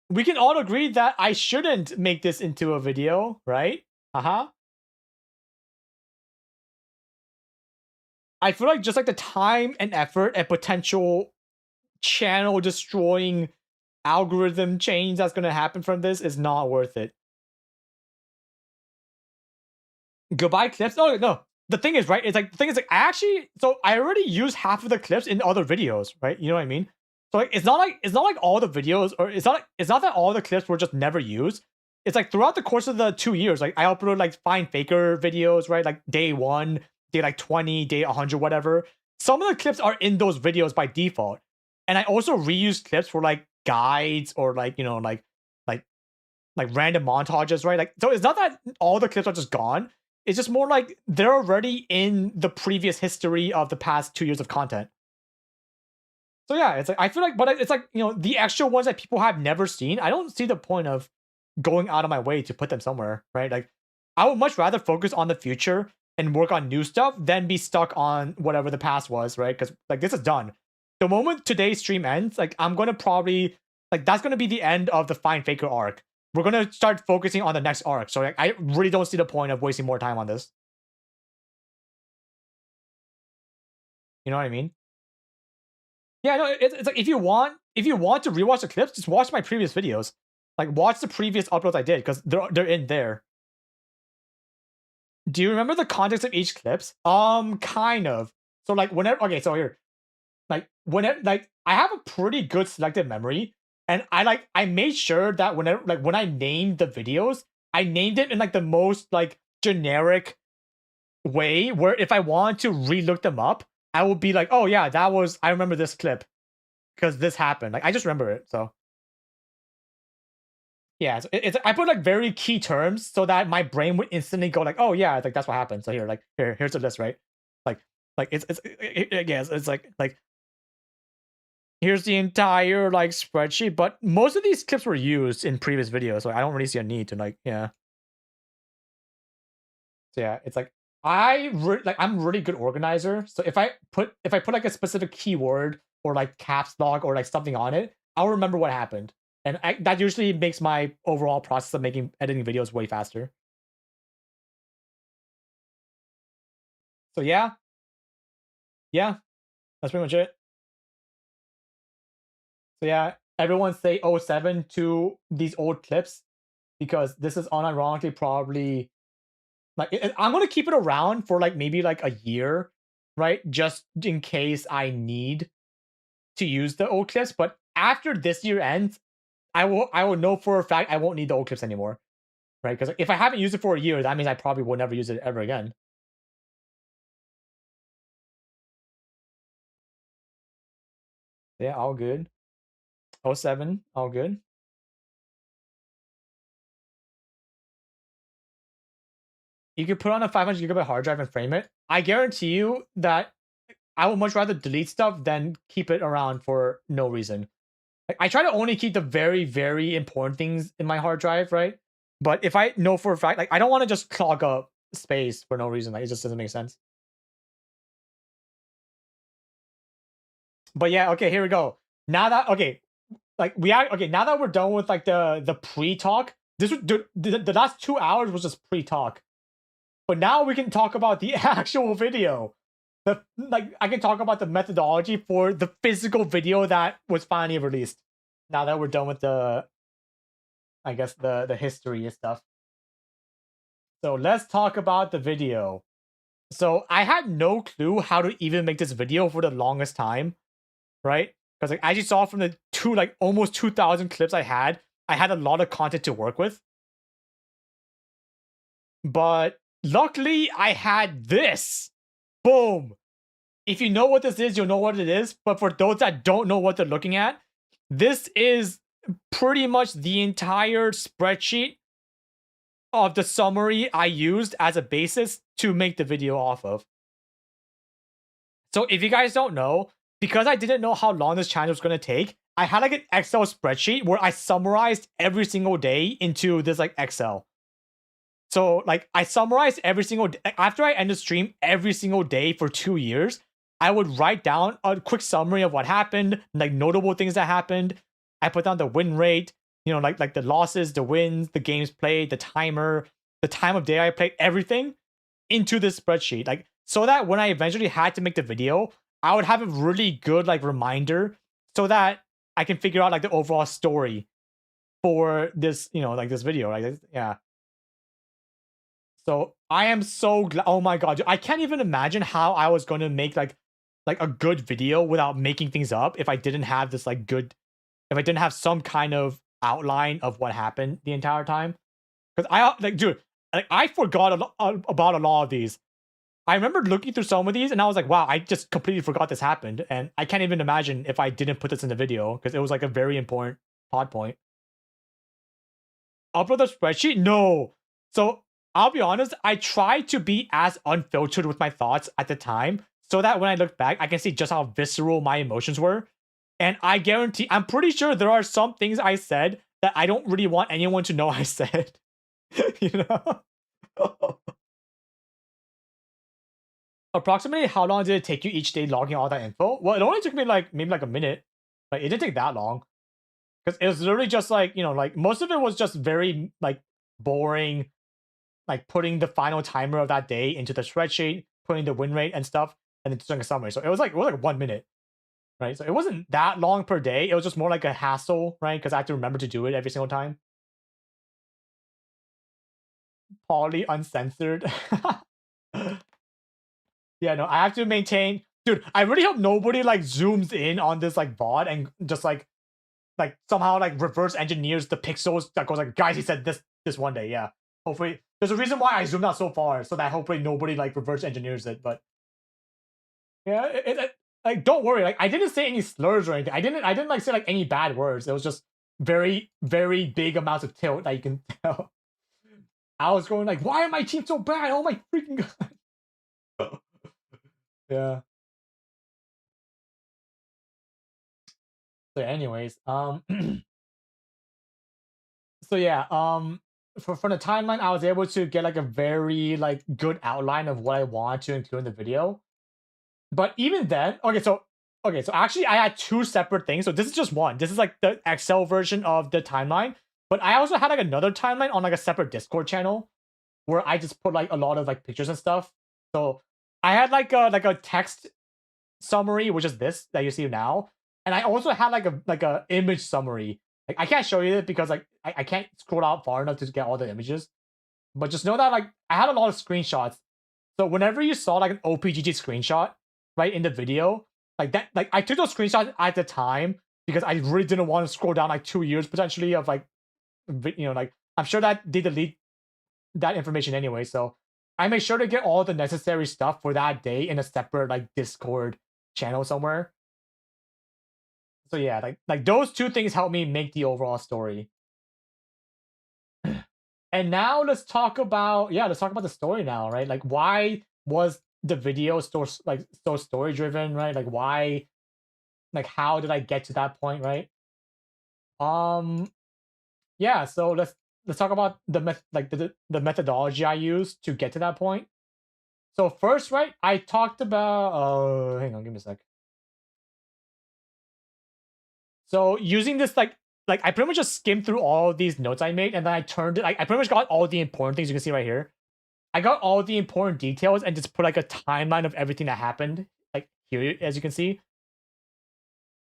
We can all agree that I shouldn't make this into a video, right? Uh-huh. I feel like just like the time and effort and potential channel destroying algorithm change that's going to happen from this is not worth it. Goodbye clips? No, no. The thing is, right? It's like the thing is like I already used half of the clips in other videos, right? You know what I mean? So like it's not like all the videos, or it's not that all the clips were just never used. It's like throughout the course of the 2 years, like I uploaded like Find Faker videos, right? Like day 1, day like 20, day 100, whatever. Some of the clips are in those videos by default. And I also reuse clips for like guides or like, you know, like random montages, right? Like, so it's not that all the clips are just gone. It's just more like they're already in the previous history of the past 2 years of content. So yeah, it's like I feel like, but it's like, you know, the extra ones that people have never seen. I don't see the point of going out of my way to put them somewhere, right? Like, I would much rather focus on the future and work on new stuff than be stuck on whatever the past was, right? Because like this is done. The moment today's stream ends, like I'm gonna probably like that's gonna be the end of the Find Faker arc. We're gonna start focusing on the next arc. So like, I really don't see the point of wasting more time on this. You know what I mean? Yeah, no, it's like if you want to rewatch the clips, just watch my previous videos. Like watch the previous uploads I did because they're in there. Do you remember the context of each clips? Kind of. So like whenever, okay, so here, like whenever, like I have a pretty good selective memory, and I made sure that whenever, like when I named the videos, I named it in like the most like generic way where if I want to relook them up, I would be like, oh yeah, I remember this clip because this happened. Like I just remember it. So yeah, it's I put like very key terms so that my brain would instantly go like, oh yeah, like that's what happened. So here, like here's the list, right? Like yes, it's like here's the entire like spreadsheet. But most of these clips were used in previous videos, so I don't really see a need to like yeah. So yeah, it's like I'm really good organizer. So if I put like a specific keyword or like caps lock or like something on it, I'll remember what happened, and that usually makes my overall process of making editing videos way faster. So yeah, that's pretty much it. So yeah, everyone say '07 to these old clips because this is unironically probably Like I'm gonna keep it around for like maybe like a year, right? Just in case I need to use the old clips. But after this year ends, I will know for a fact I won't need the old clips anymore, right? Because if I haven't used it for a year, that means I probably will never use it ever again. Yeah, all good. Oh 07, all good. You could put on a 500 GB hard drive and frame it. I guarantee you that I would much rather delete stuff than keep it around for no reason. Like, I try to only keep the very, very important things in my hard drive, right? But if I know for a fact, like I don't want to just clog up space for no reason. Like it just doesn't make sense. But yeah, okay, here we go. Now that like we are okay, now that we're done with like the pre-talk, this was the last 2 hours was just pre-talk. But now we can talk about the actual video. The like I can talk about the methodology for the physical video that was finally released. Now that we're done with the I guess the history and stuff. So let's talk about the video. So I had no clue how to even make this video for the longest time, right? Because like as you saw from the almost 2,000 clips I had a lot of content to work with. But luckily I had this. Boom. If you know what this is, you'll know what it is. But for those that don't know what they're looking at, this is pretty much the entire spreadsheet of the summary I used as a basis to make the video off of. So if you guys don't know, because I didn't know how long this challenge was going to take, I had like an Excel spreadsheet where I summarized every single day into this like Excel. So like I summarized every single day. After I end the stream every single day for 2 years, I would write down a quick summary of what happened, like notable things that happened. I put down the win rate, you know, like the losses, the wins, the games played, the timer, the time of day I played, everything into this spreadsheet. Like so that when I eventually had to make the video, I would have a really good like reminder so that I can figure out like the overall story for this, you know, like this video. Like yeah. So I am so glad. Oh my god, I can't even imagine how I was going to make like a good video without making things up if I didn't have this like good, if I didn't have some kind of outline of what happened the entire time. Because I like, dude, like I forgot about a lot of these. I remember looking through some of these and I was like, wow, I just completely forgot this happened. And I can't even imagine if I didn't put this in the video because it was like a very important plot point. Upload the spreadsheet? No. So I'll be honest, I tried to be as unfiltered with my thoughts at the time so that when I look back, I can see just how visceral my emotions were. And I guarantee, I'm pretty sure there are some things I said that I don't really want anyone to know I said. You know? Approximately how long did it take you each day logging all that info? Well, it only took me like maybe like a minute. Like it didn't take that long. Because it was literally just like, you know, like most of it was just very like boring, like putting the final timer of that day into the spreadsheet, putting the win rate and stuff, and then doing a summary. So it was like 1 minute, right? So it wasn't that long per day. It was just more like a hassle, right? Because I have to remember to do it every single time. Poly uncensored. Yeah, no, I have to maintain. Dude, I really hope nobody like zooms in on this like VOD and just like somehow like reverse engineers the pixels that goes like, guys, he said this one day. Yeah, hopefully there's a reason why I zoomed out so far so that hopefully nobody like reverse engineers it. But yeah, like don't worry, like I didn't say any slurs or anything. I didn't like say like any bad words. It was just very very big amounts of tilt that you can tell. I was going like, why am my team so bad? Oh my freaking god. Yeah. So anyways, so yeah, for the timeline, I was able to get like a very like good outline of what I want to include in the video. But even then, okay, so actually I had two separate things. So this is just one. This is like the Excel version of the timeline. But I also had like another timeline on like a separate Discord channel where I just put like a lot of like pictures and stuff. So I had like a text summary, which is this that you see now. And I also had like a image summary. Like I can't show you it because like I can't scroll out far enough to get all the images. But just know that like I had a lot of screenshots. So whenever you saw like an OPGG screenshot, right, in the video, like that, like I took those screenshots at the time because I really didn't want to scroll down like 2 years potentially of like, like I'm sure that they delete that information anyway. So I make sure to get all the necessary stuff for that day in a separate like Discord channel somewhere. So yeah, like those two things help me make the overall story. And now let's talk about the story now, right? Like why was the video so story driven, right? Like why, like how did I get to that point, right? Um yeah, so let's talk about the methodology I used to get to that point. So first, right, I talked about hang on, give me a sec. So using this like I pretty much just skimmed through all of these notes I made and then I turned it. I pretty much got all the important things you can see right here. I got all the important details and just put like a timeline of everything that happened, like here, as you can see.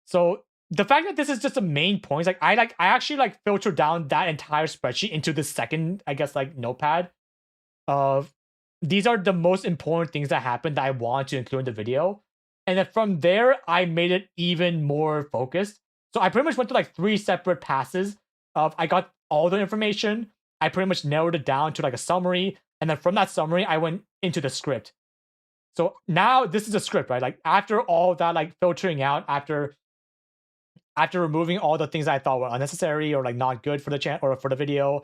So the fact that this is just the main points, like I actually like filtered down that entire spreadsheet into the second, I guess, like notepad of these are the most important things that happened that I want to include in the video. And then from there, I made it even more focused. So I pretty much went to like 3 separate passes of I got all the information. I pretty much narrowed it down to like a summary. And then from that summary, I went into the script. So now this is a script, right? Like after all that, like filtering out, after removing all the things I thought were unnecessary or like not good for the channel or for the video,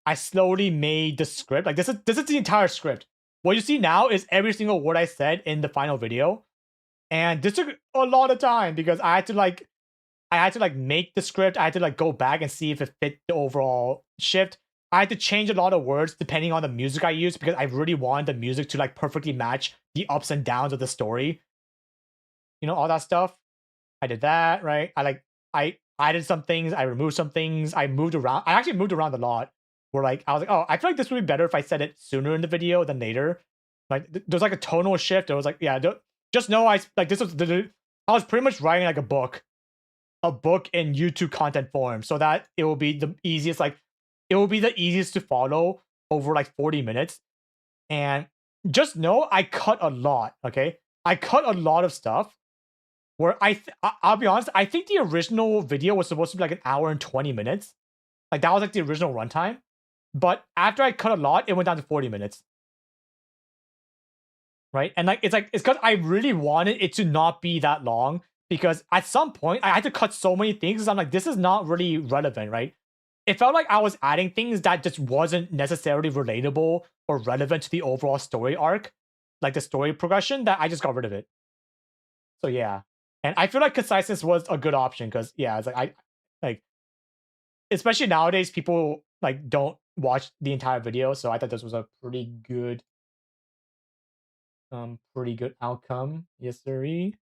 I slowly made the script. Like this is the entire script. What you see now is every single word I said in the final video. And this took a lot of time because I had to make the script. I had to like go back and see if it fit the overall shift. I had to change a lot of words depending on the music I used because I really wanted the music to like perfectly match the ups and downs of the story. You know, all that stuff. I did that, right? I added some things, I removed some things, I moved around. I actually moved around a lot. Where like I was like, oh, I feel like this would be better if I said it sooner in the video than later. Like there's like a tonal shift. It was like, yeah, just know I like this was I was pretty much writing like a book in YouTube content form, so that it will be the easiest. Like it will be the easiest to follow over like 40 minutes. And just know I cut a lot. Okay, I cut a lot of stuff. Where I'll be honest, I think the original video was supposed to be like an hour and 20 minutes. Like that was like the original runtime. But after I cut a lot, it went down to 40 minutes. Right? And like it's because I really wanted it to not be that long. Because at some point I had to cut so many things. I'm like, this is not really relevant, right? It felt like I was adding things that just wasn't necessarily relatable or relevant to the overall story arc, like the story progression, that I just got rid of it. So yeah. And I feel like conciseness was a good option because yeah, it's like I like especially nowadays people like don't watch the entire video, so I thought this was a pretty good outcome. Yes, sirree.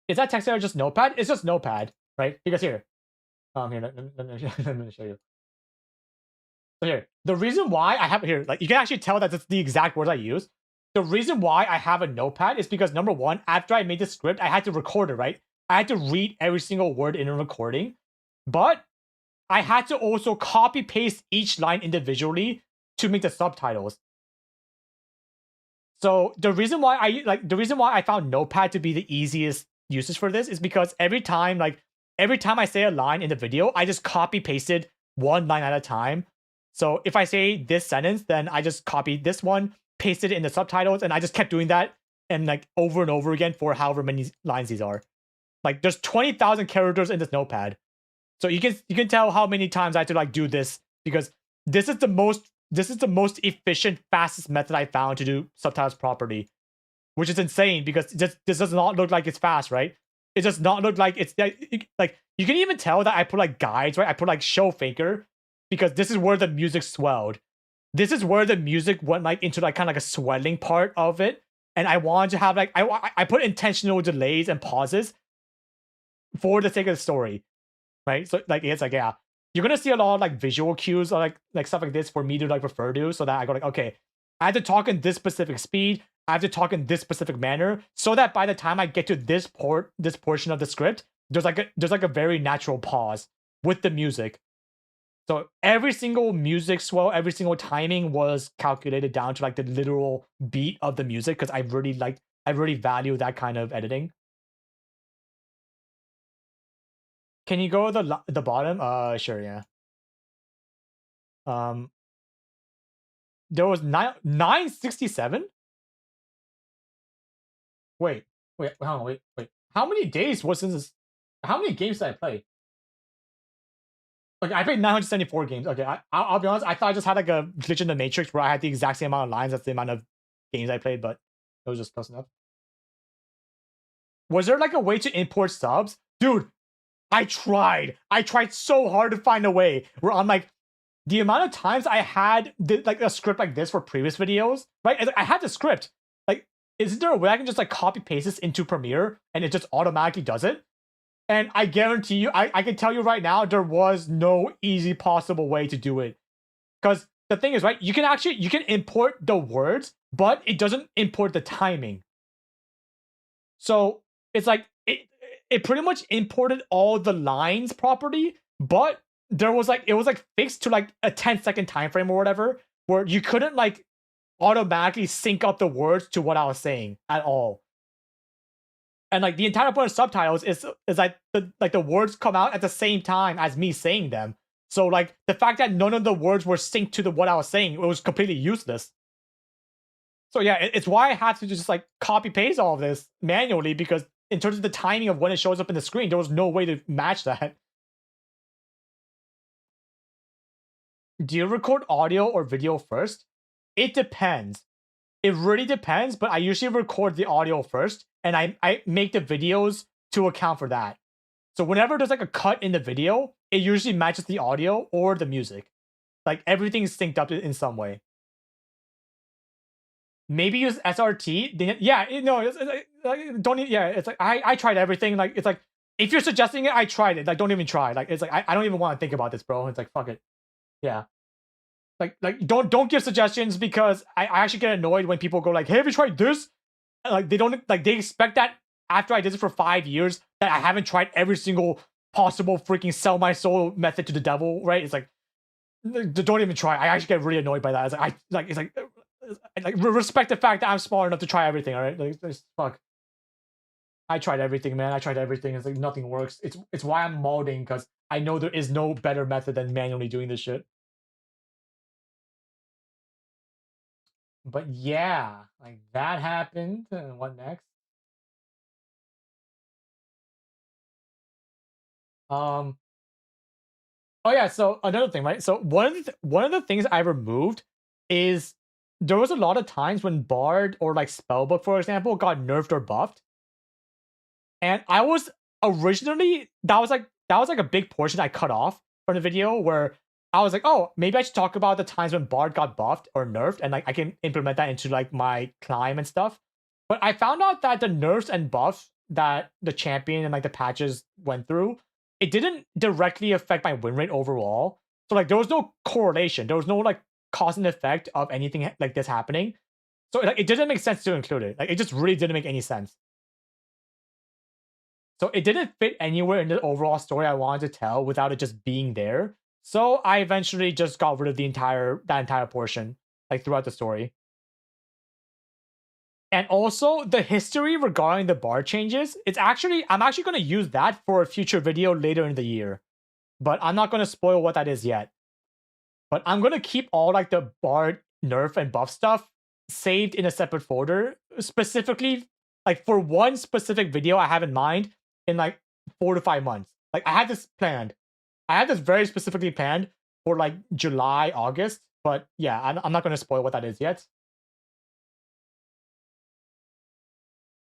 Is that text editor just Notepad? It's just Notepad, right? Because here, here, let me show you. So here, the reason why I have it here, like you can actually tell that it's the exact words I use. The reason why I have a notepad is because number one, after I made the script, I had to record it, right? I had to read every single word in a recording, but I had to also copy paste each line individually to make the subtitles. So the reason why I found Notepad to be the easiest usage for this is because every time I say a line in the video, I just copy pasted one line at a time. So if I say this sentence, then I just copy this one, paste it in the subtitles, and I just kept doing that and like over and over again for however many lines these are. Like there's 20,000 characters in this notepad. So you can tell how many times I had to like do this because this is the most efficient, fastest method I found to do subtitles properly, which is insane because this does not look like it's fast, right? It does not look like it's like you can even tell that I put like guides, right? I put like show faker because this is where the music swelled. This is where the music went like into like kind of like a swelling part of it, and I wanted to have like I put intentional delays and pauses for the sake of the story, right? So like it's like yeah, you're gonna see a lot of like visual cues or like stuff like this for me to like refer to, so that I go like okay, I have to talk in this specific speed, I have to talk in this specific manner, so that by the time I get to this portion of the script, there's like a very natural pause with the music. So every single music swell, every single timing was calculated down to like the literal beat of the music because I really value that kind of editing. Can you go to the bottom? Sure, yeah. Um, there was 967. Wait, hold on, wait. How many days was this? How many games did I play? Okay, I played 974 games. Okay, I'll be honest. I thought I just had like a glitch in the matrix where I had the exact same amount of lines as the amount of games I played, but it was just close enough. Was there like a way to import subs, dude? I tried. I tried so hard to find a way where I'm like, the amount of times I had like a script like this for previous videos, right? I had the script. Like, is there a way I can just like copy paste this into Premiere and it just automatically does it? And I guarantee you, I can tell you right now, there was no easy possible way to do it. Because the thing is, right, you can import the words, but it doesn't import the timing. So it's like it pretty much imported all the lines property, but there was like it was like fixed to like a 10-second time frame or whatever, where you couldn't like automatically sync up the words to what I was saying at all. And like the entire point of subtitles is like the words come out at the same time as me saying them. So like the fact that none of the words were synced to what I was saying, it was completely useless. So yeah, it's why I have to just like copy paste all of this manually because in terms of the timing of when it shows up in the screen, there was no way to match that. Do you record audio or video first? It depends. It really depends, but I usually record the audio first and I make the videos to account for that. So whenever there's like a cut in the video, it usually matches the audio or the music. Like everything's synced up in some way. Maybe use SRT. Yeah, no, don't. Yeah, it's like I tried everything. Like it's like if you're suggesting it, I tried it. Like don't even try. Like it's like I don't even want to think about this, bro. It's like fuck it. Yeah. Like don't give suggestions because I actually get annoyed when people go like, hey, have you tried this? Like they don't like they expect that after I did this for 5 years that I haven't tried every single possible freaking sell my soul method to the devil, right? It's like don't even try. I actually get really annoyed by that. It's like respect the fact that I'm smart enough to try everything. All right, like fuck. I tried everything, man. I tried everything. It's like nothing works. It's why I'm modding because I know there is no better method than manually doing this shit. But yeah, like that happened. And what next? Um. Oh yeah. So another thing, right? So one of the things I removed is there was a lot of times when Bard or like Spellbook, for example, got nerfed or buffed, and I was originally that was like a big portion I cut off from the video where I was like, oh, maybe I should talk about the times when Bard got buffed or nerfed, and like I can implement that into like my climb and stuff. But I found out that the nerfs and buffs that the champion and like the patches went through, it didn't directly affect my win rate overall. So like there was no correlation. There was no like cause and effect of anything like this happening. So like it didn't make sense to include it. Like it just really didn't make any sense. So it didn't fit anywhere in the overall story I wanted to tell without it just being there. So I eventually just got rid of that entire portion, like throughout the story. And also the history regarding the bar changes, I'm actually gonna use that for a future video later in the year. But I'm not gonna spoil what that is yet. But I'm gonna keep all like the bar nerf and buff stuff saved in a separate folder, specifically like for one specific video I have in mind in like 4 to 5 months. Like I had this planned. I had this very specifically planned for like July, August. But yeah, I'm not gonna spoil what that is yet.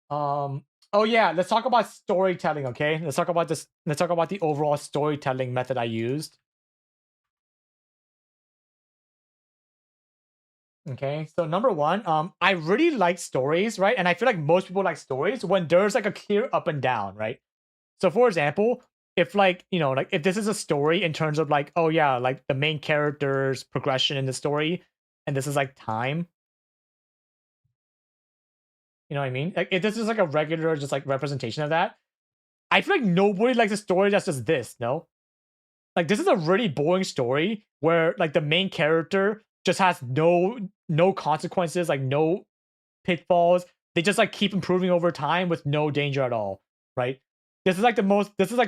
Oh yeah, let's talk about storytelling, okay? Let's talk about this. Let's talk about the overall storytelling method I used. Okay, so number one, I really like stories, right? And I feel like most people like stories when there's like a clear up and down, right? So for example, if like, you know, like if this is a story in terms of like, oh yeah, like the main character's progression in the story, and this is like time, you know what I mean? Like if this is like a regular just like representation of that, I feel like nobody likes a story that's just this, no? like this is a really boring story where like the main character just has no consequences, like no pitfalls. They just like keep improving over time with no danger at all, right? This is like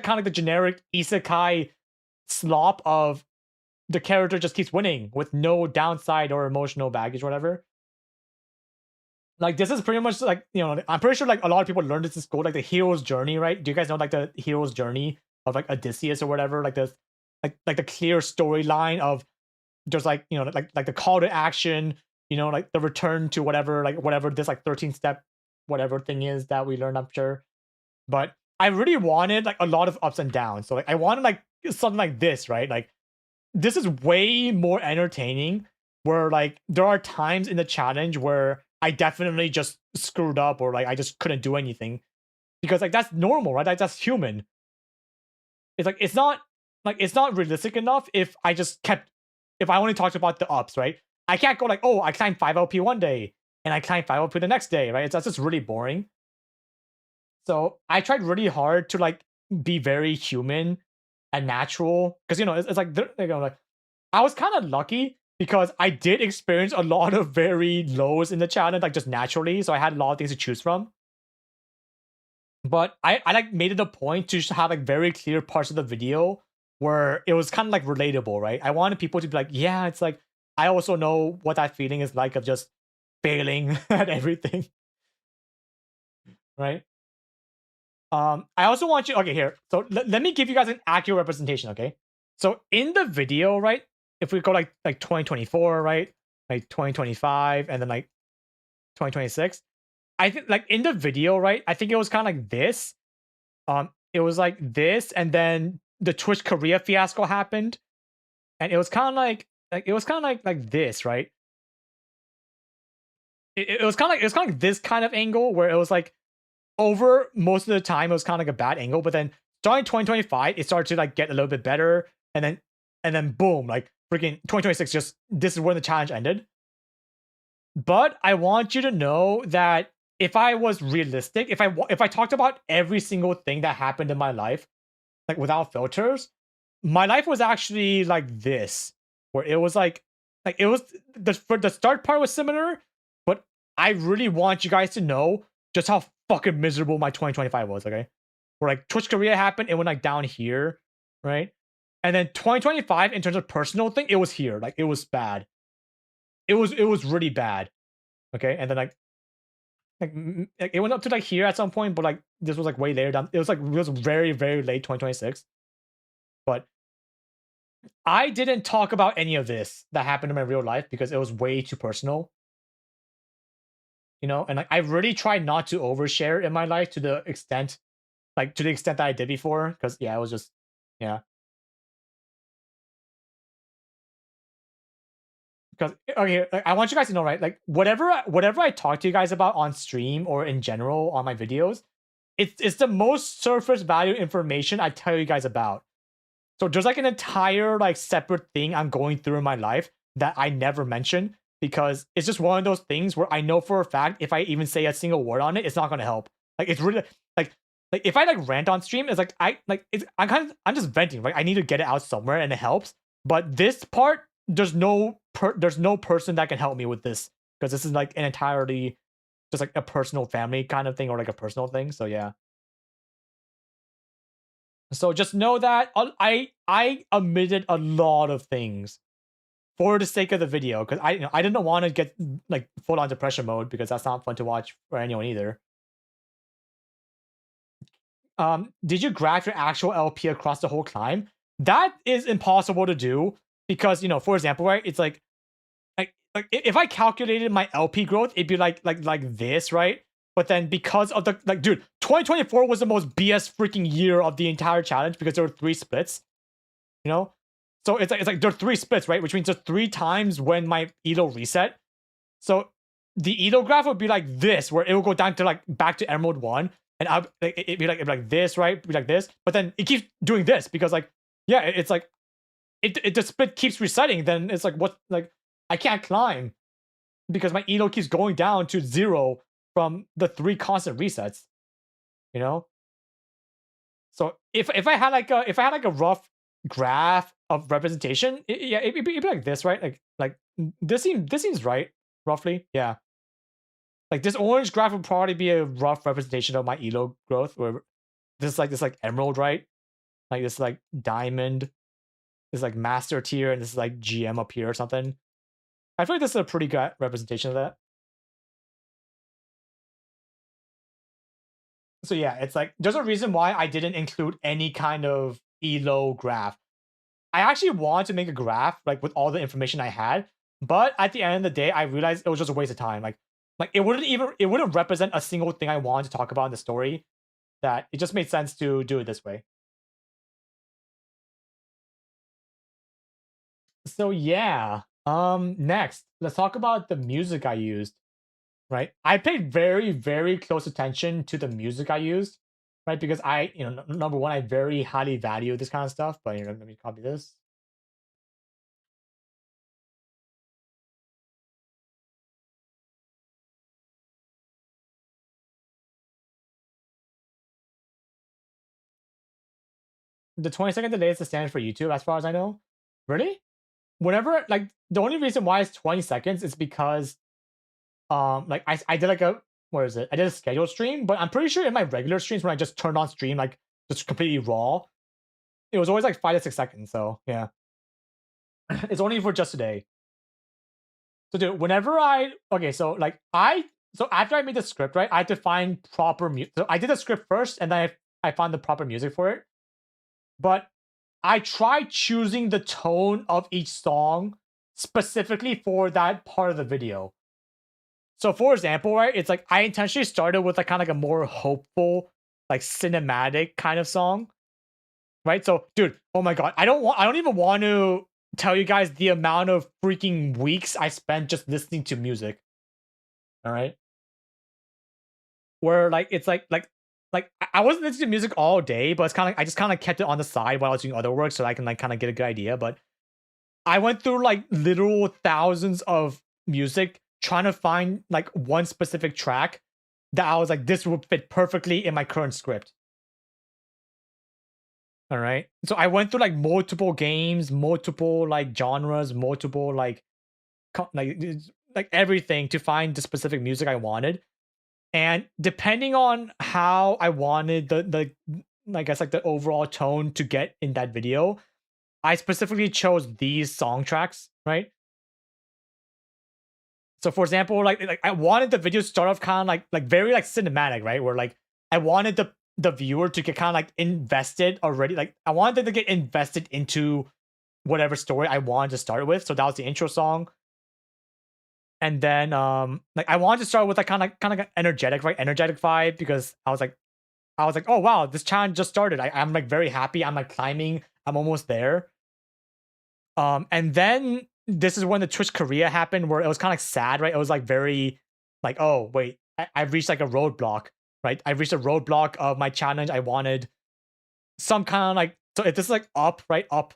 kind of the generic isekai slop of the character just keeps winning with no downside or emotional baggage, whatever. Like this is pretty much like, you know, I'm pretty sure like a lot of people learned this in school, like the hero's journey, right? Do you guys know like the hero's journey of like Odysseus or whatever? Like this, like the clear storyline of just like, you know, like the call to action, you know, like the return to whatever, like whatever this like 13 step whatever thing is that we learned, I'm sure. But I really wanted like a lot of ups and downs. So like I wanted like something like this, right? Like this is way more entertaining where like there are times in the challenge where I definitely just screwed up or like I just couldn't do anything because like that's normal, right? Like, that's human. It's like it's not realistic enough if I just kept if I only talked about the ups, right? I can't go like, oh, I climbed 5 LP one day and I climbed 5 LP the next day, right? That's just really boring. So I tried really hard to like be very human and natural because you know it's like you know, like I was kind of lucky because I did experience a lot of very lows in the challenge, like just naturally. So I had a lot of things to choose from. But I like made it a point to have like very clear parts of the video where it was kind of like relatable, right? I wanted people to be like, yeah, it's like I also know what that feeling is like of just failing at everything, right? I also want you okay here. So let me give you guys an accurate representation, okay? So in the video, right? If we go like 2024, right? Like 2025 and then like 2026. I think like in the video, right? I think it was kind of like this. It was like this, and then the Twitch Korea fiasco happened, and it was kind of like it was kind of like this, right? It was kind of like it was kind of like this kind of angle where it was like over most of the time it was kind of like a bad angle, but then starting 2025 it started to like get a little bit better, and then boom, like freaking 2026 just this is when the challenge ended. But I want you to know that if I was realistic, if I talked about every single thing that happened in my life, like without filters, my life was actually like this, where it was like it was the start part was similar, but I really want you guys to know just how fucking miserable my 2025 was. Okay, where like Twitch Korea happened, it went like down here, right? And then 2025 in terms of personal thing, it was here, like it was bad. It was really bad. Okay, and then like it went up to like here at some point, but like this was like way later down. It was very very late 2026. But I didn't talk about any of this that happened in my real life because it was way too personal, you know. And like I really tried not to overshare in my life to the extent that I did before. Because yeah, it was just yeah. Because okay, like, I want you guys to know, right? Like whatever I talk to you guys about on stream or in general on my videos, it's the most surface value information I tell you guys about. So there's like an entire like separate thing I'm going through in my life that I never mention because it's just one of those things where I know for a fact if I even say a single word on it, it's not gonna help. Like it's really like if I like rant on stream, it's like I'm just venting, right? I need to get it out somewhere and it helps. But this part, there's no person that can help me with this because this is like an entirely just like a personal family kind of thing or like a personal thing. So yeah. So just know that I omitted a lot of things for the sake of the video because I didn't want to get like full on depression mode because that's not fun to watch for anyone either. Did you graph your actual LP across the whole climb? That is impossible to do because for example, right? It's like if I calculated my LP growth, it'd be like this, right? But then because of the like, dude, 2024 was the most BS freaking year of the entire challenge because there were 3 splits, you know. So it's like there are 3 splits, right? Which means there's 3 times when my elo reset. So the elo graph would be like this, where it will go down to like back to Emerald 1, and it'd be like this, right? It'd be like this, but then it keeps doing this because like yeah, it's like the split keeps resetting. Then it's like what like I can't climb because my elo keeps going down to 0 from the 3 constant resets, you know. So if I had like a rough graph of representation, yeah, it'd be like this, right? This seems right, roughly. Yeah, like this orange graph would probably be a rough representation of my elo growth. Where this like emerald, right? Like this like diamond, this like master tier, and this is like GM up here or something. I feel like this is a pretty good representation of that. So yeah, it's like there's a reason why I didn't include any kind of elo graph. I actually wanted to make a graph like with all the information I had, but at the end of the day, I realized it was just a waste of time. Like it wouldn't represent a single thing I wanted to talk about in the story. That it just made sense to do it this way. So yeah, next let's talk about the music I used. Right, I paid very close attention to the music I used, right? Because number one, I very highly value this kind of stuff. But let me copy this. The 20-second delay is the standard for YouTube, as far as I know. Really? Whenever, like, the only reason why it's 20 seconds is because, like, I did like a, what is it? I did a scheduled stream, but I'm pretty sure in my regular streams when I just turned on stream, like, just completely raw, it was always like 5 to 6 seconds. So yeah, it's only for just today. So dude, whenever okay, so like so after I made the script, right, I had to find proper music. So I did the script first, and then I found the proper music for it. But I tried choosing the tone of each song specifically for that part of the video. So for example, right, it's like I intentionally started with like kind of like a more hopeful, like cinematic kind of song. Right? So dude, oh my god, I don't even want to tell you guys the amount of freaking weeks I spent just listening to music. All right. Where like it's like I wasn't listening to music all day, but it's kind of I just kind of kept it on the side while I was doing other work so I can like kind of get a good idea. But I went through like literal thousands of music trying to find like one specific track that I was like, this would fit perfectly in my current script. All right. So I went through like multiple games, multiple like genres, multiple like everything to find the specific music I wanted. And depending on how I wanted the I guess like the overall tone to get in that video, I specifically chose these song tracks, right? So for example, like I wanted the video to start off kind of like very like cinematic, right? Where like I wanted the viewer to get kind of like invested already. Like I wanted them to get invested into whatever story I wanted to start with. So that was the intro song. And then like I wanted to start with like kind of energetic, right? Energetic vibe because I was like, oh wow, this challenge just started. I'm like very happy. I'm like climbing. I'm almost there. And then this is when the Twitch Korea happened, where it was kind of like sad, right? It was like very, like, oh wait, I've reached like a roadblock, right? I've reached a roadblock of my challenge. I wanted some kind of like, so if this is like up, right, up,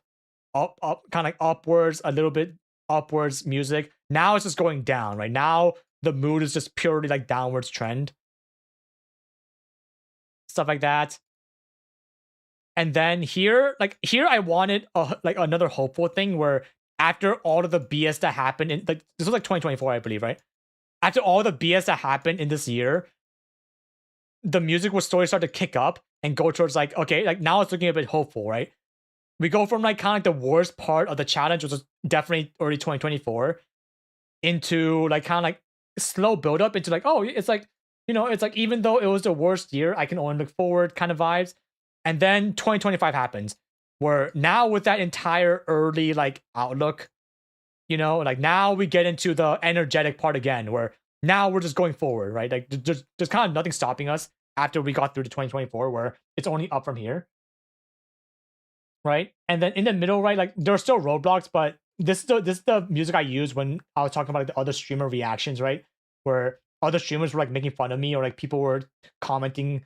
kind of like upwards, a little bit upwards music. Now it's just going down, right? Now the mood is just purely like downwards trend, stuff like that. And then here I wanted like another hopeful thing where after all of the BS that happened in like this was like 2024, I believe, right? After all the BS that happened in this year, the music will slowly start to kick up and go towards like, okay, like now it's looking a bit hopeful, right? We go from like kind of like the worst part of the challenge, which was definitely early 2024, into like kind of like slow build up into like, oh, it's like, it's like even though it was the worst year, I can only look forward kind of vibes. And then 2025 happens, where now with that entire early like outlook, like now we get into the energetic part again, where now we're just going forward, right? Like there's kind of nothing stopping us after we got through to 2024, where it's only up from here, right? And then in the middle, right, like there are still roadblocks, but this is the music I used when I was talking about like, the other streamer reactions, right? Where other streamers were like making fun of me or like people were commenting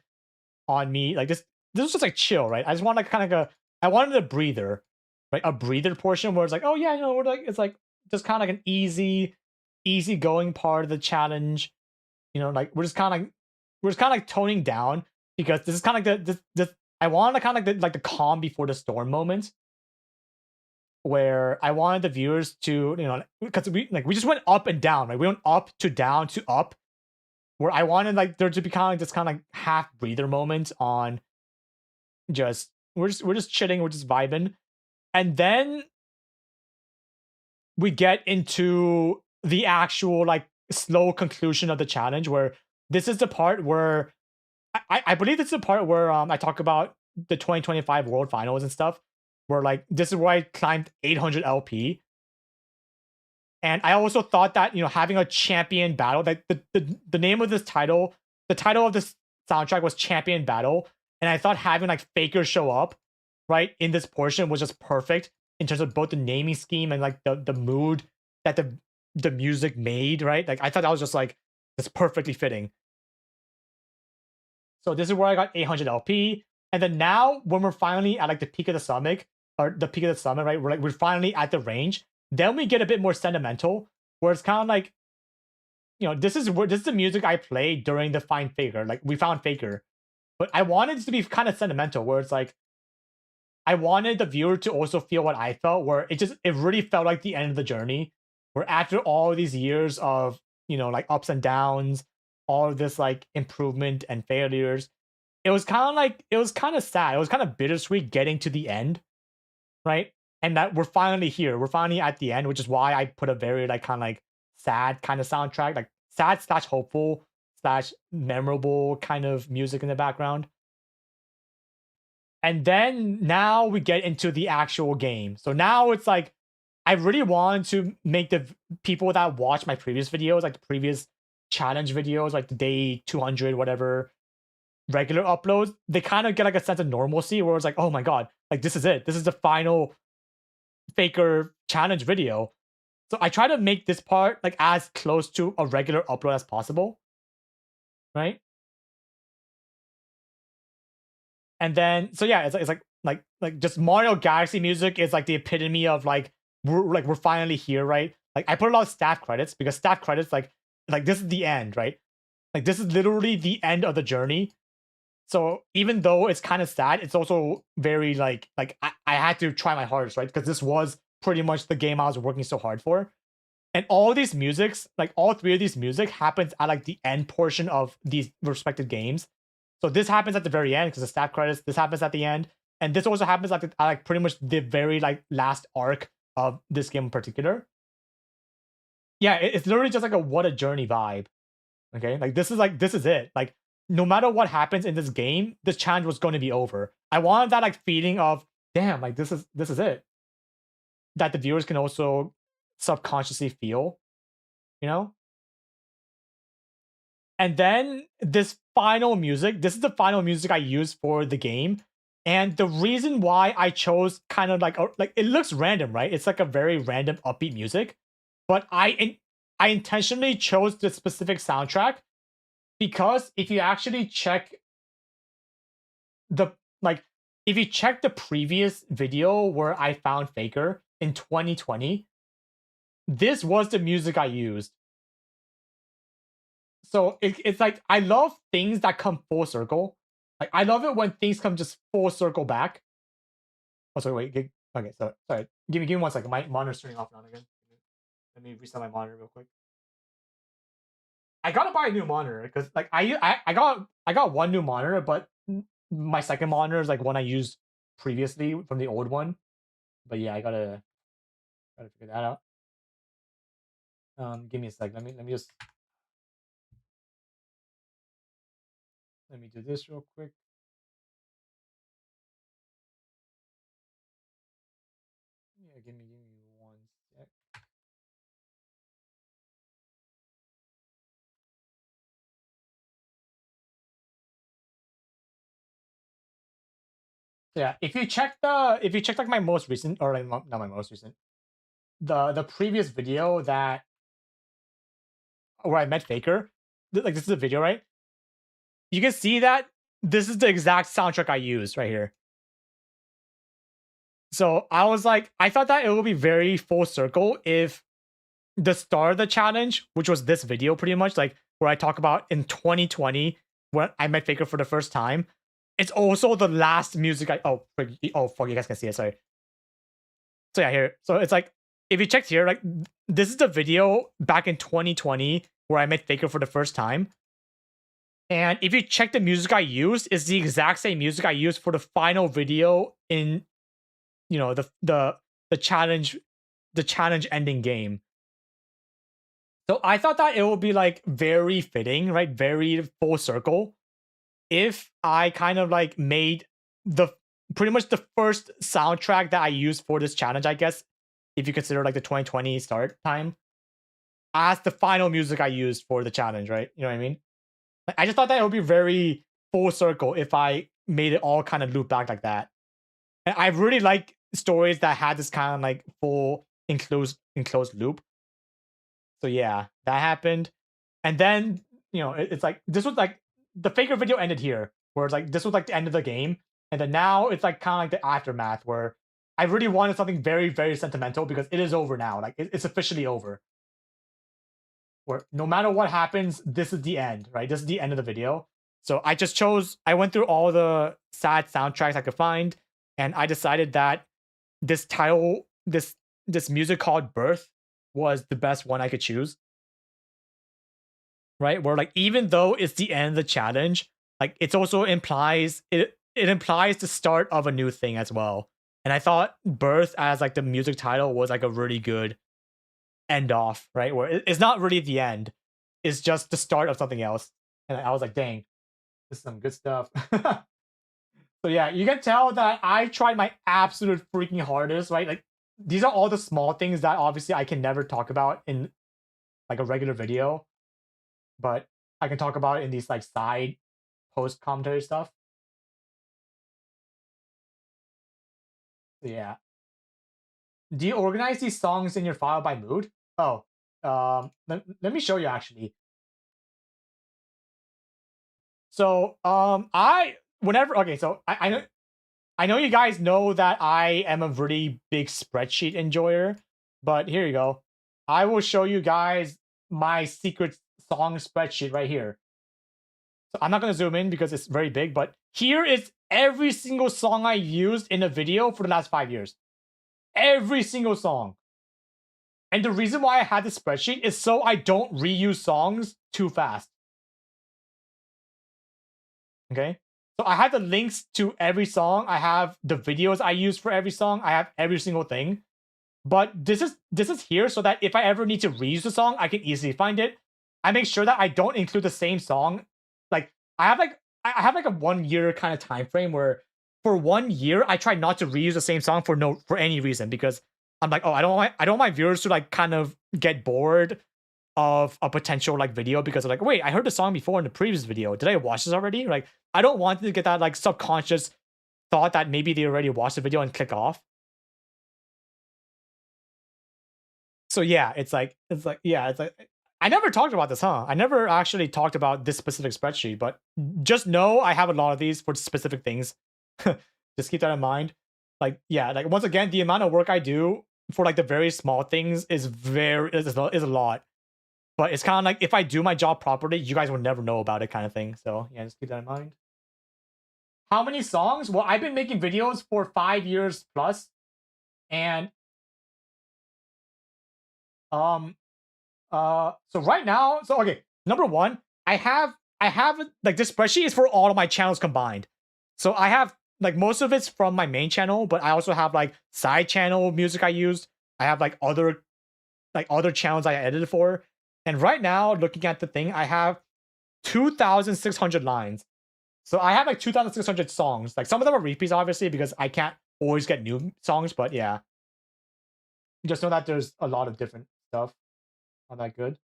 on me. Like this was just like chill, right? I just want like kind of I wanted a breather, right? A breather portion where it's like, oh yeah, we're like it's like just kind of like an easy going part of the challenge. Like we're just kind of like toning down because this is kind of like this I want to kind of like the calm before the storm moment. where I wanted the viewers to, because we just went up and down, right? We went up to down to up, where I wanted like there to be kind of like this kind of like half breather moment on just we're just chilling, we're just vibing, and then we get into the actual like slow conclusion of the challenge, where this is the part where I believe this is the part where I talk about the 2025 World Finals and stuff, where like this is where I climbed 800 LP. And I also thought that, having a champion battle, like the name of this title, the title of this soundtrack was Champion Battle. And I thought having like Faker show up, right, in this portion was just perfect in terms of both the naming scheme and like the mood that the music made, right? Like I thought that was just like this perfectly fitting. So this is where I got 800 LP. And then now when we're finally at like the peak of the summit, right? We're finally at the range. Then we get a bit more sentimental, where it's kind of like, this is the music I played during the Find Faker. Like we found Faker. But I wanted it to be kind of sentimental, where it's like I wanted the viewer to also feel what I felt, where it really felt like the end of the journey. Where after all these years of, like ups and downs, all of this like improvement and failures, it was kind of sad. It was kind of bittersweet getting to the end, right? And that we're finally here. We're finally at the end, which is why I put a very like kind of like sad kind of soundtrack, like sad slash hopeful slash memorable kind of music in the background. And then now we get into the actual game. So now it's like I really wanted to make the people that watch my previous videos, like the previous challenge videos, like the day 200, whatever, regular uploads, they kind of get like a sense of normalcy, where it's like, oh my god, like this is it. This is the final Faker challenge video. So I try to make this part like as close to a regular upload as possible, right? And then so yeah, it's like just Mario Galaxy music is like the epitome of like we're finally here, right? Like I put a lot of staff credits, because staff credits like this is the end, right? Like this is literally the end of the journey. So even though it's kind of sad, it's also very like I had to try my hardest, right? Because this was pretty much the game I was working so hard for. And all these musics, like all three of these music happens at like the end portion of these respective games. So this happens at the very end because the staff credits. This happens at the end, and this also happens at like pretty much the very like last arc of this game in particular. Yeah, it's literally just like a what a journey vibe. Okay, like this is it. Like no matter what happens in this game, this challenge was going to be over. I wanted that like feeling of damn, like this is it. That the viewers can also subconsciously feel, you know? And then this is the final music I used for the game. And the reason why I chose kind of like it looks random, right? It's like a very random upbeat music, but I intentionally chose this specific soundtrack because if you actually check the like if you check the previous video where I found Faker in 2020, this was the music I used. So it's like I love things that come full circle. Like I love it when things come just full circle back. Oh, sorry, wait. Okay, so sorry. Give me 1 second. My monitor's turning off and on again. Let me reset my monitor real quick. I gotta buy a new monitor because like I got one new monitor, but my second monitor is like one I used previously from the old one. But yeah, I gotta figure that out. Give me a sec. Let me do this real quick. Yeah, give me 1 sec. Yeah, if you check like my most recent, or like not my most recent, the previous video that where I met Faker, like this is a video, right? You can see that this is the exact soundtrack I used right here. So I was like, I thought that it would be very full circle if the start of the challenge, which was this video pretty much, like where I talk about in 2020 when I met Faker for the first time, it's also the last music I fuck, you guys can see it, sorry. So yeah, here. So it's like if you check here, like this is the video back in 2020 where I met Faker for the first time. And if you check the music I used, it's the exact same music I used for the final video in, the challenge, ending game. So I thought that it would be like very fitting, right? Very full circle, if I kind of like made the pretty much the first soundtrack that I used for this challenge, I guess, if you consider like the 2020 start time, as the final music I used for the challenge, right? You know what I mean? Like, I just thought that it would be very full circle if I made it all kind of loop back like that. And I really like stories that had this kind of like full enclosed loop. So yeah, that happened. And then, it's like this was like the Faker video ended here, where it's like this was like the end of the game. And then now it's like kind of like the aftermath, where I really wanted something very, very sentimental because it is over now. Like it's officially over. Where no matter what happens, this is the end, right? This is the end of the video. So I went through all the sad soundtracks I could find, and I decided that this title, this music called Birth, was the best one I could choose. Right? Where like even though it's the end of the challenge, like it implies the start of a new thing as well. And I thought Birth as like the music title was like a really good end off, right? Where it's not really the end, it's just the start of something else. And I was like, dang, this is some good stuff. So yeah, you can tell that I tried my absolute freaking hardest, right? Like these are all the small things that obviously I can never talk about in like a regular video, but I can talk about it in these like side post commentary stuff. So yeah. Do you organize these songs in your file by mood? Oh, let me show you actually. So I whenever okay, so I know you guys know that I am a really big spreadsheet enjoyer, but here you go. I will show you guys my secret song spreadsheet right here. So I'm not going to zoom in because it's very big, but here is every single song I used in a video for the last 5 years. Every single song. And the reason why I had this spreadsheet is so I don't reuse songs too fast. Okay? So I have the links to every song. I have the videos I use for every song. I have every single thing. But this is here so that if I ever need to reuse the song, I can easily find it. I make sure that I don't include the same song. Like I have like a 1 year kind of time frame where for 1 year I try not to reuse the same song for any reason, because I'm like, oh, I don't want my viewers to like kind of get bored of a potential like video because they're like, wait, I heard the song before in the previous video. Did I watch this already? Like I don't want them to get that like subconscious thought that maybe they already watched the video and click off. So yeah, it's like I never talked about this, huh? I never actually talked about this specific spreadsheet, but just know I have a lot of these for specific things. Just keep that in mind. Like, yeah, like once again, the amount of work I do for like the very small things is a lot. But it's kind of like if I do my job properly, you guys will never know about it, kind of thing. So yeah, just keep that in mind. How many songs? Well, I've been making videos for 5 years plus, and so right now, so okay, number one, I have like this spreadsheet is for all of my channels combined. So I have like most of it's from my main channel, but I also have like side channel music I used. I have like other channels I edited for. And right now, looking at the thing, I have 2,600 lines. So I have like 2,600 songs. Like some of them are repeats, obviously, because I can't always get new songs. But yeah, just know that there's a lot of different stuff. Not that good.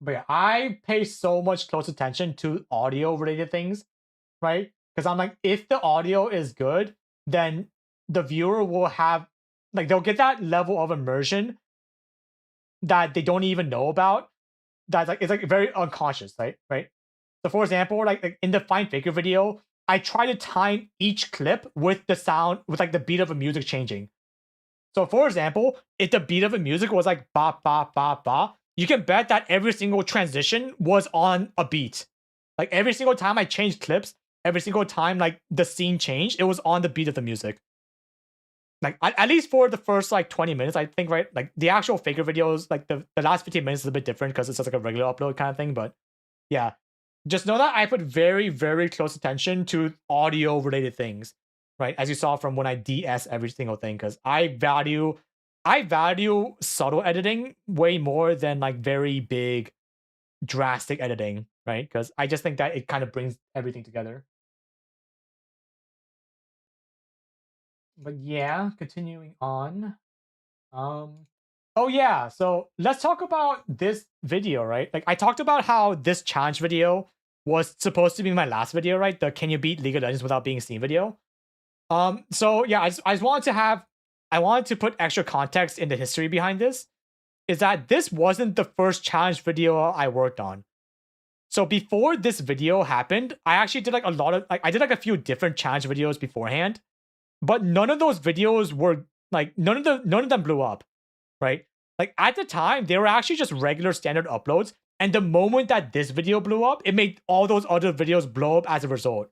But yeah, I pay so much close attention to audio related things, right? Because I'm like, if the audio is good, then the viewer will have like they'll get that level of immersion that they don't even know about. That's like it's like very unconscious, right? Right. So for example, like in the Find Faker video, I try to time each clip with the sound with like the beat of the music changing. So for example, if the beat of the music was like ba ba ba ba, you can bet that every single transition was on a beat. Like every single time I changed clips, every single time like the scene changed, it was on the beat of the music. Like at least for the first like 20 minutes, I think, right? Like the actual Faker videos, like the last 15 minutes is a bit different because it's just like a regular upload kind of thing. But yeah, just know that I put very, very close attention to audio related things, right? As you saw from when I DS every single thing, because I value subtle editing way more than like very big drastic editing, right? Because I just think that it kind of brings everything together. But yeah, continuing on. Um oh yeah, so let's talk about this video, right? Like I talked about how this challenge video was supposed to be my last video, right? The can you beat League of Legends without being seen video. So yeah, I just I wanted to put extra context in the history behind this. Is that this wasn't the first challenge video I worked on. So before this video happened, I actually did like a lot of like I did like a few different challenge videos beforehand, but none of those videos were like none of them blew up, right? Like at the time, they were actually just regular standard uploads. And the moment that this video blew up, it made all those other videos blow up as a result.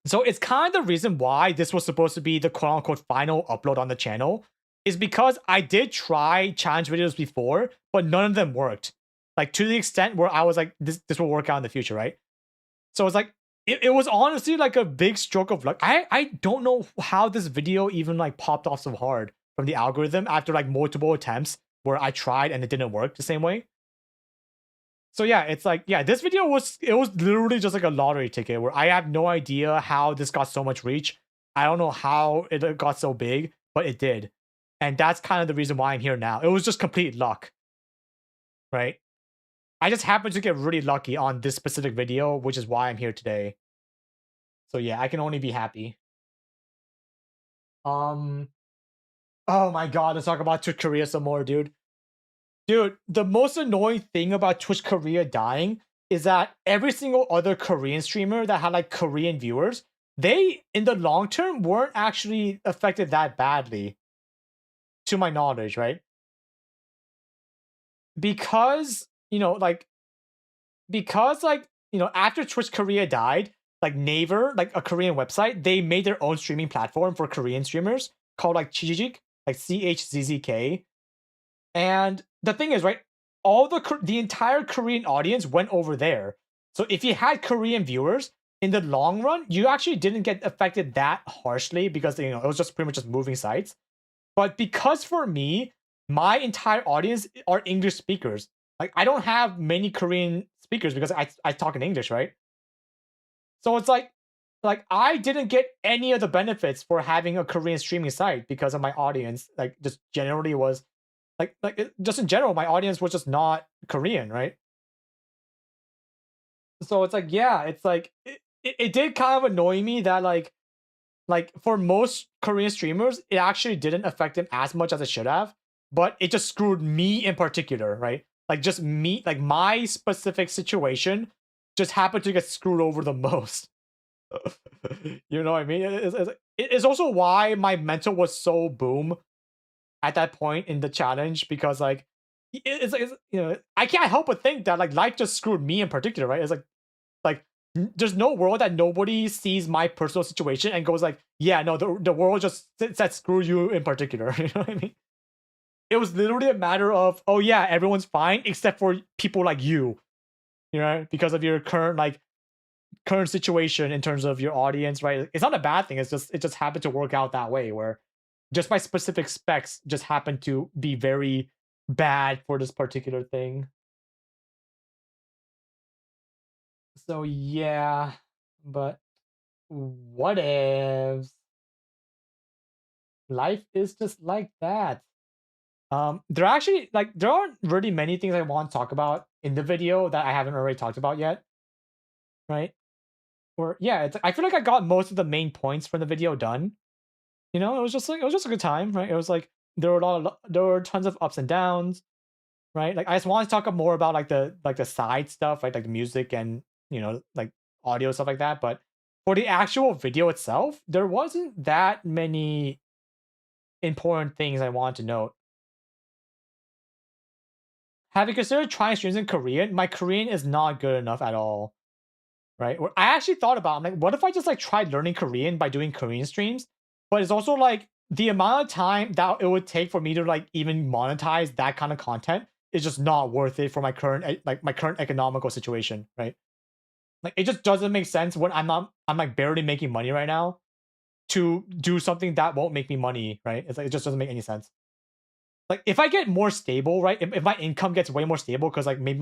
So it's kind of the reason why this was supposed to be the quote unquote final upload on the channel is because I did try challenge videos before, but none of them worked. Like to the extent where I was like, this will work out in the future, right? So it's like, it was honestly like a big stroke of luck. I don't know how this video even like popped off so hard from the algorithm after like multiple attempts where I tried and it didn't work the same way. So yeah, it's like, yeah, this video was literally just like a lottery ticket where I have no idea how this got so much reach. I don't know how it got so big, but it did. And that's kind of the reason why I'm here now. It was just complete luck, right? I just happened to get really lucky on this specific video, which is why I'm here today. So yeah, I can only be happy. Um, oh my god, let's talk about Twitch Korea some more, dude. Dude, the most annoying thing about Twitch Korea dying is that every single other Korean streamer that had like Korean viewers, they in the long term weren't actually affected that badly, to my knowledge, right? Because, after Twitch Korea died, like Naver, like a Korean website, they made their own streaming platform for Korean streamers called like Chijik, like CHZZK. And the thing is, right, all the entire Korean audience went over there. So if you had Korean viewers, in the long run, you actually didn't get affected that harshly because it was just pretty much just moving sites. But because for me, my entire audience are English speakers. Like I don't have many Korean speakers because I talk in English, right? So it's like I didn't get any of the benefits for having a Korean streaming site because of my audience. Like just generally was just in general, my audience was just not Korean, right? So it's like, yeah, it's like it did kind of annoy me that like for most Korean streamers, it actually didn't affect them as much as it should have, but it just screwed me in particular, right? Like just me, like my specific situation just happened to get screwed over the most. You know what I mean? It's also why my mental was so boom at that point in the challenge because like I can't help but think that like life just screwed me in particular, right? It's like there's no world that nobody sees my personal situation and goes like, yeah, no, the world just said screw you in particular. You know what I mean? It was literally a matter of, oh yeah, everyone's fine except for people like you know, because of your current situation in terms of your audience, right? It's not a bad thing. It just happened to work out that way where just my specific specs just happen to be very bad for this particular thing. So yeah, but what ifs? Life is just like that. There actually there aren't really many things I want to talk about in the video that I haven't already talked about yet, right? Or yeah, I feel like I got most of the main points from the video done. You know, it was just a good time, right? It was like there were tons of ups and downs, right? Like I just want to talk more about the side stuff, right? Like the music and like audio stuff like that. But for the actual video itself, there wasn't that many important things I wanted to note. Have you considered trying streams in Korean? My Korean is not good enough at all. right? I actually thought about, I'm like, what if I just like tried learning Korean by doing Korean streams? But it's also like the amount of time that it would take for me to like even monetize that kind of content is just not worth it for my current like my current economical situation, right? Like it just doesn't make sense when I'm like barely making money right now to do something that won't make me money, right? It's like it just doesn't make any sense. Like if I get more stable, right? If my income gets way more stable because like maybe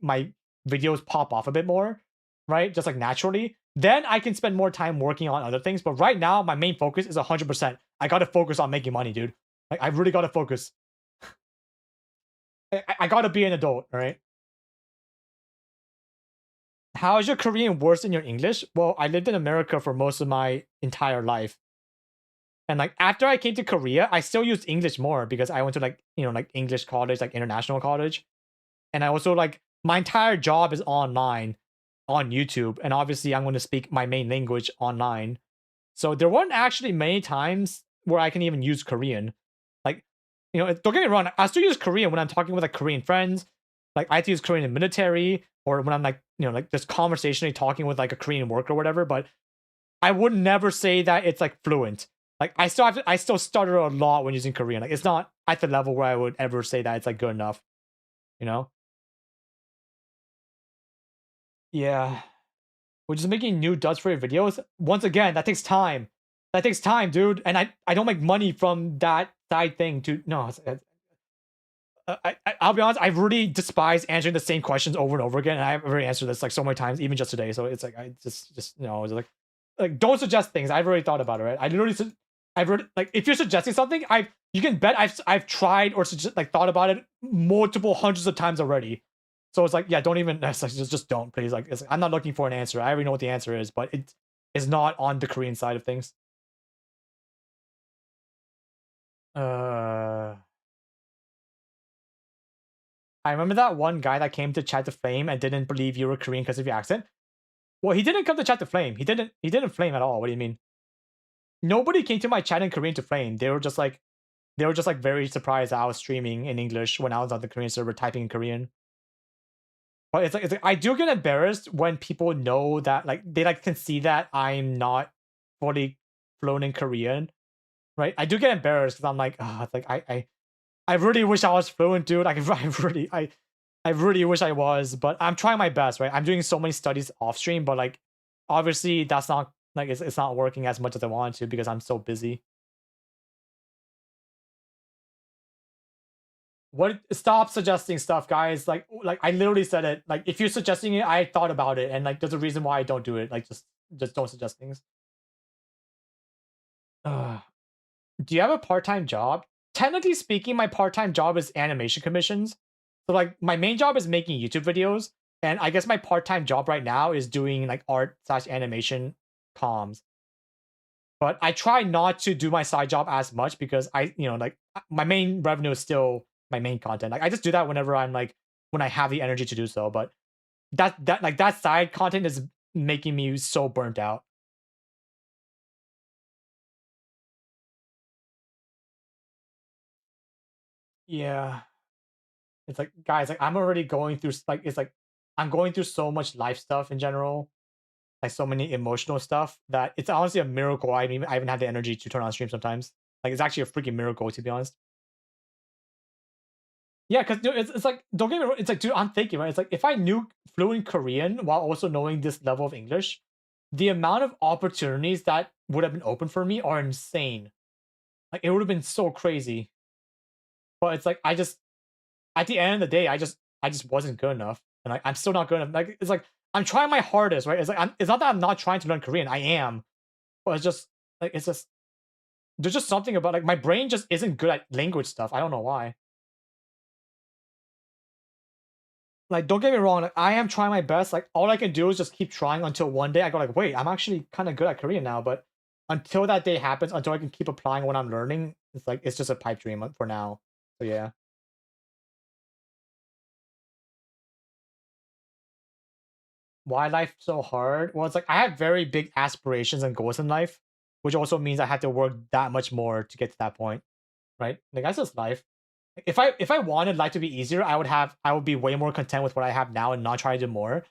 my videos pop off a bit more, right? Just like naturally, then I can spend more time working on other things. But right now, my main focus is 100%. I got to focus on making money, dude. Like I really got to focus. I got to be an adult, all right? How is your Korean worse than your English? Well, I lived in America for most of my entire life. And like after I came to Korea, I still used English more because I went to like, like English college, like international college. And I also like my entire job is online on YouTube. And obviously I'm going to speak my main language online. So there weren't actually many times where I can even use Korean. Like, don't get me wrong, I still use Korean when I'm talking with like Korean friends. Like I have to use Korean in military or when I'm like, like just conversationally talking with like a Korean worker or whatever. But I would never say that it's like fluent. Like I still stutter a lot when using Korean. Like it's not at the level where I would ever say that it's like good enough, you know? Yeah. We're just making new Dutch for videos. Once again, that takes time. That takes time, dude. And I don't make money from that side thing to no, I'll be honest, I really despise answering the same questions over and over again. And I've already answered this like so many times, even just today. So it's like I just it's like don't suggest things. I've already thought about it, right? I literally I've already like if you're suggesting something, you can bet I've tried or like thought about it multiple hundreds of times already. So it's like, yeah, don't even it's like, just don't, please. Like I'm not looking for an answer. I already know what the answer is, but it is not on the Korean side of things. Uh I remember that one guy that came to chat to Flame and didn't believe you were Korean because of your accent. Well, he didn't come to chat to Flame. He didn't flame at all. What do you mean? Nobody came to my chat in Korean to flame. They were just like very surprised that I was streaming in English when I was on the Korean server typing in Korean. But it's like I do get embarrassed when people know that like they like can see that I'm not fully fluent in Korean, right? I do get embarrassed because I'm like, oh, it's like I really wish I was fluent, dude. Like I really wish I was, but I'm trying my best, right? I'm doing so many studies off stream, but like obviously that's not like it's not working as much as I want to because I'm so busy. What stop suggesting stuff, guys. Like I literally said it. Like if you're suggesting it, I thought about it and like there's a reason why I don't do it. Like just don't suggest things. Ugh. Do you have a part-time job? Technically speaking, my part-time job is animation commissions. So like my main job is making YouTube videos, and I guess my part-time job right now is doing like art/animation comms. But I try not to do my side job as much because like my main revenue is still my main content. Like I just do that whenever I'm like when I have the energy to do so. But that side content is making me so burnt out. Yeah. It's like, guys, like I'm already going through like it's like I'm going through so much life stuff in general, like so many emotional stuff that it's honestly a miracle. I even have the energy to turn on stream sometimes. Like it's actually a freaking miracle to be honest. Yeah, because it's like don't get me wrong. It's like, dude, I'm thinking right. It's like if I knew fluent Korean while also knowing this level of English, the amount of opportunities that would have been open for me are insane. Like it would have been so crazy. But it's like I just at the end of the day, I just wasn't good enough, and I'm still not good enough. Like it's like I'm trying my hardest, right? It's like it's not that I'm not trying to learn Korean. I am, but it's just there's just something about like my brain just isn't good at language stuff. I don't know why. Like don't get me wrong, like, I am trying my best. Like all I can do is just keep trying until one day I go like, wait, I'm actually kind of good at Korean now. But until that day happens, until I can keep applying what I'm learning, it's like it's just a pipe dream for now. So yeah. Why life so hard? Well, it's like I have very big aspirations and goals in life, which also means I have to work that much more to get to that point, right? Like that's just life. If I wanted life to be easier, I would be way more content with what I have now and not try to do more.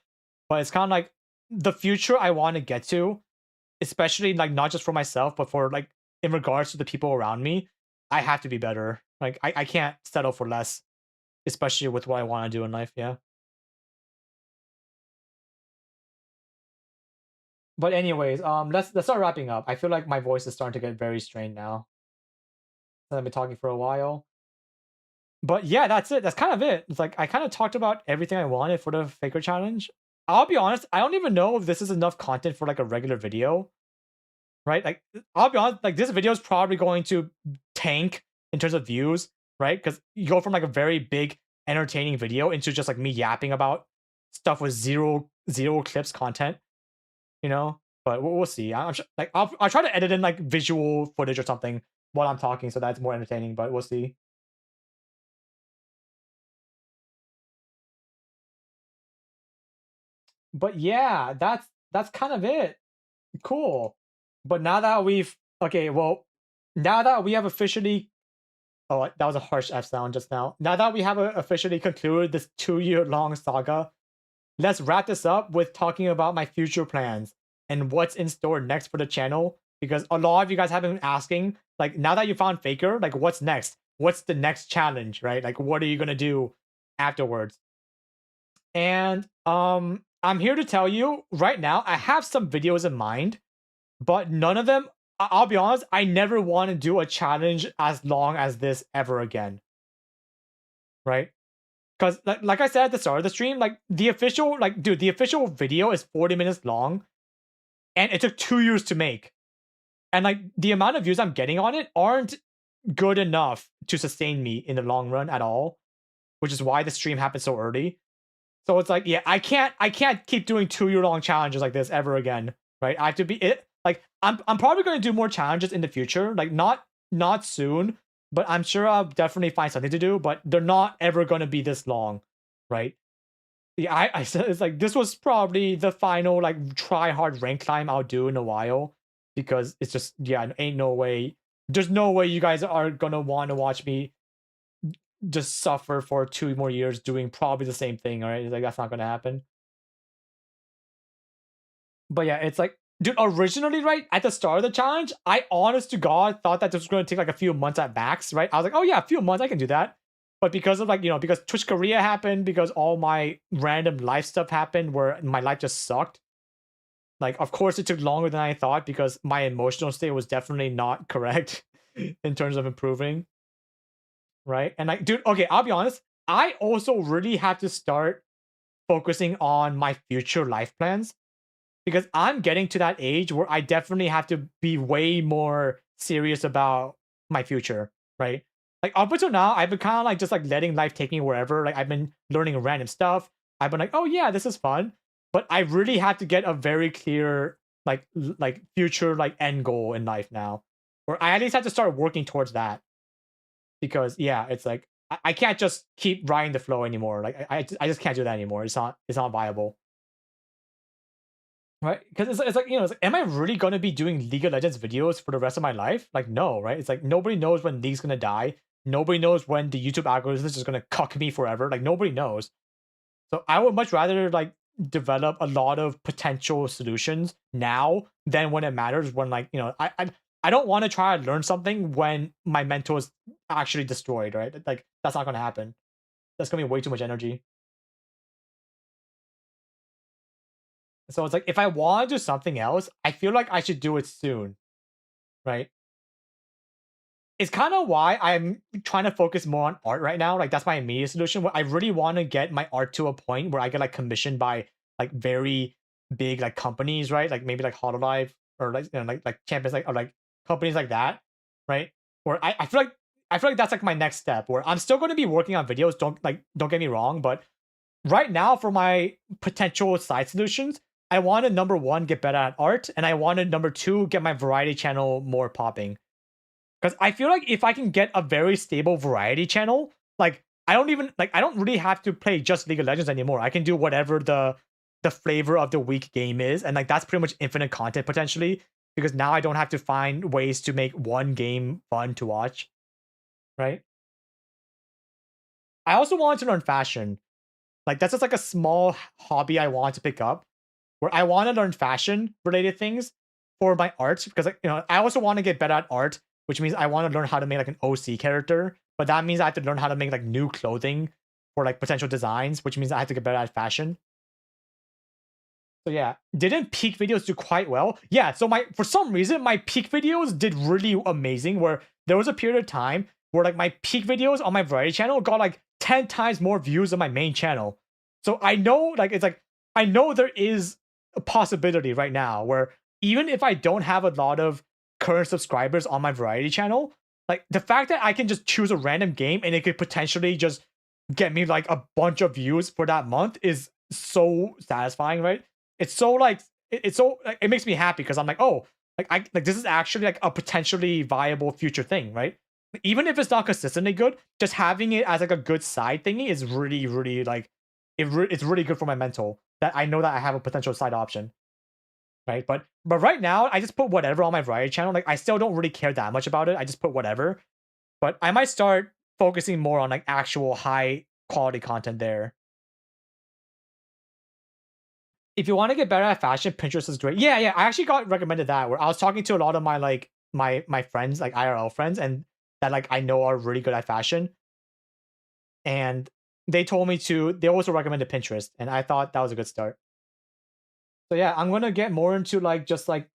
But it's kind of like the future I want to get to, especially like not just for myself, but for like in regards to the people around me, I have to be better. Like I can't settle for less, especially with what I want to do in life. Yeah. But anyways, let's start wrapping up. I feel like my voice is starting to get very strained now. I've been talking for a while. But yeah, that's it. That's kind of it. It's like I kind of talked about everything I wanted for the Faker challenge. I'll be honest, I don't even know if this is enough content for like a regular video, right? Like I'll be honest, like this video is probably going to tank in terms of views, right? Because you go from like a very big entertaining video into just like me yapping about stuff with zero clips content, you know. But we'll see. Like I'll try to edit in like visual footage or something while I'm talking, so that's more entertaining. But we'll see. But yeah, that's kind of it. Cool. But now that we've okay, well, now that we have officially oh, that was a harsh F sound just now. Now that we have officially concluded this 2-year long saga, let's wrap this up with talking about my future plans and what's in store next for the channel. Because a lot of you guys have been asking, like, now that you found Faker, like, what's next? What's the next challenge, right? Like, what are you gonna do afterwards? And I'm here to tell you right now, I have some videos in mind, but none of them, I'll be honest, I never want to do a challenge as long as this ever again, right? Because like I said at the start of the stream, like the official, like dude, the official video is 40 minutes long, and it took 2 years to make. And like the amount of views I'm getting on it aren't good enough to sustain me in the long run at all, which is why the stream happened so early. So it's like, yeah, I can't keep doing 2-year long challenges like this ever again, right? I have to be it. Like I'm probably going to do more challenges in the future, like not soon, but I'm sure I'll definitely find something to do. But they're not ever going to be this long, right? Yeah, I said it's like this was probably the final like try hard rank climb I'll do in a while because it's just yeah, ain't no way. There's no way you guys are gonna want to watch me just suffer for 2 more years doing probably the same thing. All right, it's like that's not gonna happen. But yeah, it's like, dude, originally, right at the start of the challenge, I honest to God thought that this was gonna take like a few months at max, right? I was like, oh yeah, a few months, I can do that. But because of like, because Twitch Korea happened, because all my random life stuff happened where my life just sucked. Like, of course, it took longer than I thought because my emotional state was definitely not correct in terms of improving, right? And like, dude, okay, I'll be honest, I also really have to start focusing on my future life plans because I'm getting to that age where I definitely have to be way more serious about my future, right? Like up until now, I've been kind of like just like letting life take me wherever. Like I've been learning random stuff. I've been like, oh yeah, this is fun. But I really have to get a very clear like future like end goal in life now, or I at least have to start working towards that because yeah, it's like I can't just keep riding the flow anymore. Like I just can't do that anymore. It's not viable. Right? Because it's like, it's like, am I really going to be doing League of Legends videos for the rest of my life? Like, no, right? It's like nobody knows when League's going to die. Nobody knows when the YouTube algorithm is just going to cuck me forever. Like, nobody knows. So I would much rather like develop a lot of potential solutions now than when it matters. When like, I don't want to try to learn something when my mentor is actually destroyed, right? Like, that's not going to happen. That's going to be way too much energy. So it's like, if I want to do something else, I feel like I should do it soon, right? It's kind of why I'm trying to focus more on art right now. Like that's my immediate solution. Where I really want to get my art to a point where I get like commissioned by like very big like companies, right? Like maybe like Hololive or like like Champions like or like companies like that, right? Where I feel like that's like my next step. Where I'm still going to be working on videos. Don't get me wrong, but right now for my potential side solutions, I want to number one get better at art, and I wanted number two get my variety channel more popping. Because I feel like if I can get a very stable variety channel, like I don't really have to play just League of Legends anymore. I can do whatever the flavor of the week game is, and like that's pretty much infinite content potentially. Because now I don't have to find ways to make one game fun to watch, right? I also wanted to learn fashion. Like that's just like a small hobby I want to pick up. where I want to learn fashion related things for my art because I also want to get better at art, which means I want to learn how to make like an OC character, but that means I have to learn how to make like new clothing for like potential designs, which means I have to get better at fashion. So yeah, didn't peak videos do quite well? Yeah, so for some reason my peak videos did really amazing. Where there was a period of time where like my peak videos on my variety channel got like 10 times more views than my main channel. So I know I know there is a possibility right now where even if I don't have a lot of current subscribers on my variety channel, like the fact that I can just choose a random game and it could potentially just get me like a bunch of views for that month is so satisfying, right? It's so like it's so like, it makes me happy because I'm like, oh, like this is actually like a potentially viable future thing, right? Even if it's not consistently good, just having it as like a good side thingy is really, really like it's really good for my mental that I know that I have a potential side option, right? But right now I just put whatever on my variety channel. Like I still don't really care that much about it. I just put whatever, but I might start focusing more on like actual high quality content there. If you want to get better at fashion, Pinterest is great. Yeah, yeah. I actually got recommended that where I was talking to a lot of my like my friends, like IRL friends, and that like I know are really good at fashion. And they told me they also recommended Pinterest, and I thought that was a good start. So yeah, I'm gonna get more into like just like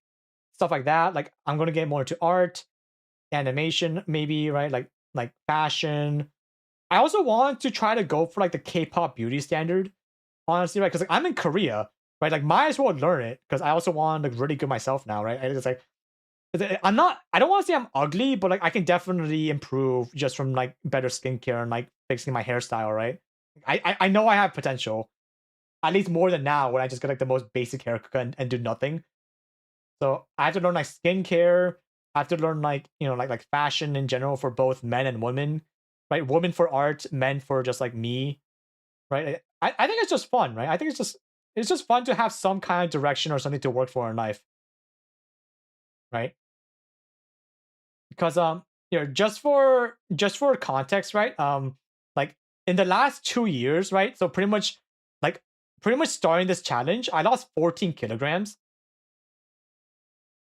stuff like that. Like I'm gonna get more into art, animation, maybe, right? Like fashion. I also want to try to go for like the K-pop beauty standard, honestly, right? Because like I'm in Korea, right? Like might as well learn it because I also want to look really good myself now, right? And it's like I don't want to say I'm ugly, but like I can definitely improve just from like better skincare and like fixing my hairstyle, right? I know I have potential, at least more than now when I just get like the most basic haircut and do nothing. So I have to learn like skincare. I have to learn like like fashion in general for both men and women, right? Women for art, men for just like me, right? I think it's just fun, right? I think it's just fun to have some kind of direction or something to work for in life, right? Because just for context, right? Like in the last 2 years, right? So like pretty much starting this challenge, I lost 14 kilograms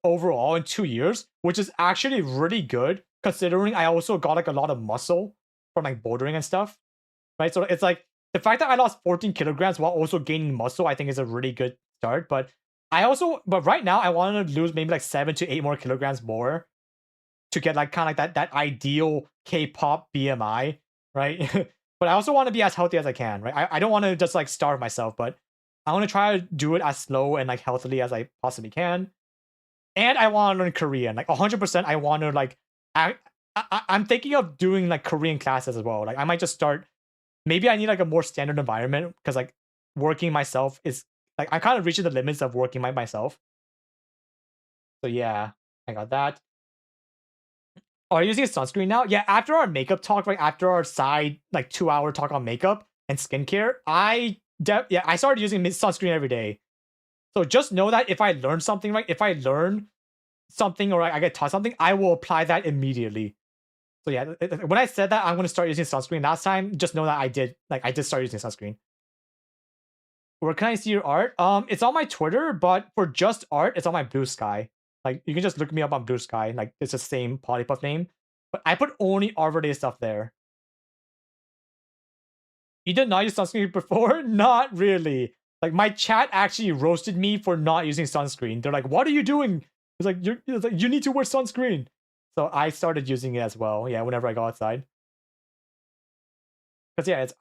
overall in 2 years, which is actually really good considering I also got like a lot of muscle from like bouldering and stuff, right? So it's like the fact that I lost 14 kilograms while also gaining muscle, I think is a really good start. But right now I want to lose maybe like 7 to 8 more kilograms more to get like kind of like that ideal K-pop BMI, right? But I also want to be as healthy as I can, right? I don't want to just like starve myself, but I want to try to do it as slow and like healthily as I possibly can. And I want to learn Korean, like 100%. I want to like I'm thinking of doing like Korean classes as well. Like I might just start. Maybe I need like a more standard environment because like working myself is like I'm kind of reaching the limits of working myself. So yeah, I got that. Are you using sunscreen now? Yeah, after our makeup talk, right after our side like 2 hour talk on makeup and skincare, I started using sunscreen every day. So just know that if I learn something, right, if I learn something or I get taught something, I will apply that immediately. So yeah, when I said that I'm gonna start using sunscreen last time, just know that I did start using sunscreen. Where can I see your art? It's on my Twitter, but for just art, it's on my Blue Sky. Like you can just look me up on Blue Sky. Like it's the same Polypuff name, but I put only art-related stuff there. You did not use sunscreen before? Not really. Like my chat actually roasted me for not using sunscreen. They're like, "What are you doing?" It's like you need to wear sunscreen. So I started using it as well. Yeah, whenever I go outside. Because yeah, it's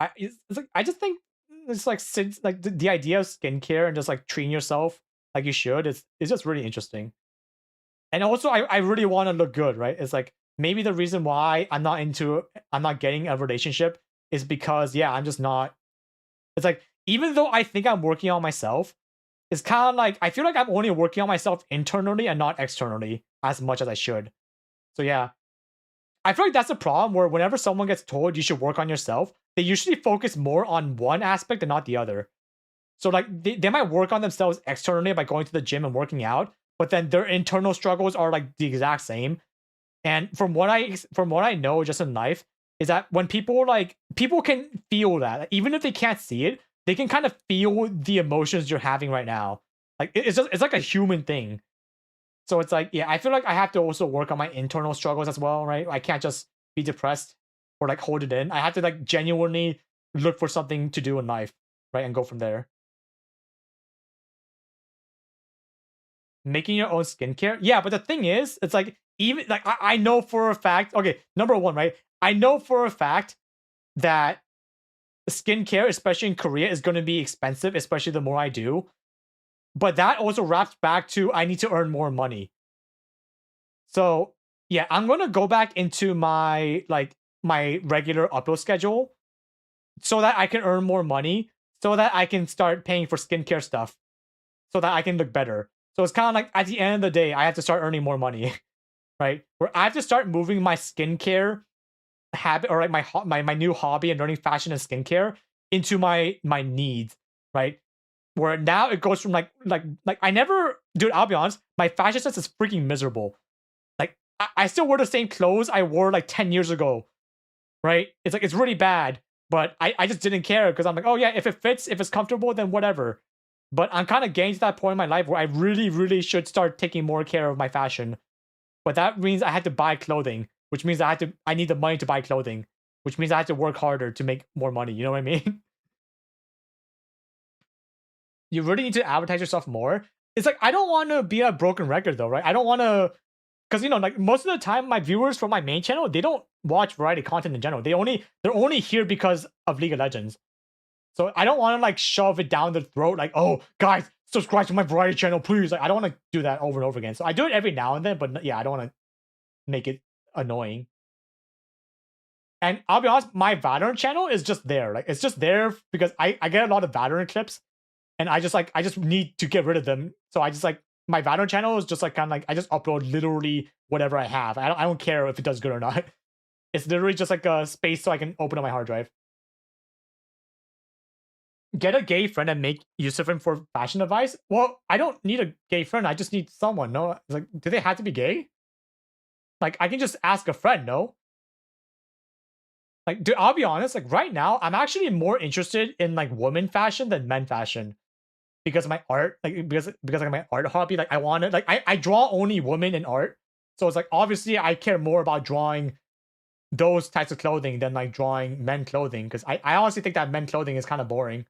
like I just think it's like since like the idea of skincare and just like treating yourself like you should is just really interesting. And also I really want to look good, right? It's like maybe the reason why I'm not getting a relationship is because yeah, I'm just not. It's like even though I think I'm working on myself, it's kind of like I feel like I'm only working on myself internally and not externally as much as I should. So yeah, I feel like that's a problem where whenever someone gets told you should work on yourself, they usually focus more on one aspect and not the other. So like they might work on themselves externally by going to the gym and working out, but then their internal struggles are like the exact same. And from what I know just in life is that when people can feel that even if they can't see it, they can kind of feel the emotions you're having right now. Like it's like a human thing. So it's like, yeah, I feel like I have to also work on my internal struggles as well, right? I can't just be depressed or like hold it in. I have to like genuinely look for something to do in life, right? And go from there. Making your own skincare. Yeah, but the thing is, it's like even like I know for a fact, okay, number one, right? I know for a fact that skincare, especially in Korea, is going to be expensive, especially the more I do. But that also wraps back to I need to earn more money. So yeah, I'm gonna go back into my regular upload schedule so that I can earn more money, so that I can start paying for skincare stuff, so that I can look better. So it's kind of like at the end of the day, I have to start earning more money, right? Where I have to start moving my skincare habit or like my new hobby and learning fashion and skincare into my needs, right? Where now it goes from like I never, dude. I'll be honest, my fashion sense is freaking miserable. Like I still wear the same clothes I wore like 10 years ago, right? It's like it's really bad, but I just didn't care because I'm like, oh yeah, if it fits, if it's comfortable, then whatever. But I'm kind of getting to that point in my life where I really, really should start taking more care of my fashion. But that means I had to buy clothing, which means I need the money to buy clothing, which means I have to work harder to make more money. You know what I mean? You really need to advertise yourself more. It's like I don't want to be a broken record though, right? I don't want to, because like most of the time my viewers from my main channel, they don't watch variety content in general. They're only here because of League of Legends. So I don't want to like shove it down the throat, like, oh guys, subscribe to my variety channel, please. Like I don't want to do that over and over again. So I do it every now and then, but yeah, I don't want to make it annoying. And I'll be honest, my Valorant channel is just there. Like it's just there because I get a lot of Valorant clips, and I just need to get rid of them. So I just like my Valorant channel is just like kind of like I just upload literally whatever I have. I don't care if it does good or not. It's literally just like a space so I can open up my hard drive. Get a gay friend and make use of him for fashion advice. Well, I don't need a gay friend. I just need someone. No, it's like, do they have to be gay? Like, I can just ask a friend. No, like, dude, I'll be honest. Like, right now, I'm actually more interested in like women fashion than men fashion because of my art. Like, because of my art hobby. Like, I want to like I draw only women in art. So it's like obviously I care more about drawing those types of clothing than like drawing men clothing because I honestly think that men clothing is kind of boring.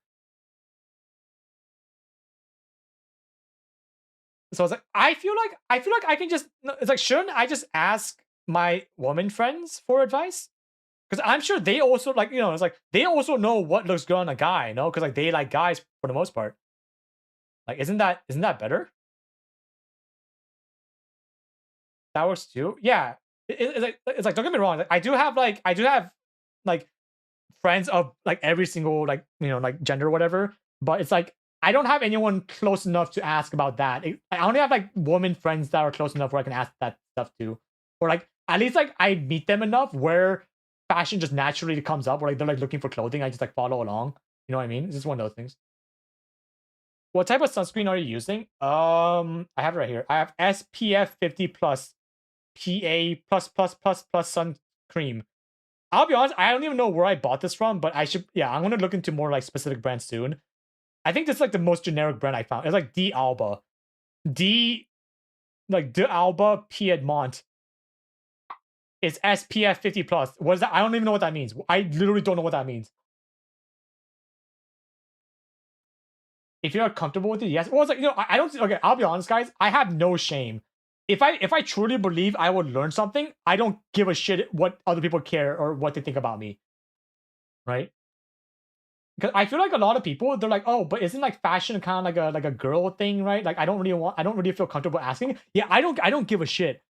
So it's like I feel like I can just it's like shouldn't I just ask my woman friends for advice? Because I'm sure they also like it's like they also know what looks good on a guy, no? Because like they like guys for the most part. Like isn't that better? That works too. Yeah, it's like don't get me wrong. Like, I do have like friends of like every single like like gender or whatever. But it's like I don't have anyone close enough to ask about that. I only have like woman friends that are close enough where I can ask that stuff to, or like at least like I meet them enough where fashion just naturally comes up, or like they're like looking for clothing. I just like follow along. You know what I mean? It's just one of those things. What type of sunscreen are you using? I have it right here. I have SPF 50 plus PA plus sun cream. I'll be honest, I don't even know where I bought this from, but I should. Yeah, I'm gonna look into more like specific brands soon. I think this is like the most generic brand I found. It's like D Alba, D like De Alba Piedmont. It's SPF 50 plus. What is that? I don't even know what that means. I literally don't know what that means. If you're comfortable with it, yes. Well, it's like I don't. Okay, I'll be honest, guys. I have no shame. If I truly believe I would learn something, I don't give a shit what other people care or what they think about me. Right? Because I feel like a lot of people they're like, oh, but isn't like fashion kind of like a girl thing, right? Like I don't really feel comfortable asking. Yeah, I don't give a shit,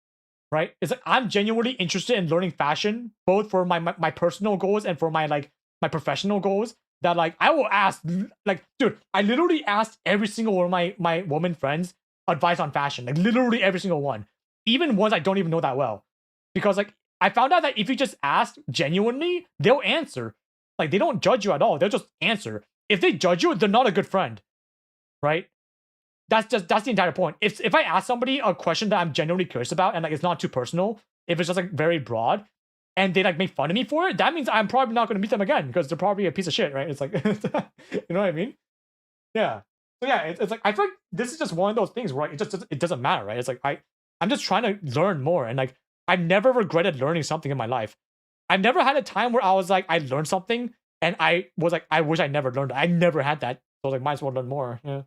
right? It's like I'm genuinely interested in learning fashion, both for my personal goals and for my professional goals. That like I will ask, like, dude, I literally asked every single one of my woman friends advice on fashion, like literally every single one, even ones I don't even know that well, because like I found out that if you just ask genuinely, they'll answer. Like they don't judge you at all. They'll just answer. If they judge you, they're not a good friend, right? That's the entire point. If I ask somebody a question that I'm genuinely curious about and like it's not too personal, if it's just like very broad, and they like make fun of me for it, that means I'm probably not going to meet them again because they're probably a piece of shit, right? It's like you know what I mean? Yeah. So yeah, it's like I feel like this is just one of those things where like, it doesn't matter, right? It's like I'm just trying to learn more, and like I've never regretted learning something in my life. I've never had a time where I was like I learned something and I was like I wish I never learned it. I never had that. So like might as well learn more. Yeah.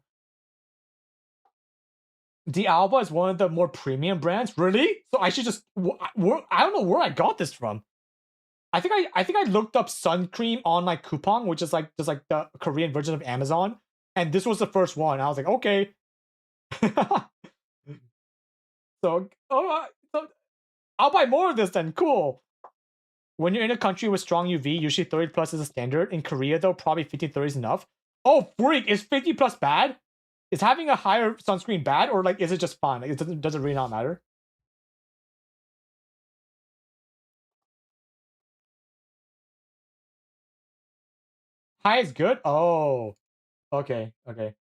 The Alba is one of the more premium brands. Really? So I should just I don't know where I got this from. I think I looked up sun cream on like Coupang, which is like just like the Korean version of Amazon, and this was the first one. I was like, okay. So, so I'll buy more of this then. Cool. When you're in a country with strong UV, usually 30 plus is a standard. In Korea, though, probably 50-30 is enough. Oh, freak! Is 50 plus bad? Is having a higher sunscreen bad, or like is it just fine? Like, it doesn't really not matter. High is good. Oh, okay, okay.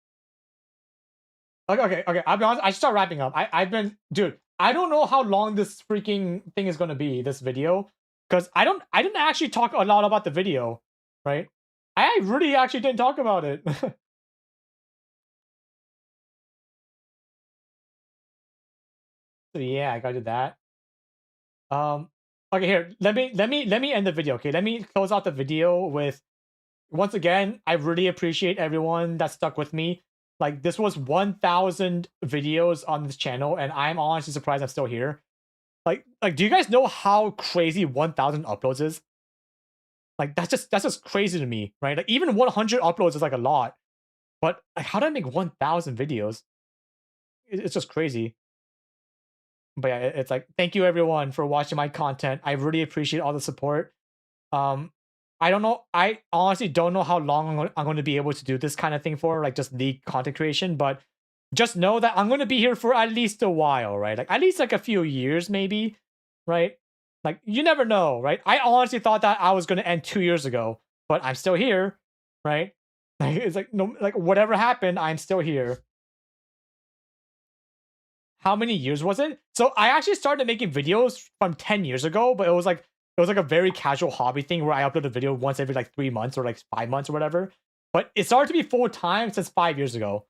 Okay. I'll be honest. I should start wrapping up. I've been, dude. I don't know how long this freaking thing is gonna be. This video, because I didn't actually talk a lot about the video, right? I really actually didn't talk about it. So yeah, I gotta do that. Um. Okay, here. Let me end the video. Okay, let me close out the video with once again. I really appreciate everyone that stuck with me. Like this was 1,000 videos on this channel, and I'm honestly surprised I'm still here. Do you guys know how crazy 1,000 uploads is? Like that's just crazy to me, right? Like even 100 uploads is like a lot, but like how did I make 1,000 videos? It's just crazy. But yeah, it's like thank you everyone for watching my content. I really appreciate all the support. Um, I don't know. I honestly don't know how long I'm going to be able to do this kind of thing for, like just league content creation. But just know that I'm going to be here for at least a while, right? Like at least like a few years, maybe, right? Like you never know, right? I honestly thought that I was going to end 2 years ago, but I'm still here, right? Like it's like no, like whatever happened, I'm still here. How many years was it? So I actually started making videos from 10 years ago, but it was like a very casual hobby thing where I upload a video once every like 3 months or like 5 months or whatever. But it started to be full time since 5 years ago.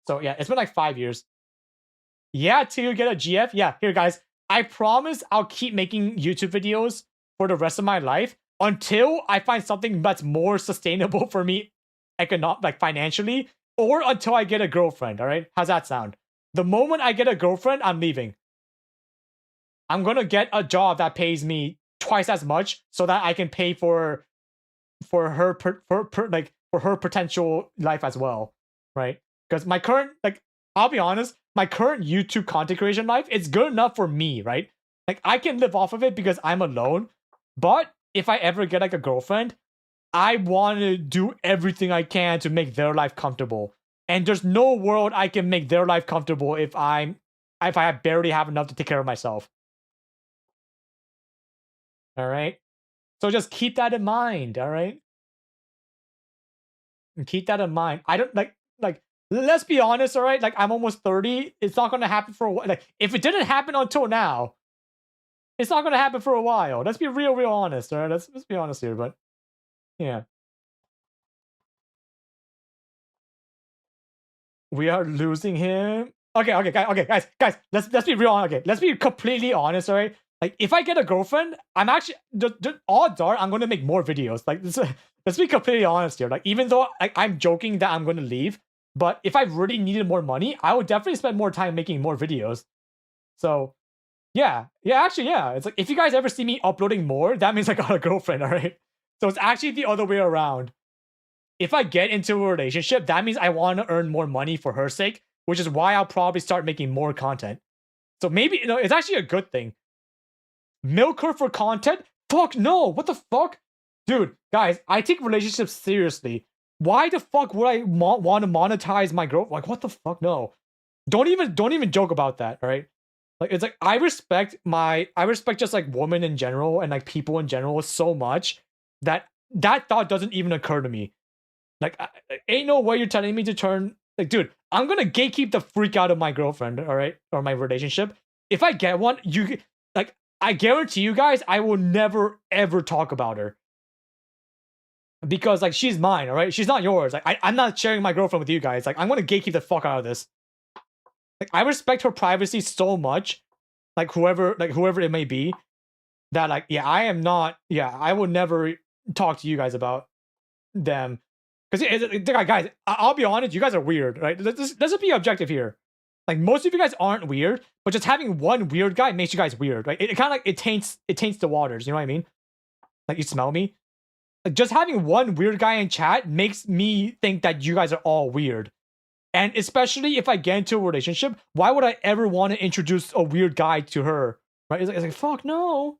So yeah, it's been like 5 years. Yeah, to get a GF. Yeah, here guys. I promise I'll keep making YouTube videos for the rest of my life until I find something that's more sustainable for me like financially, or until I get a girlfriend. All right. How's that sound? The moment I get a girlfriend, I'm leaving. I'm gonna get a job that pays me twice as much so that I can pay for her for her potential life as well, right? Because my current I'll be honest, my current YouTube content creation life is good enough for me, right? Like I can live off of it because I'm alone. But if I ever get like a girlfriend, I want to do everything I can to make their life comfortable. And there's no world I can make their life comfortable if I barely have enough to take care of myself. All right. So just keep that in mind. All right. And keep that in mind. I don't like. Let's be honest. All right. Like I'm almost 30. It's not going to happen for a while. Like if it didn't happen until now, it's not going to happen for a while. Let's be real honest. All right. Let's be honest here. But yeah, we are losing him. Okay, guys. Let's be real. Okay, let's be completely honest. All right. Like if I get a girlfriend, I'm actually the odds are I'm going to make more videos. Like this, let's be completely honest here. Like even though I'm joking that I'm going to leave, but if I really needed more money, I would definitely spend more time making more videos. So yeah, actually, yeah. It's like if you guys ever see me uploading more, that means I got a girlfriend. All right. So it's actually the other way around. If I get into a relationship, that means I want to earn more money for her sake, which is why I'll probably start making more content. So maybe it's actually a good thing. Milk her for content? Fuck no! What the fuck, dude? Guys, I take relationships seriously. Why the fuck would I want to monetize my girl? Like, what the fuck? No, don't even joke about that. All right. Like it's like I respect just like women in general and like people in general so much that that thought doesn't even occur to me. Like, ain't no way you're telling me to turn. Like, dude, I'm gonna gatekeep the freak out of my girlfriend, all right, or my relationship. If I get one, like, I guarantee you guys, I will never ever talk about her. because like she's mine, all right? She's not yours. Like I'm not sharing my girlfriend with you guys. Like I'm gonna gatekeep the fuck out of this. Like I respect her privacy so much, like whoever it may be, that like yeah, I am not. Yeah, I would never talk to you guys about them because guys, I'll be honest, you guys are weird, right? Let's be objective here. Like most of you guys aren't weird, but just having one weird guy makes you guys weird, right? It kind of like it taints the waters. You know what I mean? Like you smell me. Like just having one weird guy in chat makes me think that you guys are all weird. And especially if I get into a relationship, why would I ever want to introduce a weird guy to her? Right? It's like fuck no.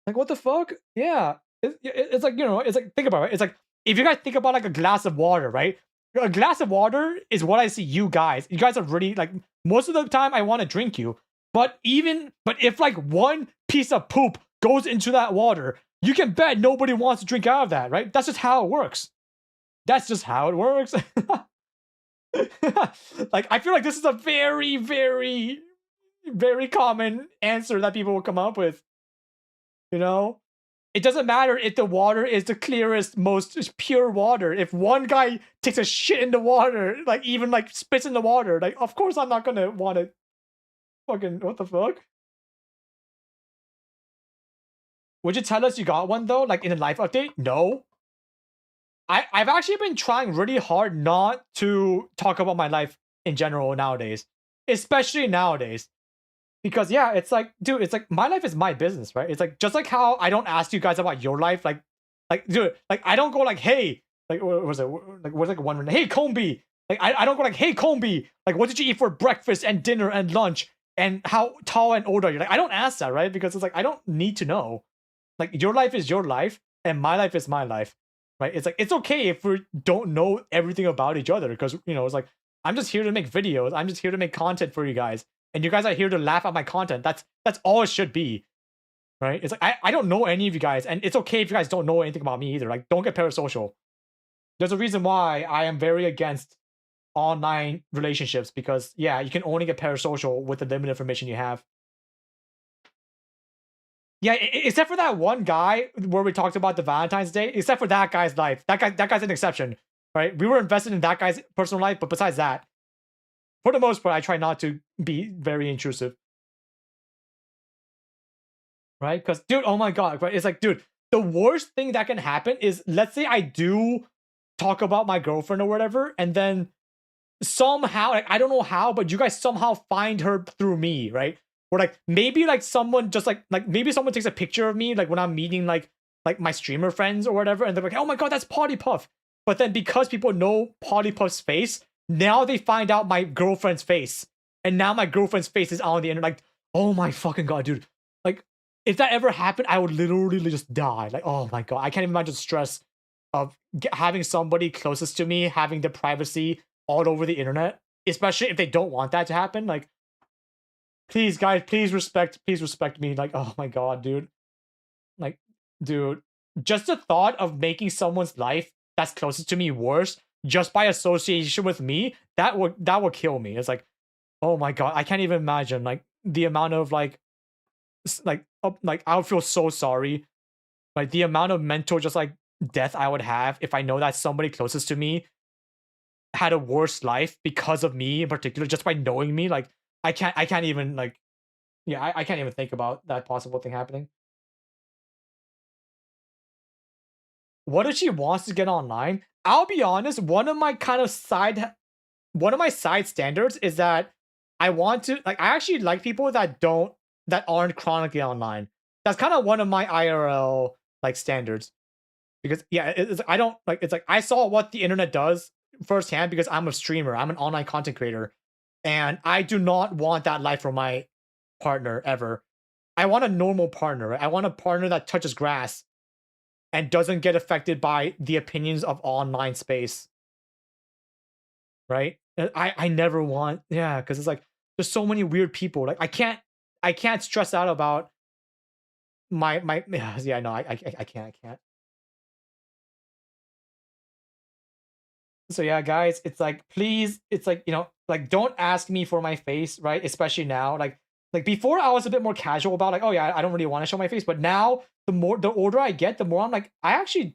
Like what the fuck? Yeah. It's like, you know, it's like think about it. It's like if you guys think about like a glass of water, right? A glass of water is what I see you guys. You guys are really like most of the time I want to drink you. But if like one piece of poop goes into that water, you can bet nobody wants to drink out of that, right? That's just how it works. That's just how it works. Like I feel like this is a very, very, very common answer that people will come up with. You know? It doesn't matter if the water is the clearest, most pure water. If one guy takes a shit in the water, like even like spits in the water, like of course I'm not gonna want to fucking what the fuck? Would you tell us you got one though? Like in a life update? No. I've actually been trying really hard not to talk about my life in general nowadays. Especially nowadays. Because yeah, it's like, dude, it's like my life is my business, right? It's like just like how I don't ask you guys about your life, like dude, like I don't go like, hey, like what was it? Like what's like one hey Combi. Like I don't go like, hey Combi, like what did you eat for breakfast and dinner and lunch and how tall and old are you? Like I don't ask that, right? Because it's like I don't need to know. Like your life is your life and my life is my life. Right? It's like it's okay if we don't know everything about each other because you know it's like I'm just here to make videos. I'm just here to make content for you guys. And you guys are here to laugh at my content. That's all it should be. Right? It's like I don't know any of you guys, and it's okay if you guys don't know anything about me either. Like, don't get parasocial. There's a reason why I am very against online relationships because yeah, you can only get parasocial with the limited information you have. Yeah, except for that one guy where we talked about the Valentine's Day, except for that guy's life. That guy's an exception, right? We were invested in that guy's personal life, but besides that, for the most part, I try not to be very intrusive. Right? Because, dude, oh my god, right? It's like, dude, the worst thing that can happen is, let's say I do talk about my girlfriend or whatever, and then somehow, like, I don't know how, but you guys somehow find her through me, right? Or like maybe like someone just like maybe someone takes a picture of me like when I'm meeting like my streamer friends or whatever, and they're like, oh my god, that's Potty Puff. But then because people know Potty Puff's face, now they find out my girlfriend's face, and now my girlfriend's face is on the internet. Like, oh my fucking god, dude! Like, if that ever happened, I would literally just die. Like, oh my god, I can't even imagine the stress of having somebody closest to me having their privacy all over the internet, especially if they don't want that to happen. Like, please, guys, please respect me. Like, oh my god, dude. Like, dude, just the thought of making someone's life that's closest to me worse just by association with me, that would kill me. It's like, oh my god, I can't even imagine like the amount of like I would feel so sorry. Like the amount of mental just like death I would have if I know that somebody closest to me had a worse life because of me in particular, just by knowing me. Like I can't even like, yeah, I can't even think about that possible thing happening. What if she wants to get online? I'll be honest, one of my side standards is that I want to like, I actually like people that aren't chronically online. That's kind of one of my IRL like standards. Because yeah, it's I don't like, it's like I saw what the internet does firsthand because I'm a streamer, I'm an online content creator, and I do not want that life for my partner ever. I want a normal partner. Right? I want a partner that touches grass and doesn't get affected by the opinions of online space. Right? I never want, yeah, because it's like there's so many weird people. Like I can't stress out about my yeah, no, I can't. So yeah, guys, it's like, please, it's like, you know, like don't ask me for my face, right? Especially now, like before I was a bit more casual about like, oh yeah, I don't really want to show my face, but now the older I get, the more I'm like, I actually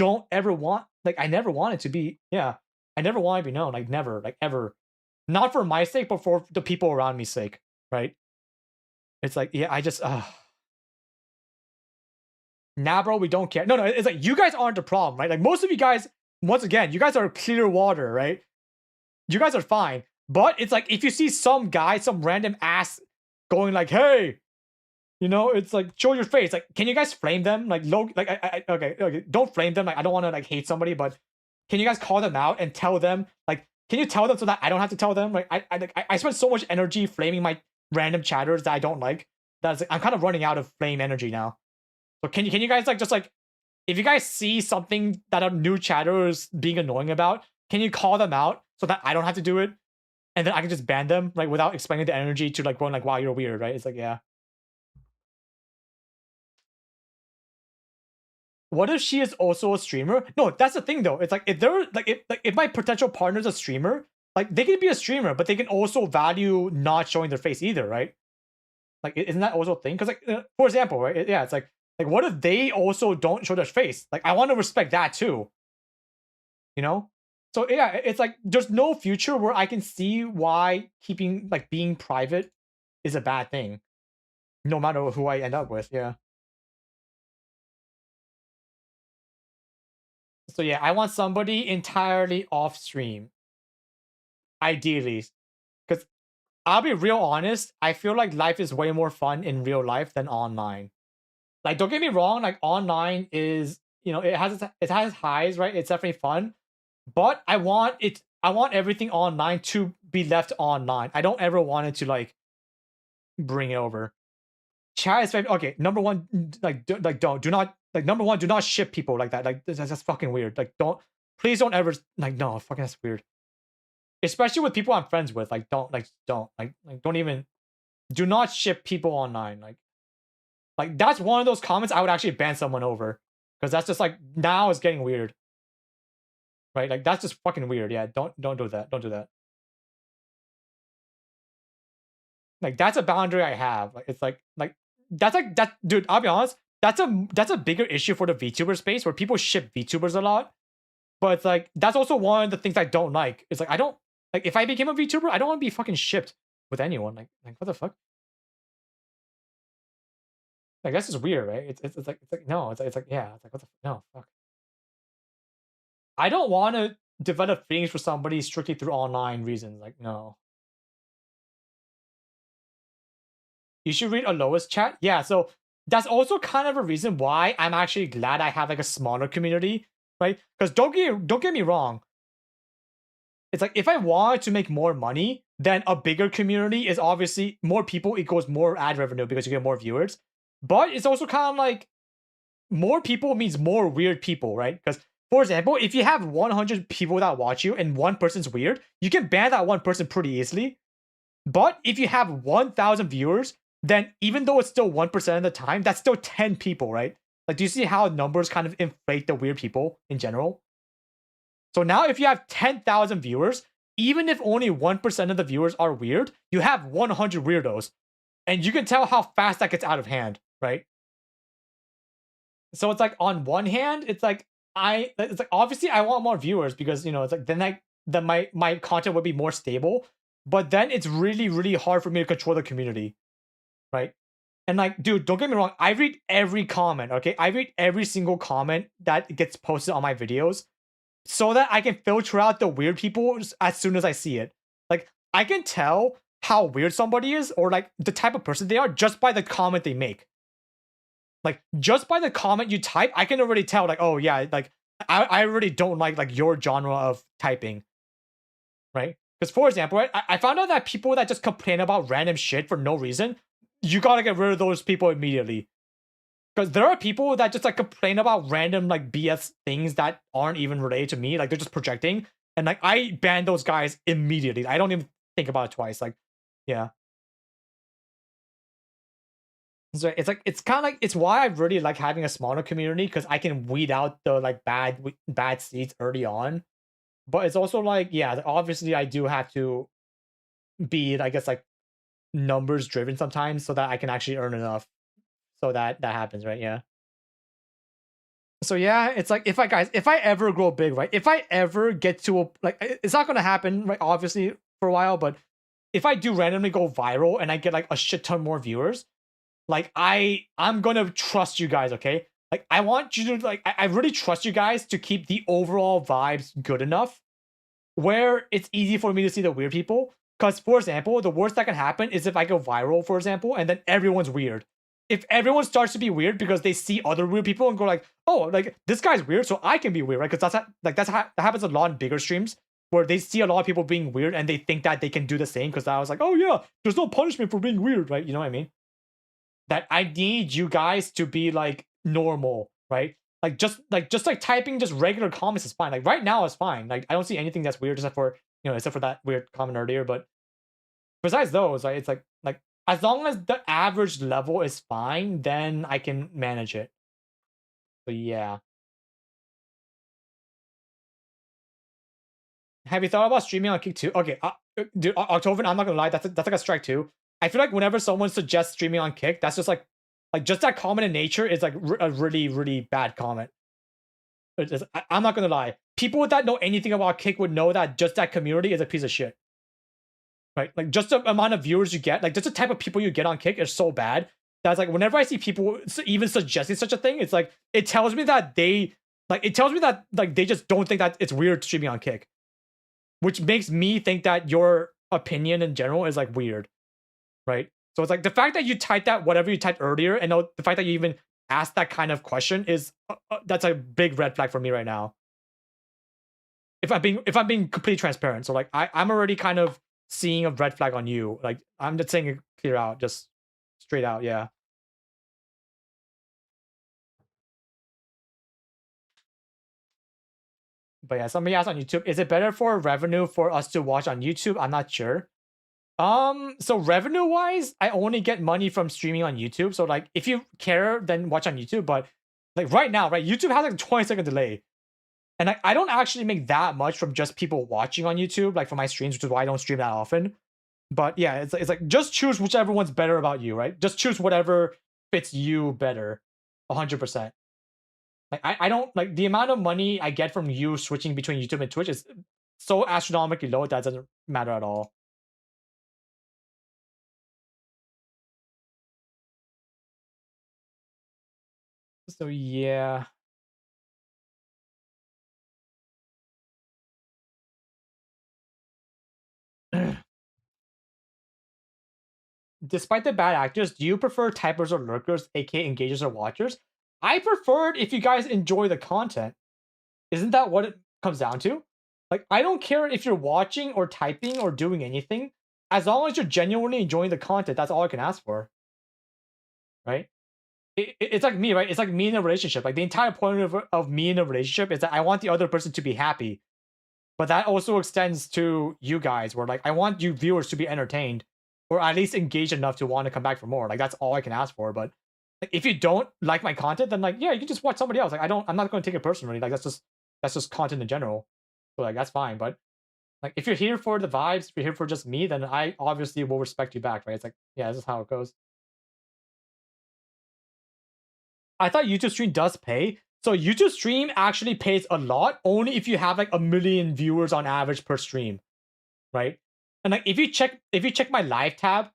don't ever want, like, I never want it to be, yeah, I never want to be known, like, never, like, ever. Not for my sake, but for the people around me's sake, right? It's like, yeah, I just, nah, bro, we don't care. No, no, it's like you guys aren't the problem, right? Like most of you guys, once again, you guys are clear water, right? You guys are fine. But it's like if you see some guy, some random ass going like, hey, you know, it's like show your face. Like, can you guys flame them? Like, low, like, okay, okay, don't flame them. Like, I don't want to like hate somebody, but can you guys call them out and tell them? Like, can you tell them so that I don't have to tell them? Like, I spend so much energy flaming my random chatters that I don't like. That's like, I'm kind of running out of flame energy now. So can you guys like just like if you guys see something that a new chatter is being annoying about, can you call them out so that I don't have to do it? And then I can just ban them, like without expending the energy to like going like, wow, you're weird, right? It's like, yeah. What if she is also a streamer? No, that's the thing though. It's like if they're like if my potential partner's a streamer, like they can be a streamer, but they can also value not showing their face either, right? Like, isn't that also a thing? Because like, for example, right? Yeah, it's like what if they also don't show their face? Like, I want to respect that too, you know? So yeah, it's like there's no future where I can see why keeping like being private is a bad thing, no matter who I end up with. Yeah. So yeah, I want somebody entirely off stream, ideally, because I'll be real honest. I feel like life is way more fun in real life than online. Like, don't get me wrong. Like, online is, you know, it has highs, right? It's definitely fun, but I want it. I want everything online to be left online. I don't ever want it to like bring it over. Chat is okay. Number one, like don't do not like number one. Do not ship people like that. Like that's fucking weird. Like don't please don't ever like no fucking that's weird. Especially with people I'm friends with. Like don't even do not ship people online. Like that's one of those comments I would actually ban someone over because that's just like now it's getting weird, right? Like that's just fucking weird. Yeah, don't do that. Don't do that. Like that's a boundary I have. Like it's like that's like that, dude. I'll be honest. That's a bigger issue for the VTuber space where people ship VTubers a lot. But it's like that's also one of the things I don't like. It's like I don't like if I became a VTuber, I don't want to be fucking shipped with anyone. Like what the fuck? Like that's just weird, right? It's like no, it's like yeah, it's like what the no fuck. I don't want to develop feelings for somebody strictly through online reasons. Like no. You should read Aloha's chat. Yeah, so that's also kind of a reason why I'm actually glad I have like a smaller community, right? Because don't get me wrong. It's like if I wanted to make more money, then a bigger community is obviously more people equals more ad revenue because you get more viewers. But it's also kind of like more people means more weird people, right? Because for example, if you have 100 people that watch you and one person's weird, you can ban that one person pretty easily. But if you have 1,000 viewers, then even though it's still 1% of the time, that's still 10 people, right? Like, do you see how numbers kind of inflate the weird people in general? So now if you have 10,000 viewers, even if only 1% of the viewers are weird, you have 100 weirdos. And you can tell how fast that gets out of hand, right? So it's like on one hand, it's like obviously I want more viewers because you know it's like then my content would be more stable. But then it's really hard for me to control the community, right? And like, dude, don't get me wrong, I read every comment, okay? I read every single comment that gets posted on my videos so that I can filter out the weird people as soon as I see it. Like, I can tell how weird somebody is or like the type of person they are just by the comment they make. Like, just by the comment you type, I can already tell, like, oh yeah, like I really don't like your genre of typing, right? Because for example, right, I found out that people that just complain about random shit for no reason, you gotta get rid of those people immediately. Because there are people that just like complain about random like BS things that aren't even related to me, like they're just projecting, and like I ban those guys immediately. I don't even think about it twice. Like, yeah. So it's like it's kind of like it's why I really like having a smaller community because I can weed out the like bad seeds early on. But it's also like yeah, obviously I do have to be I guess like numbers driven sometimes so that I can actually earn enough so that that happens, right? Yeah. So yeah, it's like if I ever grow big, right? If I ever get to a like, it's not gonna happen, right? Obviously for a while, but if I do randomly go viral and I get like a shit ton more viewers, like I'm gonna trust you guys, okay? Like I want you to like I really trust you guys to keep the overall vibes good enough where it's easy for me to see the weird people. Because, for example, the worst that can happen is if I go viral, for example, and then everyone's weird. If everyone starts to be weird because they see other weird people and go like, "Oh, like this guy's weird, so I can be weird," right? Because that happens a lot in bigger streams where they see a lot of people being weird and they think that they can do the same. Because I was like, "Oh yeah, there's no punishment for being weird," right? You know what I mean? That I need you guys to be like normal, right? Like typing just regular comments is fine. Like right now is fine. Like I don't see anything that's weird except for that weird comment earlier. But besides those, like it's like as long as the average level is fine, then I can manage it. But yeah. Have you thought about streaming on Kick too? Okay, dude, October, I'm not gonna lie, that's like a strike too. I feel like whenever someone suggests streaming on Kick, that's just like just that comment in nature is like a really really bad comment. I'm not gonna lie. People that know anything about Kick would know that just that community is a piece of shit. Right? Like just the amount of viewers you get, like just the type of people you get on Kick is so bad. That's like whenever I see people even suggesting such a thing, it's like it tells me that they just don't think that it's weird streaming on Kick, which makes me think that your opinion in general is like weird, right? So it's like the fact that you typed that whatever you typed earlier, and the fact that you even asked that kind of question is that's a big red flag for me right now. If I'm being completely transparent, so like I'm already kind of seeing a red flag on you. Like I'm just saying it clear out, just straight out, yeah. But yeah, somebody asked on YouTube, is it better for revenue for us to watch on YouTube? I'm not sure. So revenue wise, I only get money from streaming on YouTube. So like if you care, then watch on YouTube. But like right now, right, YouTube has like a 20-second delay. And I don't actually make that much from just people watching on YouTube, like for my streams, which is why I don't stream that often. But yeah, it's like just choose whichever one's better about you, right? Just choose whatever fits you better. 100%. Like I don't like the amount of money I get from you switching between YouTube and Twitch is so astronomically low that doesn't matter at all. So yeah. Despite the bad actors, do you prefer typers or lurkers, aka engagers or watchers? I prefer it if you guys enjoy the content. Isn't that what it comes down to? Like, I don't care if you're watching or typing or doing anything. As long as you're genuinely enjoying the content, that's all I can ask for. Right? It's like me, right? It's like me in a relationship. Like, the entire point of me in a relationship is that I want the other person to be happy. But that also extends to you guys, where like I want you viewers to be entertained or at least engaged enough to want to come back for more. Like that's all I can ask for. But like, if you don't like my content, then like yeah, you can just watch somebody else. Like I'm not going to take it personally. Like that's just content in general. So like that's fine. But like if you're here for the vibes, if you're here for just me, then I obviously will respect you back, right? It's like yeah, this is how it goes. I thought YouTube stream does pay. So YouTube stream actually pays a lot only if you have like 1 million viewers on average per stream, right? And like if you check my live tab,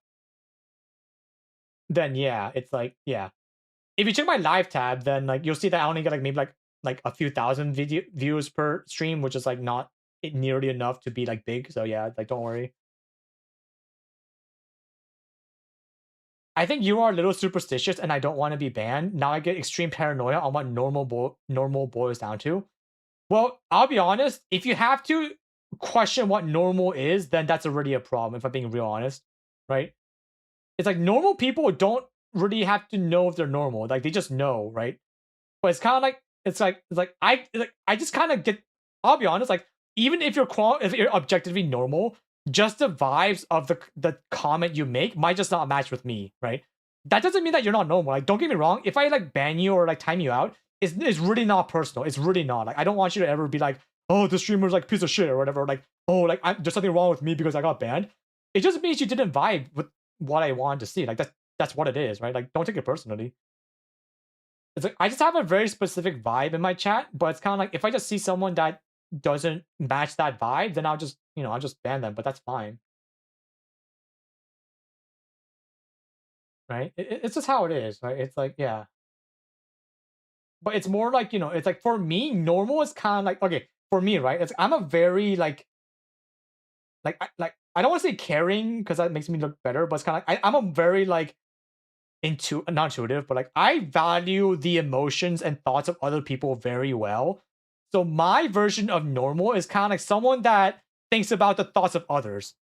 then yeah, it's like yeah. If you check my live tab, then like you'll see that I only get like maybe like a few thousand video views per stream, which is like not nearly enough to be like big. So yeah, like don't worry. I think you are a little superstitious, and I don't want to be banned. Now I get extreme paranoia on what normal boils down to. Well, I'll be honest. If you have to question what normal is, then that's already a problem. If I'm being real honest, right? It's like normal people don't really have to know if they're normal. Like they just know, right? But it's kind of like I just kind of get. I'll be honest. Like even if you're objectively normal, just the vibes of the comment you make might just not match with me, right? That doesn't mean that you're not normal. Like don't get me wrong. If I like ban you or like time you out, it's really not personal. It's really not. Like I don't want you to ever be like, oh, the streamer's like piece of shit or whatever. Like oh, like there's something wrong with me because I got banned. It just means you didn't vibe with what I wanted to see. Like that's what it is, right? Like don't take it personally. it's like I just have a very specific vibe in my chat, but it's kind of like if I just see someone that doesn't match that vibe, then I'll just, I'll just ban them, but that's fine. Right? It's just how it is, right? It's like, yeah. But it's more like, it's like for me, normal is kind of like, okay, for me, right? It's I'm a very I don't want to say caring because that makes me look better, but it's kind of like I'm a very like not intuitive, but like I value the emotions and thoughts of other people very well. So my version of normal is kind of like someone that thinks about the thoughts of others.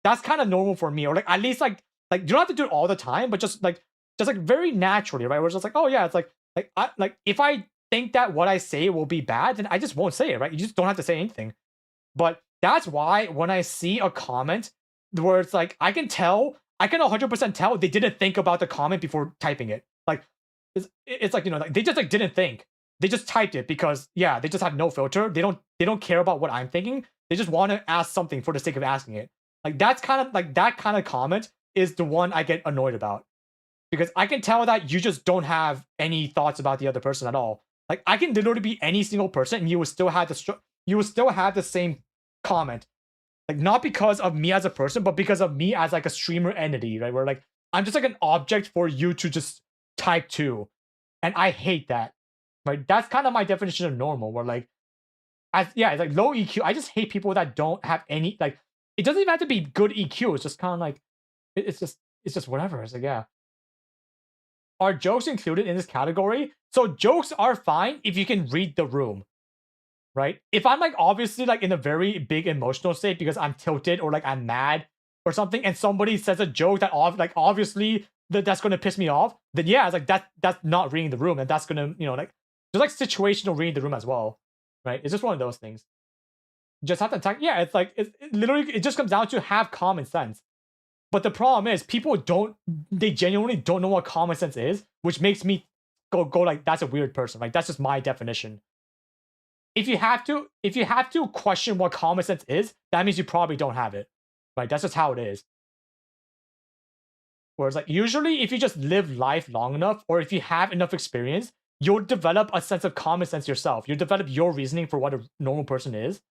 That's kind of normal for me, or like at least like you don't have to do it all the time, but just like very naturally, right? Where it's just like, oh yeah, it's like if I think that what I say will be bad, then I just won't say it, right? You just don't have to say anything. But that's why when I see a comment where it's like I can 100% tell they didn't think about the comment before typing it. Like it's like, like they just like didn't think. They just typed it because yeah, they just have no filter. They don't care about what I'm thinking. They just want to ask something for the sake of asking it. Like that's kind of like that kind of comment is the one I get annoyed about. Because I can tell that you just don't have any thoughts about the other person at all. Like I can literally be any single person and you will still have the same comment. Like not because of me as a person, but because of me as like a streamer entity, right? Where like I'm just like an object for you to just type to. And I hate that. Right? That's kind of my definition of normal, where like it's like low EQ. I just hate people that don't have any like it doesn't even have to be good EQ. It's just kind of like it's just whatever. It's like, yeah. Are jokes included in this category? So jokes are fine if you can read the room, right? If I'm like obviously like in a very big emotional state because I'm tilted or like I'm mad or something, and somebody says a joke that obviously that's gonna piss me off, then yeah, it's like that's not reading the room, and that's gonna like there's like situational reading the room as well, right? It's just one of those things. Just have to attack. Yeah, it's like it literally it just comes down to have common sense. But the problem is people they genuinely don't know what common sense is, which makes me go like that's a weird person. Like that's just my definition. If you have to question what common sense is, that means you probably don't have it. Right? That's just how it is. Whereas like usually if you just live life long enough or if you have enough experience, you'll develop a sense of common sense yourself. You develop your reasoning for what a normal person is.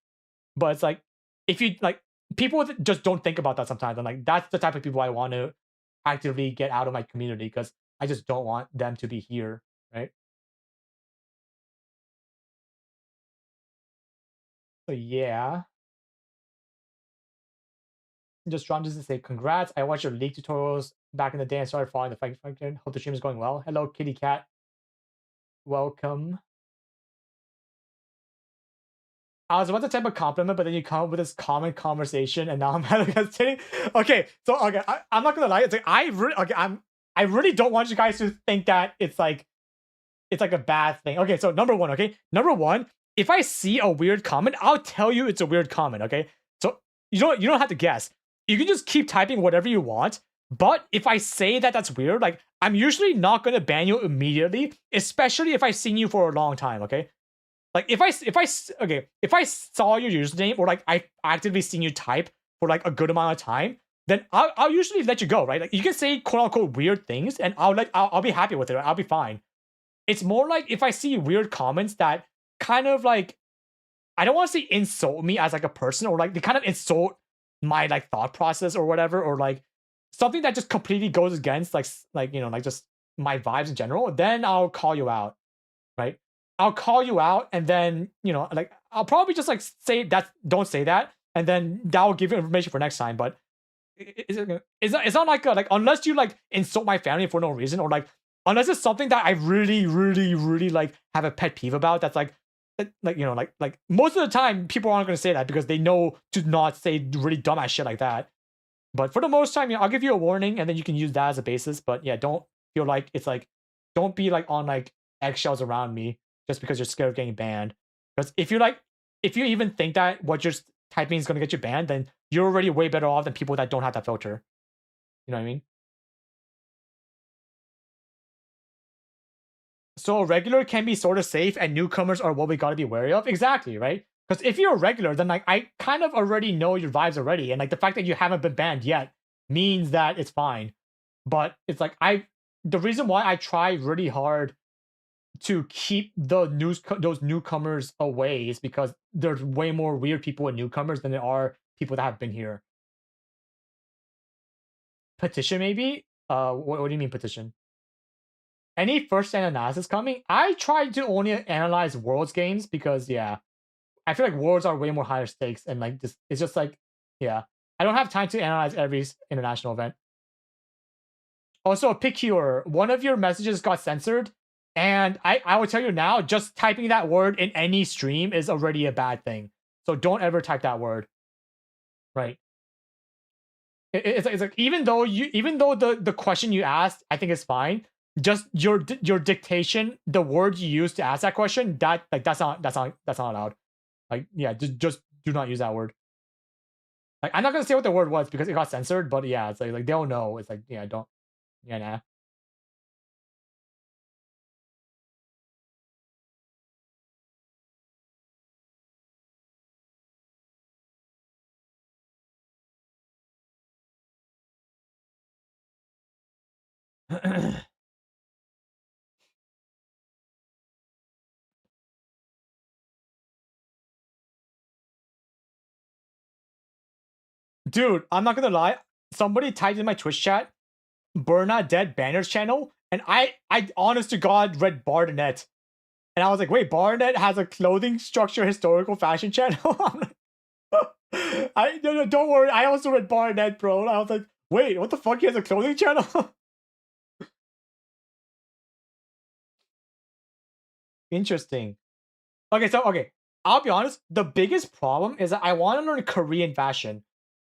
But it's like if you like people just don't think about that sometimes. And like that's the type of people I want to actively get out of my community because I just don't want them to be here. Right. So yeah. Just John just to say congrats. I watched your league tutorials back in the day and started following the fight function. Hope the stream is going well. Hello, kitty cat. Welcome. I was about to type a compliment, but then you come up with this common conversation, and now I'm hesitating. Okay, so okay, I'm not gonna lie. It's like I really don't want you guys to think that it's like a bad thing. Okay, so number one, if I see a weird comment, I'll tell you it's a weird comment. Okay, so you don't have to guess. You can just keep typing whatever you want. But if I say that that's weird, like I'm usually not gonna ban you immediately, especially if I've seen you for a long time. Okay, like if I saw your username or like I actively seen you type for like a good amount of time, then I'll usually let you go, right? Like you can say quote unquote weird things, and I'll be happy with it. Right? I'll be fine. It's more like if I see weird comments that kind of like I don't want to say insult me as like a person or like they kind of insult my like thought process or whatever, or like something that just completely goes against like like just my vibes in general, then I'll call you out, right? I'll call you out, and then like I'll probably just like say that don't say that, and then that will give you information for next time. But it's not like like unless you like insult my family for no reason, or like unless it's something that I really really really like have a pet peeve about. That's like like most of the time people aren't going to say that because they know to not say really dumbass shit like that. But for the most time, I'll give you a warning, and then you can use that as a basis. But yeah, don't feel like it's like don't be like on like eggshells around me just because you're scared of getting banned. Because if you even think that what you're typing is going to get you banned, then you're already way better off than people that don't have that filter. You know what I mean? So a regular can be sort of safe, and newcomers are what we got to be wary of. Exactly, right? Because if you're a regular, then like I kind of already know your vibes already, and like the fact that you haven't been banned yet means that it's fine. But it's like the reason why I try really hard to keep those newcomers away is because there's way more weird people and newcomers than there are people that have been here. Petition maybe? What do you mean petition? Any first hand analysis coming? I try to only analyze Worlds games because yeah, I feel like Worlds are way more higher stakes and like this. It's just like yeah, I don't have time to analyze every international event. Also, Picure, one of your messages got censored, and I will tell you now, just typing that word in any stream is already a bad thing. So don't ever type that word. Right? It's like even though the question you asked I think is fine, just your dictation, the word you use to ask that question, that like that's not allowed. Like yeah, just do not use that word. Like I'm not gonna say what the word was because it got censored, but yeah, it's like they'll know. It's like yeah, don't yeah nah. Dude, I'm not gonna lie. Somebody typed in my Twitch chat, Bernadette Banner's channel, and I honest to God read Barnet. And I was like, wait, Barnet has a clothing structure historical fashion channel? I'm like, no, don't worry. I also read Barnet, bro. I was like, wait, what the fuck? He has a clothing channel? Interesting. Okay. I'll be honest. The biggest problem is that I want to learn Korean fashion.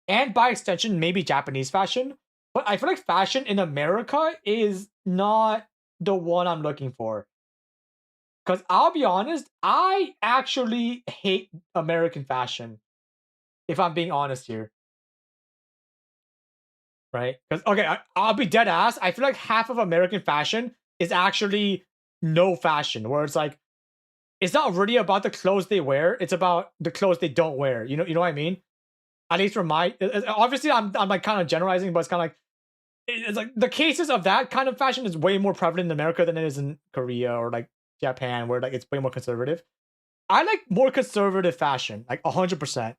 And by extension, maybe Japanese fashion. But I feel like fashion in America is not the one I'm looking for. Because I'll be honest, I actually hate American fashion. If I'm being honest here. Right? Because okay, I'll be dead ass. I feel like half of American fashion is actually no fashion, where it's like it's not really about the clothes they wear; it's about the clothes they don't wear. You know what I mean? At least from my obviously, I'm like kind of generalizing, but it's kind of like it's like the cases of that kind of fashion is way more prevalent in America than it is in Korea or like Japan, where like it's way more conservative. I like more conservative fashion, like 100%.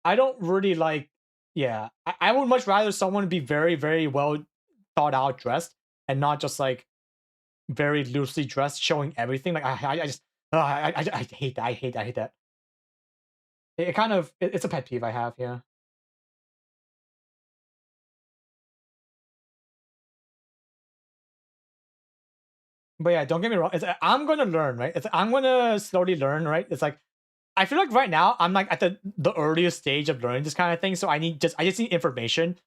I don't really like, yeah. I would much rather someone be very, very well thought out dressed and not just like very loosely dressed, showing everything. Like I just, I hate that. I hate that. It kind of, it's a pet peeve I have. Yeah. But yeah, don't get me wrong. I'm gonna learn, right? I'm gonna slowly learn, right? It's like I feel like right now I'm like at the earliest stage of learning this kind of thing, so I just need information.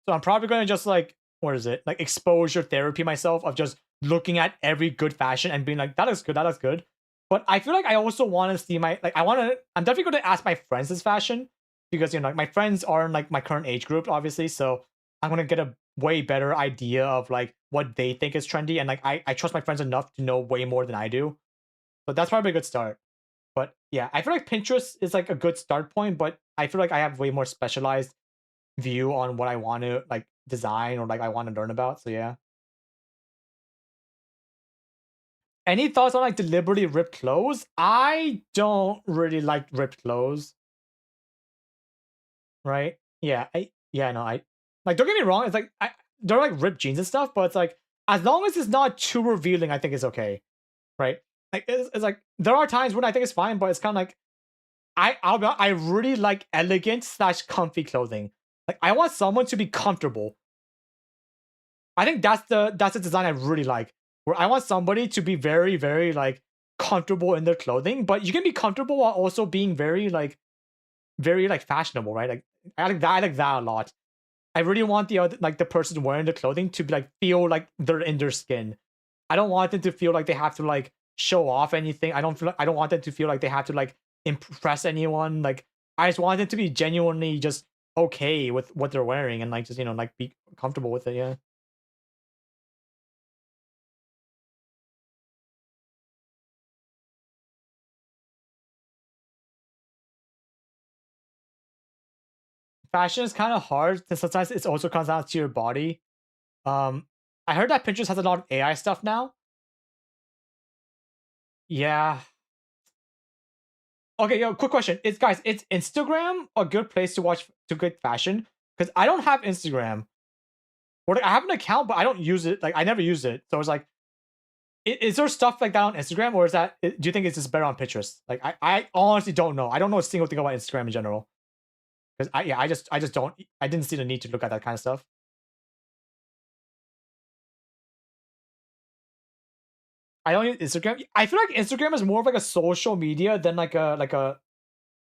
So I'm probably gonna just like what is it like exposure therapy myself of just looking at every good fashion and being like that looks good, that looks good. But I feel like I also want to see I'm definitely going to ask my friends this fashion because like my friends are in like my current age group obviously, so I'm gonna get a way better idea of like what they think is trendy and like I trust my friends enough to know way more than I do. So that's probably a good start. But yeah, I feel like Pinterest is like a good start point, but I feel like I have way more specialized view on what I want to like design or like I want to learn about. So yeah. Any thoughts on like deliberately ripped clothes? I don't really like ripped clothes, right? Yeah, no, I like don't get me wrong, it's like I they're like ripped jeans and stuff, but it's like as long as it's not too revealing, I think it's okay, right? Like it's like there are times when I think it's fine, but it's kind of like I really like elegant slash comfy clothing. Like I want someone to be comfortable. I think that's the design I really like. Where I want somebody to be very, very like comfortable in their clothing, but you can be comfortable while also being very like fashionable, right? Like I like that a lot. I really want the other like the person wearing the clothing to be like feel like they're in their skin. I don't want them to feel like they have to like show off anything. I don't want them to feel like they have to like impress anyone. Like I just want them to be genuinely just okay with what they're wearing and like just like be comfortable with it. Yeah. Fashion is kind of hard. Sometimes it also comes down to your body. Um, I heard that Pinterest has a lot of AI stuff now. Yeah. Okay, yo, quick question. It's guys, it's Instagram a good place to watch to get fashion? Because I don't have Instagram. Or like, I have an account, but I don't use it. Like I never use it. So it's like, is there stuff like that on Instagram, or is that? Do you think it's just better on Pinterest? Like I honestly don't know. I don't know a single thing about Instagram in general. Because I just don't. I didn't see the need to look at that kind of stuff. I don't use Instagram. I feel like Instagram is more of like a social media than like a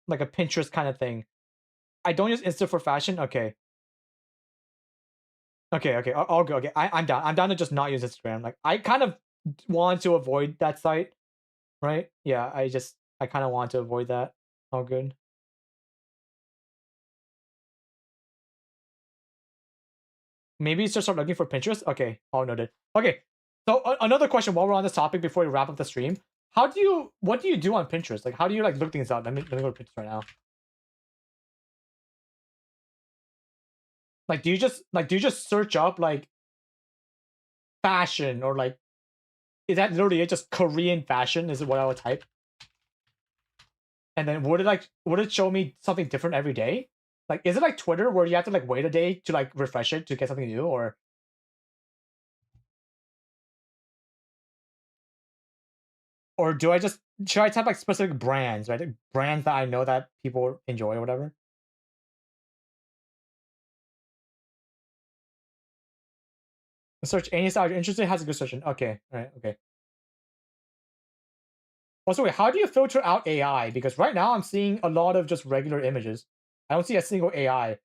Pinterest kind of thing. I don't use Insta for fashion. Okay. Okay. I'll go. Okay. I'm down. I'm down to just not use Instagram. Like I kind of want to avoid that site, right? Yeah. I kind of want to avoid that. All good. Maybe just start looking for Pinterest. Okay. All noted. Okay. So another question while we're on this topic before we wrap up the stream. What do you do on Pinterest? Like, how do you like look things up? Let me go to Pinterest right now. Like, do you just search up like fashion or like is that literally it? Just Korean fashion is what I would type, and then would it show me something different every day? Like, is it like Twitter where you have to like wait a day to like refresh it to get something new, or do I just should I type like specific brands, right? Like, brands that I know that people enjoy or whatever. Search any style you're interested in has a good search. Okay, all right, okay. Also, wait, how do you filter out AI? Because right now I'm seeing a lot of just regular images. I don't see a single AI.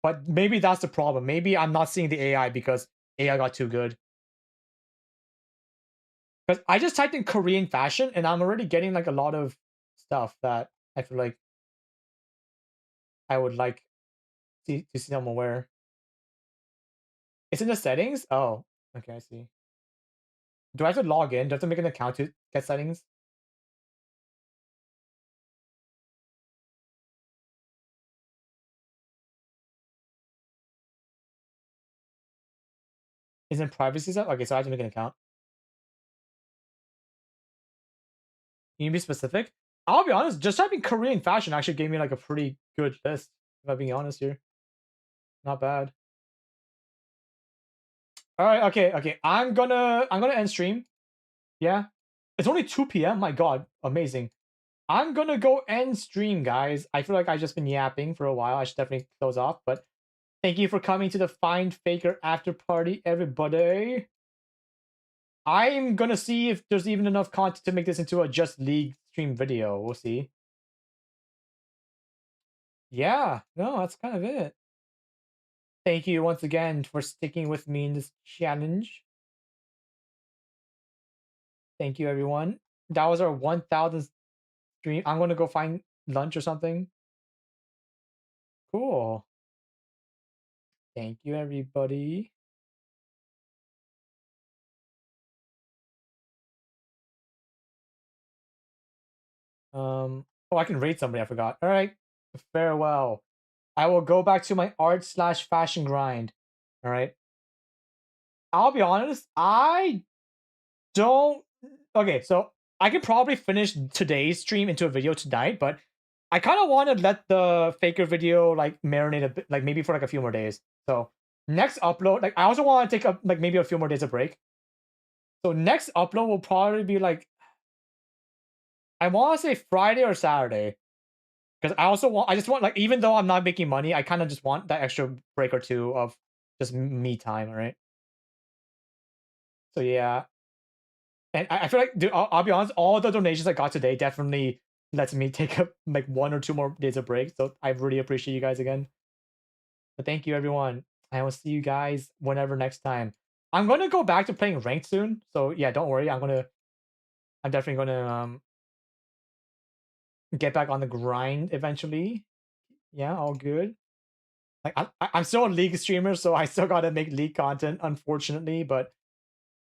But maybe that's the problem. Maybe I'm not seeing the AI because AI got too good. Because I just typed in Korean fashion and I'm already getting like a lot of stuff that I feel like I would like to see someone wear. It's in the settings? Oh, okay, I see. Do I have to log in? Do I have to make an account to get settings? Isn't privacy stuff? Okay, so I have to make an account. Can you be specific? I'll be honest, just typing Korean fashion actually gave me like a pretty good list, if I'm being honest here. Not bad. Alright, okay. I'm gonna end stream. Yeah. It's only 2 p.m. My god, amazing. I'm gonna go end stream, guys. I feel like I've just been yapping for a while. I should definitely close off, but thank you for coming to the Find Faker after party, everybody. I'm gonna see if there's even enough content to make this into a Just League stream video. We'll see. Yeah, no, that's kind of it. Thank you once again for sticking with me in this challenge. Thank you, everyone. That was our 1000th stream. I'm gonna go find lunch or something. Cool. Thank you, everybody. Oh, I can rate somebody. I forgot. All right. Farewell. I will go back to my art slash fashion grind. All right. I'll be honest. I don't. Okay, so I could probably finish today's stream into a video tonight, but I kind of want to let the faker video like marinate a bit, like maybe for like a few more days. So next upload, like I also want to take up like maybe a few more days of break. So next upload will probably be like I want to say Friday or Saturday. Because I just want like even though I'm not making money, I kind of just want that extra break or two of just me time, right? So yeah, and I feel like dude, I'll be honest, all the donations I got today definitely lets me take up like 1 or 2 more days of break. So I really appreciate you guys again. But thank you everyone. I will see you guys whenever next time. I'm gonna go back to playing ranked soon. So yeah, don't worry. I'm definitely gonna get back on the grind eventually. Yeah, all good. Like I'm still a league streamer, so I still gotta make league content, unfortunately. But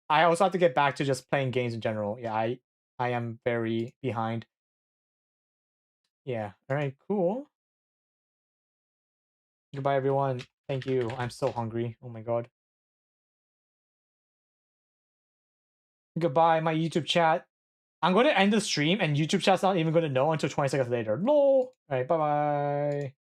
I also have to get back to just playing games in general. Yeah, I am very behind. Yeah. All right. Cool. Goodbye, everyone. Thank you. I'm so hungry. Oh my god. Goodbye, my YouTube chat. I'm going to end the stream, and YouTube chat's not even going to know until 20 seconds later. Lol. All right, bye bye.